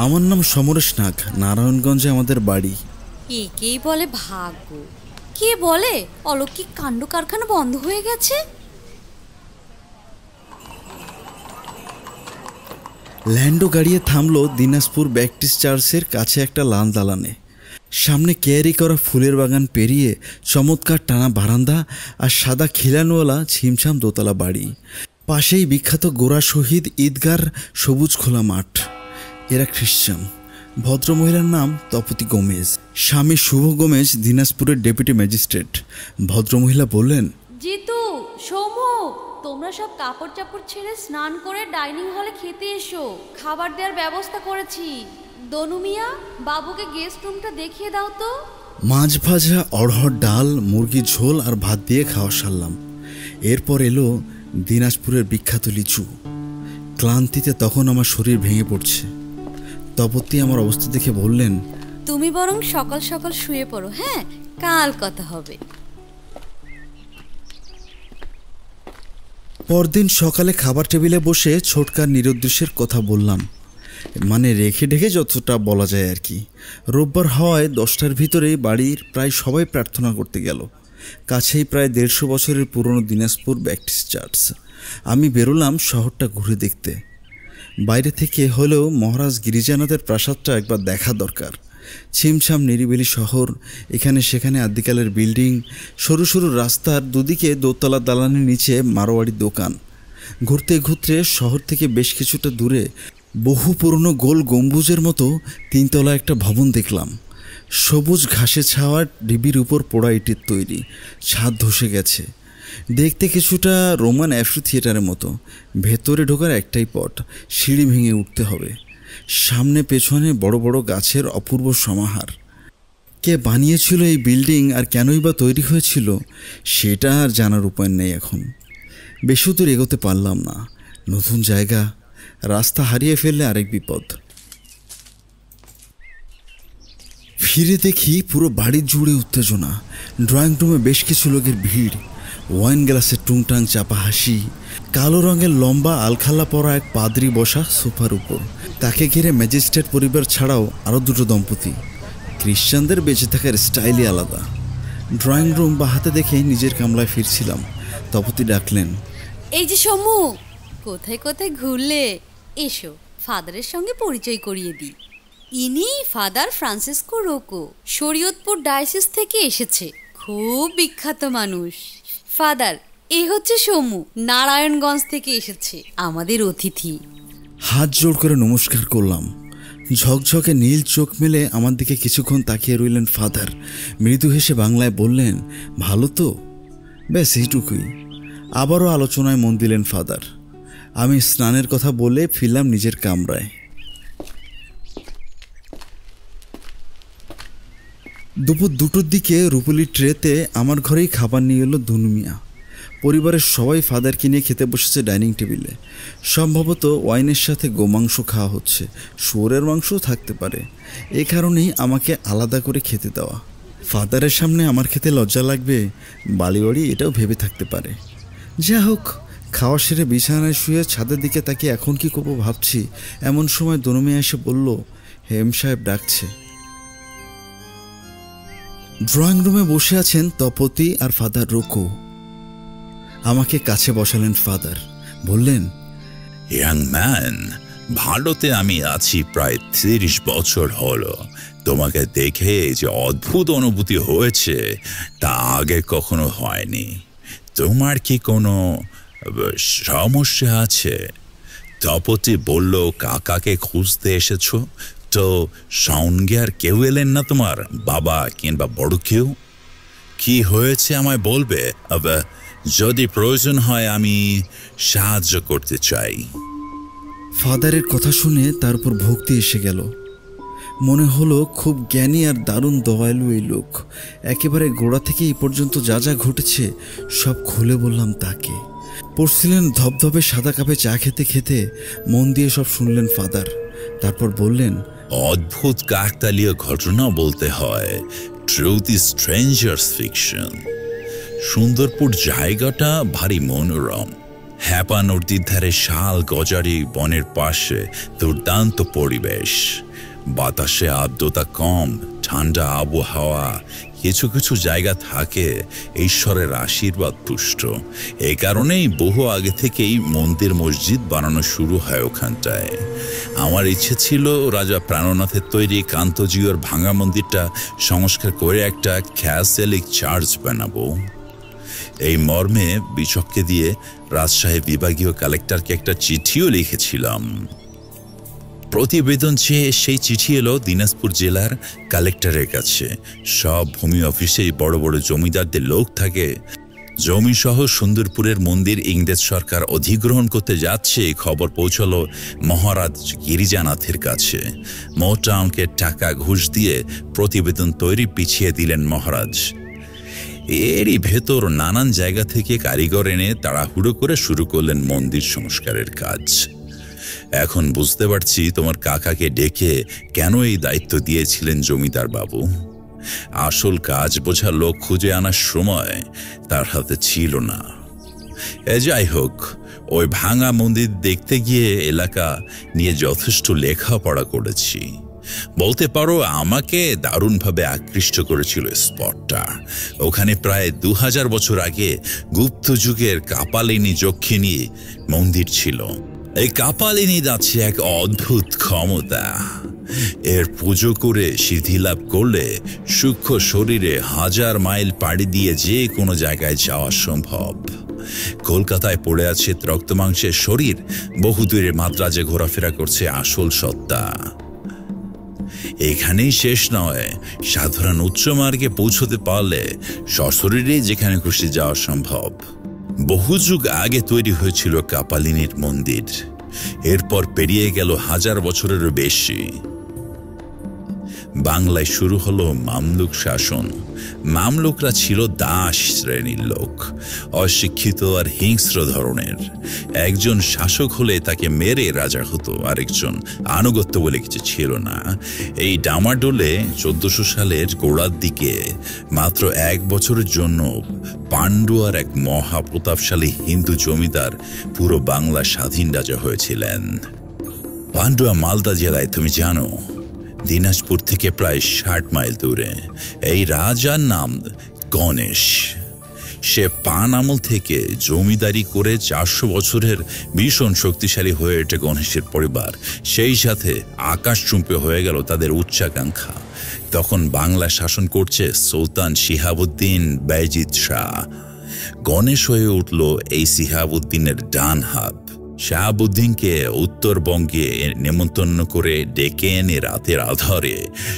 আমার নাম সমরেশ নাগ, নারায়ণগঞ্জে আমাদের বাড়ি। একেই বলে ভাগ্য। কে বলে অলৌকিক কাণ্ড কারখানা বন্ধ হয়ে গেছে? ল্যান্ডো গাড়িয়ে থামলো দিনাজপুর ব্যাপটিস্ট চার্চের কাছে একটা লাল দালানে। সামনে ক্যারি করা ফুলের বাগান পেরিয়ে চমৎকার টানা বারান্দা আর সাদা খিলানওয়ালা ছিমছাম দোতলা বাড়ি। পাশেই বিখ্যাত গোরা শহীদ ঈদগার সবুজ খোলা মাঠ। এরা খ্রিশ্চান। ভদ্রমহিলার নাম তপতি গোমেজ, স্বামী শুভ গোমেজ দিনাজপুরের ডেপুটি ম্যাজিস্ট্রেট। ভদ্রমহিলা বললেন, জিতু, সৌমু, তোমরা সব কাপড় চাপড় ছেড়ে স্নান করে ডাইনিং হলে খেতে এসো, খাবার দেওয়ার ব্যবস্থা করেছি। দনু মিয়া, বাবুকে গেস্ট রুমটা দেখিয়ে দাও তো। মাছ ভাজা, অড়হর ডাল, মুরগির ঝোল আর ভাত দিয়ে খাওয়া সারলাম। এরপর এলো দিনাজপুরের বিখ্যাত লিচু। ক্লান্তিতে তখন আমার শরীর ভেঙে পড়ছে। তপতি আমার অবস্থা দেখে বললেন, তুমি বরং সকাল সকাল শুয়ে পড়ো, হ্যাঁ, কাল কথা হবে। পরদিন সকালে খাবার টেবিলে বসে ছোটকার নিরুদ্দেশ্যের কথা বললাম, মানে রেখে ঢেকে যতটা বলা যায় আর কি। রোববার হওয়ায় 10টার ভিতরেই বাড়ির প্রায় সবাই প্রার্থনা করতে গেল। কাছেই প্রায় 150 বছরের পুরনো দিনাজপুর ব্যাপটিস্ট চার্চ। আমি বেরোলাম শহরটা ঘুরে দেখতে। বাইরে থেকে হলেও মহারাজ গিরিজানাথের প্রাসাদটা একবার দেখা দরকার। ছিমছাম নিরিবিলি শহর, এখানে সেখানে আদিকালের বিল্ডিং, সরু সরু রাস্তার দুদিকে দোতলা দালানের নিচে মারোয়াড়ি দোকান। ঘুরতে ঘুরতে শহর থেকে বেশ কিছুটা দূরে বহু পুরনো গোল গম্বুজের মতো 3তলা একটা ভবন দেখলাম। সবুজ ঘাসে ছাওয়া ডিবির উপর পোড়া ইটের তৈরি, ছাদ ধসে গেছে। দেখতে কিছুটা রোমান অ্যাম্ফি থিয়েটারের মতো। ভেতরে ঢোকার একটাই পথ, সিঁড়ি ভেঙে উঠতে হবে। সামনে পেছনে বড় বড় গাছের অপূর্ব সমাহার। কে বানিয়েছিল এই বিল্ডিং আর কেনই বা তৈরি হয়েছিল সেটা আর জানার উপায় নেই এখন। বেশি দূর এগোতে পারলাম না। নতুন জায়গা, রাস্তা হারিয়ে ফেললে আরেক বিপদ। ফিরে দেখি পুরো বাড়ি জুড়ে উত্তেজনা। ড্রয়িং রুমে বেশ কিছু লোকের ভিড়, ওয়াইন গ্লাসের টুংটাং চাপা হাসি, কালো রঙের লম্বা আলখাল্লা পরা এক পাদ্রী বসা সোফার উপর। তাকে ঘিরে ম্যাজিস্ট্রেট পরিবার ছাড়াও আরও 2 দম্পতি। খ্রিশ্চানদের বেঁচে থাকার স্টাইলই আলাদা। ড্রয়িং রুম বা হাতে দেখে নিজের কামলায় ফিরছিলাম। তপতি ডাকলেন, এই যে সমু, কোথায় কোথায় ঘুরলে, এসো ফাদারের সঙ্গে পরিচয় করিয়ে দিই। ইনি ফাদার ফ্রান্সিসকো রোকো, শরীয়তপুর ডায়োসিস থেকে এসেছে, খুব বিখ্যাত মানুষ। ফাদার, এই হচ্ছে সমু, নারায়ণগঞ্জ থেকে এসেছে, আমাদের অতিথি। হাত জোড় করে নমস্কার করলাম। ঝকঝকে নীল চোখ মেলে আমার দিকে কিছুক্ষণ তাকিয়ে রইলেন ফাদার। মৃদু হেসে বাংলায় বললেন, ভালো তো? ব্যাস এইটুকুই। আবারও আলোচনায় মন দিলেন ফাদার। আমি স্নানের কথা বলে ফিরলাম নিজের কামরায়। দুপুর 2টোর দিকে রূপলি ট্রেতে আমার ঘরেই খাবার নিয়ে এলো ধনু মিয়া। পরিবারের সবাই ফাদারকে নিয়ে খেতে বসেছে ডাইনিং টেবিলে। সম্ভবত ওয়াইনের সাথে গোমাংস খাওয়া হচ্ছে, শুয়োরের মাংসও থাকতে পারে। এ কারণেই আমাকে আলাদা করে খেতে দেওয়া। ফাদারের সামনে আমার খেতে লজ্জা লাগবে, বালিওয়াড়ি এটাও ভেবে থাকতে পারে। যা হোক, খাওয়া সেরে বিছানায় শুয়ে ছাদের দিকে তাকিয়ে এখন কি করবো ভাবছি, এমন সময় ধনু মিয়া এসে বলল, হেম সাহেব ডাকছে। ড্রয়িং রুমে বসে আছেন তপতি আর ফাদার রুকু। আমাকে কাছে বসালেন ফাদার, বললেন, ইয়াং ম্যান, ভারতে আমি আছি প্রায় 30 বছর হলো। তোমাকে দেখে যে অদ্ভুত অনুভূতি হয়েছে তা আগে কখনো হয়নি। তোমার কি কোনো সমস্যা আছে? তপতি বলল, কাকাকে খুঁজতে এসেছো তো সঙ্গে আর কেউ এলেন না তোমার, বাবা কিংবা বড় কেউ? কি হয়েছে আমায় বলবে, যদি প্রয়োজন হয় আমি সাহায্য করতে চাই। ফাদারের কথা শুনে তার উপর ভক্তি এসে গেল। মনে হলো খুব জ্ঞানী আর দারুণ দয়ালু এই লোক। একেবারে গোড়া থেকে এই পর্যন্ত যা যা ঘটেছে সব খুলে বললাম তাকে। পড়ছিলেন ধবধবে সাদা কাপে চা খেতে খেতে, মন দিয়ে সব শুনলেন ফাদার। তারপর বললেন, অদ্ভুত কাকতালীয় ঘটনা বলতে হয়, truth is strangers fiction. Sundarpur জায়গাটা ভারী মনোরম। হ্যাপা নদীর ধারে শাল গজারি বনের পাশে দুর্দান্ত পরিবেশ। বাতাসে আর্দ্রতা কম, ঠান্ডা আবহাওয়া। কিছু কিছু জায়গা থাকে ঈশ্বরের আশীর্বাদ পুষ্ট। এই কারণেই বহু আগে থেকেই মন্দির মসজিদ বানানো শুরু হয় ওখানটায়। আমার ইচ্ছে ছিল রাজা প্রাণনাথের তৈরি কান্তজিওর ভাঙা মন্দিরটা সংস্কার করে একটা ক্যাথলিক চার্চ বানাবো। এই মর্মে বিচক্ষে দিয়ে রাজশাহী বিভাগীয় কালেক্টরকে একটা চিঠিও লিখেছিলাম। প্রতিবেদন চেয়ে সেই চিঠি এলো দিনাজপুর জেলার কালেক্টরের কাছে। সব ভূমি অফিসেই বড় বড় জমিদারদের লোক থাকে। জমি সহ সুন্দরপুরের মন্দির ইংরেজ সরকার অধিগ্রহণ করতে যাচ্ছে খবর পৌঁছলো মহারাজ গিরিজানাথের কাছে। মোটা অঙ্কের টাকা ঘুষ দিয়ে প্রতিবেদন তৈরি পিছিয়ে দিলেন মহারাজ। এরই ভেতর নানান জায়গা থেকে কারিগর এনে তাড়াহুড়ো করে শুরু করলেন মন্দির সংস্কারের কাজ। এখন বুঝতে পারছি তোমার কাকাকে ডেকে কেন এই দায়িত্ব দিয়েছিলেন জমিদার বাবু। আসল কাজ বোঝা লোক খুঁজে আনার সময় তার হাতে ছিল না। যাই হোক, ওই ভাঙা মন্দির দেখতে গিয়ে এলাকা নিয়ে যথেষ্ট লেখাপড়া করেছি। বলতে পারো আমাকে দারুণভাবে আকৃষ্ট করেছিল স্পটটা। ওখানে প্রায় 2000 বছর আগে গুপ্ত যুগের কাপালিনী যক্ষিণী মন্দির ছিল। এই কাপালিনী আছে এক অদ্ভুত ক্ষমতা। এর পুজো করে সিদ্ধি লাভ করলে সূক্ষ্ম শরীরে 1000 মাইল পাড়ি দিয়ে যে কোনো জায়গায় যাওয়া সম্ভব। কলকাতায় পড়ে আছে রক্তমাংসের শরীর, বহুদূরে মাদ্রাজে ঘোরাফেরা করছে আসল সত্তা। এখানেই শেষ নয়, সাধারণ উচ্চ মার্গে পৌঁছতে পারলে সশরীরে যেখানে খুশি যাওয়া সম্ভব। বহু যুগ আগে তৈরি হয়েছিল কাপালিনীর মন্দির। এরপর পেরিয়ে গেল 1000 বছরেরও বেশি। বাংলায় শুরু হলো মামলুক শাসন। মামলুকরা ছিল দাস শ্রেণীর লোক, অশিক্ষিত আর হিংস্র ধরনের। একজন শাসক হলে তাকে মেরে রাজা হতো, আরেকজন আনুগত্য বলে কিছু ছিল না। এই ডামাডোলে 1400 সালের গোড়ার দিকে মাত্র 1 বছরের জন্য পান্ডুয়ার এক মহাপ্রতাপশালী হিন্দু জমিদার পুরো বাংলা স্বাধীন রাজা হয়েছিলেন। পান্ডুয়া মালদা জেলায়, তুমি জানো, দিনাজপুর থেকে প্রায় 60 মাইল দূরে। এই রাজার নাম গণেশ। সে পান আমল থেকে জমিদারি করে 400 বছরের ভীষণ শক্তিশালী হয়ে ওঠে গণেশের পরিবার। সেই সাথে আকাশচুম্বে হয়ে গেল তাদের উচ্চাকাঙ্ক্ষা। তখন বাংলা শাসন করছে সুলতান শিহাবুদ্দিন বাইজিদ শাহ। গণেশ হয়ে উঠল এই শিহাবুদ্দিনের ডান হাত। শাহাবুদ্দিনকে উত্তরবঙ্গে নেমন্তন্ন করে ডেকে এনে রাতের আধারে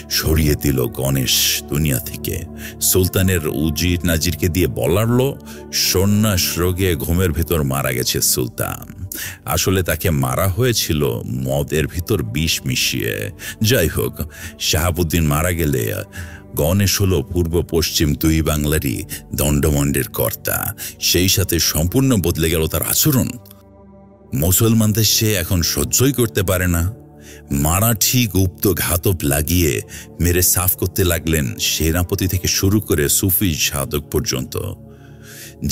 সরিয়ে দিল গণেশ দুনিয়া থেকে। সুলতানের উজির নাজিরকে দিয়ে বলারলো সন্ন্যাস রোগে ঘুমের ভেতর মারা গেছে সুলতান। আসলে তাকে মারা হয়েছিল মদের ভিতর বিষ মিশিয়ে। যাই হোক, শাহাবুদ্দিন মারা গেলে গণেশ হলো পূর্ব পশ্চিম দুই বাংলারই দণ্ডমণ্ডের কর্তা। সেই সাথে সম্পূর্ণ বদলে গেল তার আচরণ। মুসলমানদের সে এখন সহ্যই করতে পারে না। মারাঠি গুপ্ত ঘাতক লাগিয়ে মেরে সাফ করতে লাগলেন সেনাপতি থেকে শুরু করে সুফি সাধক পর্যন্ত।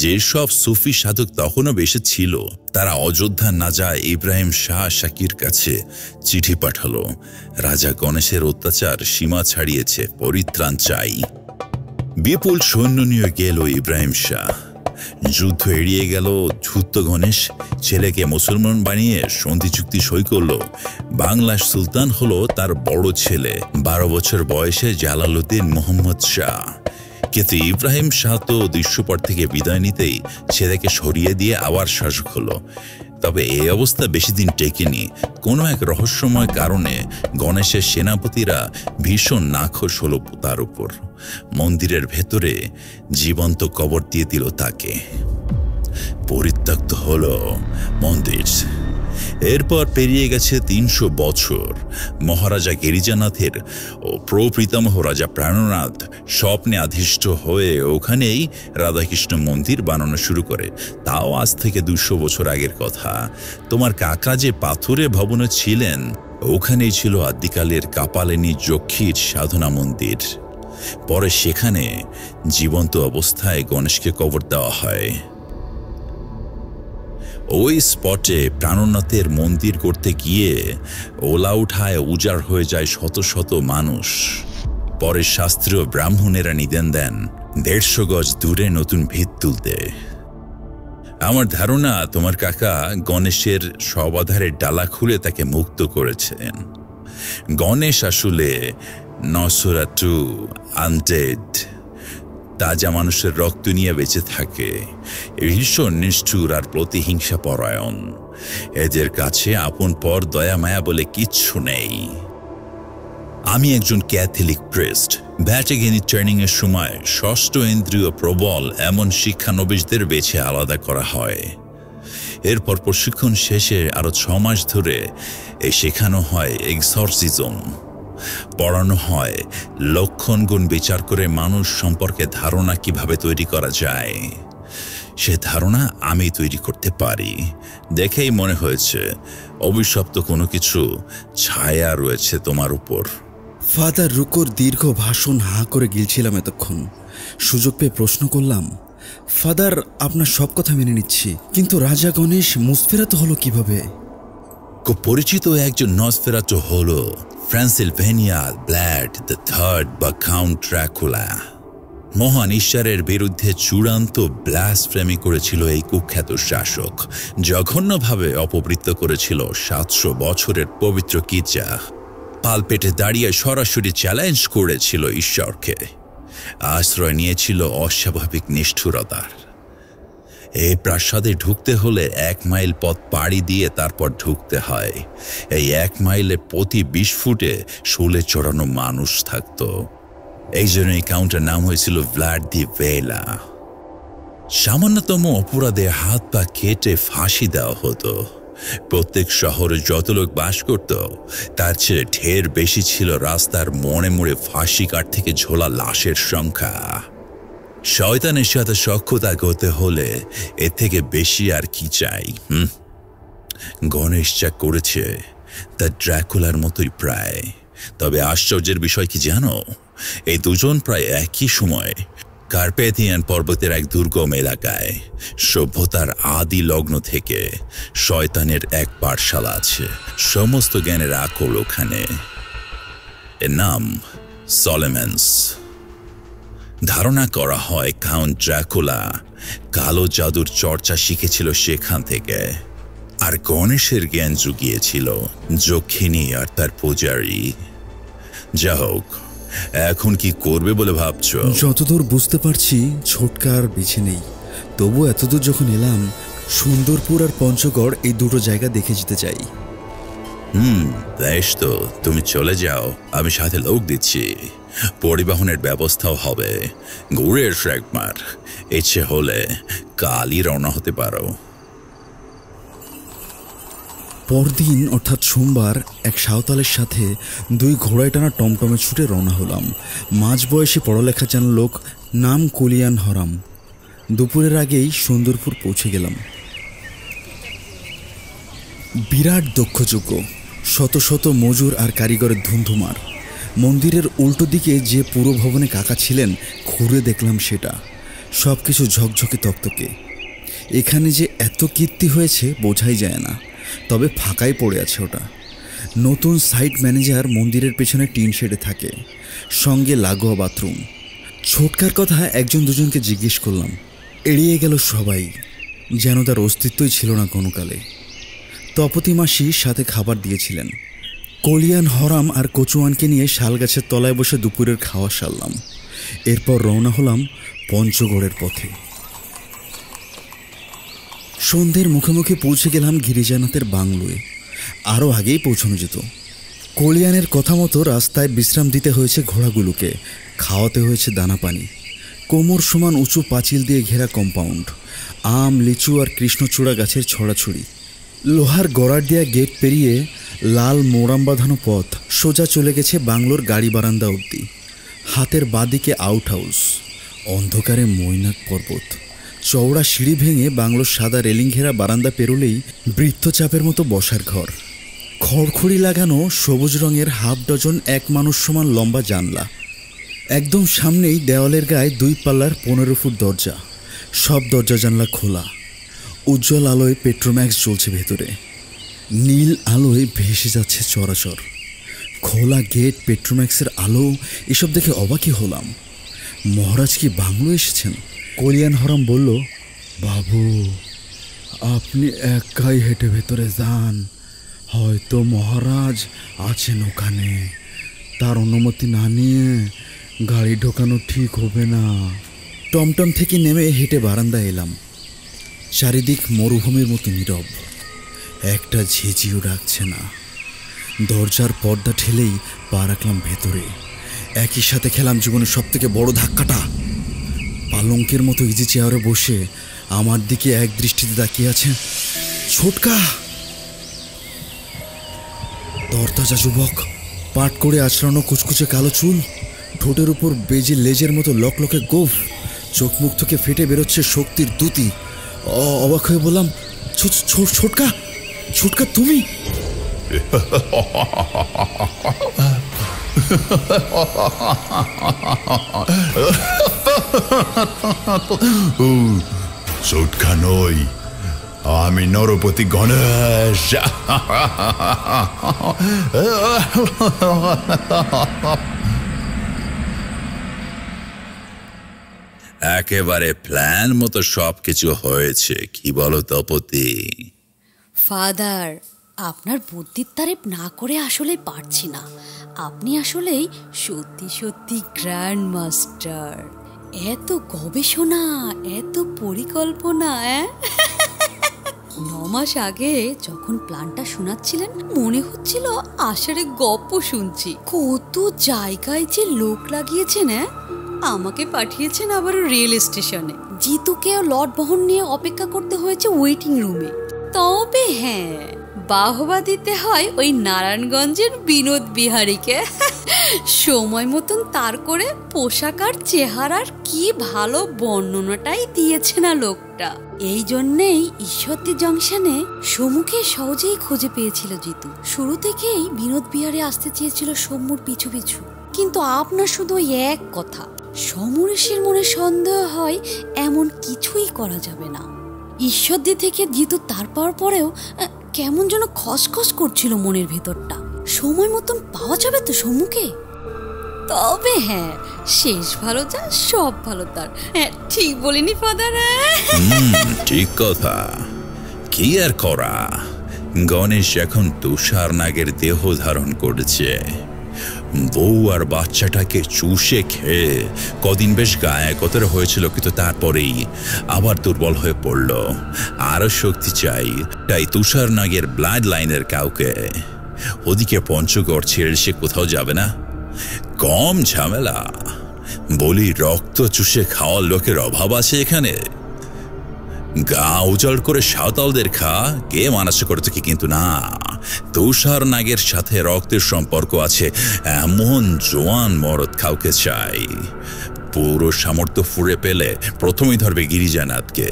যেসব সুফি সাধক তখনও বেশি ছিল তারা অযোধ্যা নাজা ইব্রাহিম শাহ শাকির কাছে চিঠি পাঠালো, রাজা গণেশের অত্যাচার সীমা ছাড়িয়েছে, পরিত্রাণ চাই। বিপুল সৈন্য নিয়ে গেল ইব্রাহিম শাহ। যুদ্ধ এড়িয়ে গেল ধূর্ত গণেশ। ছেলেকে মুসলমান বানিয়ে সন্ধি চুক্তি সই করল। বাংলার সুলতান হলো তার বড় ছেলে, 12 বছর বয়সে জালালউদ্দিন মোহাম্মদ শাহ। কিন্তু ইব্রাহিম শাহ তো দৃশ্যপট থেকে বিদায় নিতেই ছেলেকে সরিয়ে দিয়ে আবার শাসক হলো। তবে এই অবস্থা বেশি দিন টেকেনি। কোনো এক রহস্যময় কারণে গণেশের সেনাপতিরা ভীষণ নাখোশ হলো তার উপর। মন্দিরের ভেতরে জীবন্ত কবর দিয়ে দিল তাকে। পরিত্যক্ত হলো মন্দির। এরপর পেরিয়ে গেছে 300 বছর। মহারাজা গিরিজানাথের ও প্রপিতামহ রাজা প্রাণনাথ স্বপ্নে আধিষ্ঠ হয়ে ওখানেই রাধাকৃষ্ণ মন্দির বানানো শুরু করে। তাও আজ থেকে 200 বছর আগের কথা। তোমার কাকা যে পাথুরে ভবনে ছিলেন ওখানেই ছিল আদিকালের কাপালিনী যক্ষীর সাধনা মন্দির। পরে সেখানে জীবন্ত অবস্থায় গণেশকে কবর দেওয়া হয়। ওই স্পটে প্রাণনাথের মন্দির করতে গিয়ে ওলা উঠায় উজাড় হয়ে যায় শত শত মানুষ। পরে শাস্ত্রীয় ব্রাহ্মণেরা নিদেন দেন 150 গজ দূরে নতুন ভিত তুলতে। আমার ধারণা তোমার কাকা গণেশের সব আধারের ডালা খুলে তাকে মুক্ত করেছেন। গণেশ আসলে নসরাটু আনডেড, তাজা মানুষের রক্ত নিয়ে বেঁচে থাকে। ভীষণ নিষ্ঠুর আর প্রতিহিংসা পরায়ণ। এদের কাছে আপন পর দয়া মায়া বলে কিচ্ছু নেই। আমি একজন ক্যাথলিক প্রিস্ট। ভ্যাটিকানে ট্রেনিং এর সময় ষষ্ঠ ইন্দ্রিয় প্রবল এমন শিক্ষানবিশদের বেছে আলাদা করা হয়। এরপর প্রশিক্ষণ শেষে আরো 6 মাস ধরে শেখানো হয় এক্সরসিজম। পড়ানো হয় লক্ষণ গুণ বিচার করে মানুষ সম্পর্কে ধারণা কিভাবে তৈরি করা যায়। সে ধারণা আমি তৈরি করতে পারি। দেখেই মনে হয়েছে অভিশপ্ত কোনো কিছু ছায়া রয়েছে তোমার উপর। ফাদার রুকোর দীর্ঘ ভাষণ হাঁ করে গিলছিলাম এতক্ষণ। সুযোগ পেয়ে প্রশ্ন করলাম, ফাদার আপনার সব কথা মেনে নিচ্ছি, কিন্তু রাজা গণেশ মুসফেরাতো হলো কিভাবে? খুব পরিচিত একজন নসফেরাতো হলো ট্রান্সিলভেনিয়া ব্ল্যাড দ্য থার্ড বা কাউন্ট ড্রাকুলা। মহান ঈশ্বরের বিরুদ্ধে চূড়ান্ত ব্লাসফেমি করেছিল এই কুখ্যাত শাসক। জঘন্যভাবে অপবৃত্ত করেছিল 700 বছরের পবিত্র গির্জা। পালপেটে দাঁড়িয়ে সরাসরি চ্যালেঞ্জ করেছিল ঈশ্বরকে। আশ্রয় নিয়েছিল অস্বাভাবিক নিষ্ঠুরতার। এই প্রাসাদে ঢুকতে হলে 1 মাইল পথ পাড়ি দিয়ে তারপর ঢুকতে হয়। এই 1 মাইলে প্রতি 20 ফুটে শুলে চড়ানো মানুষ থাকত। এই জন্য এই কাউন্টার নাম হয়েছিল ভ্লাড দি ভেলা। সামান্যতম অপরাধে হাত পা কেটে ফাঁসি দেওয়া হতো। প্রত্যেক শহরে যত লোক বাস করত তার চেয়ে ঢের বেশি ছিল রাস্তার মোড়ে মোড়ে ফাঁসি কাঠ থেকে ঝোলা লাশের সংখ্যা। শয়তানের সাথে সখ্যতা করতে হলে এর থেকে বেশি আর কি চাই? গণেশ যা করেছে তা ড্রাকুলার মতোই প্রায়। তবে আশ্চর্যের বিষয় কি জানো? এই দুজন প্রায় একই সময় কার্পেথিয়ান পর্বতের এক দুর্গম এলাকায় সভ্যতার আদি লগ্ন থেকে শয়তানের এক পাঠশালা আছে। সমস্ত জ্ঞানের আকল ওখানে। এর নাম সলেমেন্স। ধারণা করা হয় কাউন্ট ড্রাকুলা কালো জাদুর চর্চা শিখেছিল সেখান থেকে, আর গণেশের জ্ঞান জুগিয়েছিল যক্ষিণী আর তার পূজারী। যা হোক, এখন কি করবে বলে ভাবছো? যতদূর বুঝতে পারছি ছোটকার বেছে নেই। তবু এতদূর যখন এলাম সুন্দরপুর আর পঞ্চগড় এই দুটো জায়গা দেখে যেতে চাই। বেশ, তো তুমি চলে যাও, আমি সাথে লোক দিচ্ছি, পরিবহনের ব্যবস্থাও হবে। ঘুরে এসো একবার, ইচ্ছে হলে কালই রওনা হতে পারো। পরদিন অর্থাৎ সোমবার এক সাঁওতালের সাথে 2 ঘোড়ায় টানা টমটমে ছুটে রওনা হলাম। মাঝবয়সী পড়ালেখা জানা লোক, নাম কলিয়ান হরাম। দুপুরের আগেই সুন্দরপুর পৌঁছে গেলাম। বিরাট দক্ষযজ্ঞ, শত শত মজুর আর কারিগরের ধুমধুমার। মন্দিরের উল্টো দিকে যে পুরো ভবনে কাকা ছিলেন, ঘুরে দেখলাম সেটা। সব কিছু ঝকঝকে তকতকে। এখানে যে এত কীর্তি হয়েছে বোঝাই যায় না, তবে ফাঁকাই পড়ে আছে ওটা। নতুন সাইট ম্যানেজার মন্দিরের পেছনে টিন শেডে থাকে, সঙ্গে লাগোয়া বাথরুম। ছোটকার কথা একজন দুজনকে জিজ্ঞেস করলাম, এড়িয়ে গেল সবাই, যেন তার অস্তিত্বই ছিল না কোনোকালে। তপতি মাসি সাথে খাবার দিয়েছিলেন। কলিয়ান হরাম আর কচুয়ানকে নিয়ে শালগাছের তলায় বসে দুপুরের খাওয়া সারলাম। এরপর রওনা হলাম পঞ্চগড়ের পথে। সন্ধ্যের মুখে মুখে পৌঁছে গেলাম গিরিজানাথের বাংলোয়। আরও আগেই পৌঁছানো যেত। কলিয়ানের কথা মতো রাস্তায় বিশ্রাম দিতে হয়েছে ঘোড়াগুলোকে, খাওয়াতে হয়েছে দানা পানি। কোমর সমান উঁচু পাঁচিল দিয়ে ঘেরা কম্পাউন্ড, আম, লিচু আর কৃষ্ণচূড়া গাছের ছড়াছড়ি। লোহার গড়ার দেয়া গেট পেরিয়ে লাল মোড়াম বাঁধানো পথ সোজা চলে গেছে বাংলোর গাড়ি বারান্দা অবধি। হাতের বাঁদিকে আউট হাউস, অন্ধকারে মৈনাক পর্বত। চওড়া সিঁড়ি ভেঙে বাংলোর সাদা রেলিং ঘেরা বারান্দা পেরোলেই বৃত্তচাপের মতো বসার ঘর। খড়খড়ি লাগানো সবুজ রঙের হাফ ডজন 1 মানুষ সমান লম্বা জানলা। একদম সামনেই দেওয়ালের গায়ে 2 পাল্লার 15 ফুট দরজা। সব দরজা জানলা খোলা। উজ্জ্বল আলোয় পেট্রোম্যাক্স জ্বলছে ভেতরে। নীল আলোয় ভেসে যাচ্ছে চরাচর। খোলা গেট, পেট্রোম্যাক্সের আলো, এসব দেখে অবাকই হলাম। মহারাজ কি বাংলো এসেছেন? কলিয়ান হরাম বলল, বাবু আপনি একাই হেঁটে ভেতরে যান, হয়তো মহারাজ আছেন ওখানে। তার অনুমতি না নিয়ে গাড়ি ঢোকানো ঠিক হবে না। টমটম থেকে নেমে হেঁটে বারান্দায় এলাম। চারিদিক মরুভূমির মতো নীরব, একটা ঝিঝিও ডাকছে না। দরজার পর্দা ঠেলেই পা রাখলাম ভেতরে। একই সাথে খেলাম জীবনের সবথেকে বড় ধাক্কাটা। পালঙ্কের মতো ইজি চেয়ারে বসে আমার দিকে এক দৃষ্টিতে তাকিয়ে আছে ছোটকা। তরতাজা যুবক, পাট করে আঁচড়ানো কুচকুচে কালো চুল, ঠোঁটের উপর বেজে লেজের মতো লকলকে গোফ, চোখ মুখ থেকে ফেটে বেরোচ্ছে শক্তির দ্যুতি। অবাক হয়ে বললাম, ছোটকা, ছোটকা তুমি? ছোটকা নই, আমি নরপতি গণেশ। একেবারে প্ল্যান মতো সবকিছু হয়েছে, কি বলো তপতি? ফাদার, আপনার বুদ্ধির তারিফ না করে আসলে পারছি না। আপনি আসলেই সত্যি সত্যি গ্র্যান্ড মাস্টার। এত গবেষণা, এত পরিকল্পনা। 9 মাস আগে যখন প্ল্যানটা শোনাচ্ছিলেন মনে হচ্ছিল আষাঢ়ে গপ্প শুনছি। কত জায়গায় যে লোক লাগিয়েছেন। আমাকে পাঠিয়েছেন আবার রেল স্টেশনে। জিতুকেও লট বহন নিয়ে অপেক্ষা করতে হয়েছে ওয়েটিং রুমে। তবে হ্যাঁ, বাহবা দিতে হয় ওই নারায়ণগঞ্জের বিনোদ বিহারীকে। সময় মতন তার করে পোশাক আর চেহারার কি ভালো বর্ণনাটাই দিয়েছে না লোকটা। এই জন্যেই ঈশ্বরদী জংশনে সমুকে সহজেই খুঁজে পেয়েছিল জিতু। শুরু থেকেই বিনোদ বিহারে আসতে চেয়েছিল সমুর পিছু পিছু, কিন্তু আপনার শুধু ওই এক কথা, সমরেশের মনে সন্দেহ হয় এমন কিছুই করা যাবে না। ঈশ্বরদী থেকে জিতু তার পাওয়ার পরেও কেমন যেন খসখস করছিল মনের ভেতরটা। সময় মতন পাওয়া যাবে তো সমুকে? তবে হ্যাঁ, শেষ ভালো যা সব ভালো তার। ঠিক বলিনি ফাদার? ঠিক কথা। কি আর করা, গণেশ এখন তুষার নাগের দেহ ধারণ করেছে। বউ আর বাচ্চাটাকে চুষে খেয়ে কদিন বেশ গায়কতার হয়েছিল, কিন্তু তারপরেই আবার দুর্বল হয়ে পড়ল। আরো শক্তি চাই, তাই তুষার নাগের ব্লাড লাইনের কাউকে। ওদিকে পঞ্চগড় ছেড়ে সে কোথাও যাবে না, কম ঝামেলা। বলি, রক্ত চুষে খাওয়ার লোকের অভাব আছে এখানে? গা উজাড় করে সাঁওতালদের খা, কে মানাসে করতে কি? কিন্তু না, তুষার নাগের সাথে রক্তের সম্পর্ক আছে এমন জোয়ান মরদ কাউকে চাই। পুরো সামর্থ্য ফুরে পেলে প্রথমেই ধরবে গিরিজানাথকে।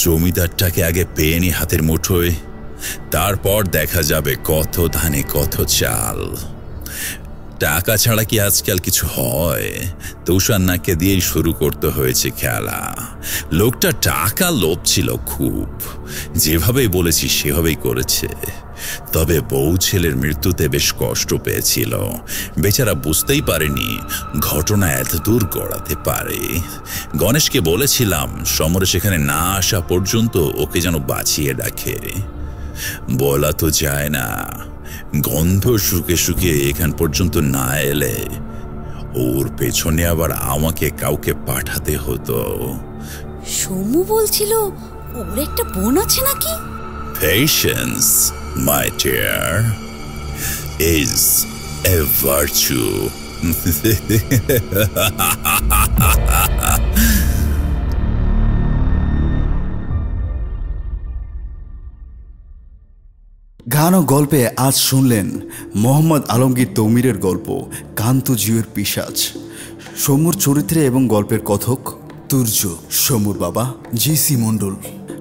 জমিদারটাকে আগে পেয়ে নি হাতের মুঠোয়, তারপর দেখা যাবে কত ধানে কত চাল। টাকা ছাড়া কি আজকাল কিছু হয়? তুষার নাগকে দিয়েই শুরু করতে হয়েছে খেলা। লোকটা টাকা লোভ ছিল খুব, যেভাবেই বলেছি সেভাবেই করেছে। তবে বউ ছেলের মৃত্যুতে বেশ কষ্ট পেয়েছিল, বেচারা বুঝতেই পারেনি ঘটনা এত দূর গড়াতে পারে। গণেশকে বলেছিলাম সমরে সেখানে না আসা পর্যন্ত ওকে যেন বাঁচিয়ে রাখে। বলা তো যায় না, গন্ধ শুকে শুকে এখান পর্যন্ত না এলে ওর পেছনে আবার আমাকে কাউকে পাঠাতে হতো। সমু বলছিল ওর একটা বোন আছে নাকি? Patience, my dear, is a virtue. গান ও গল্পে আজ শুনলেন মোহাম্মদ আলমগীর তৌমিরের গল্প কান্তজিউর পিশাচ। সমুর চরিত্রে এবং গল্পের কথক তুর্য, সমুর বাবা জি.সি. মণ্ডল,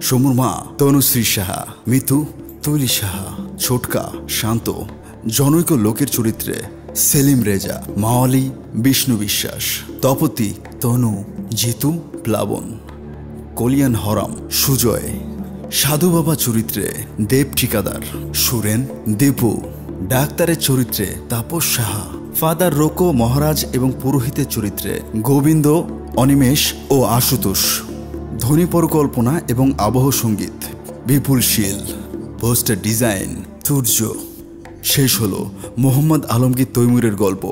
সমুর মা তনুশ্রী সাহা, মিতু তৈলি সাহা, ছোটকা শান্ত, জনৈক লোকের চরিত্রে সেলিম রেজা, মাওয়ালি বিষ্ণু বিশ্বাস, তপতি তনু, জিতু প্লাবন, কলিয়ান হরাম সুজয়, সাধু বাবা চরিত্রে দেব ঠিকাদার, সুরেন দীপু, ডাক্তারের চরিত্রে তাপস সাহা, ফাদার রোকো মহারাজ এবং পুরোহিতের চরিত্রে গোবিন্দ, অনিমেষ ও আশুতোষ, ধ্বনি পরিকল্পনা এবং আবহ সঙ্গীত বিপুল শীল, পোস্টার ডিজাইন তুর্য। শেষ হলো মোহাম্মদ আলমগীর তৈমুরের গল্প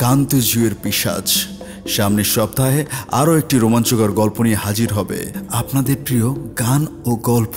কান্তজিউর পিশাচ। সামনের সপ্তাহে আরও একটি রোমাঞ্চকর গল্প নিয়ে হাজির হবে আপনাদের প্রিয় গান ও গল্প।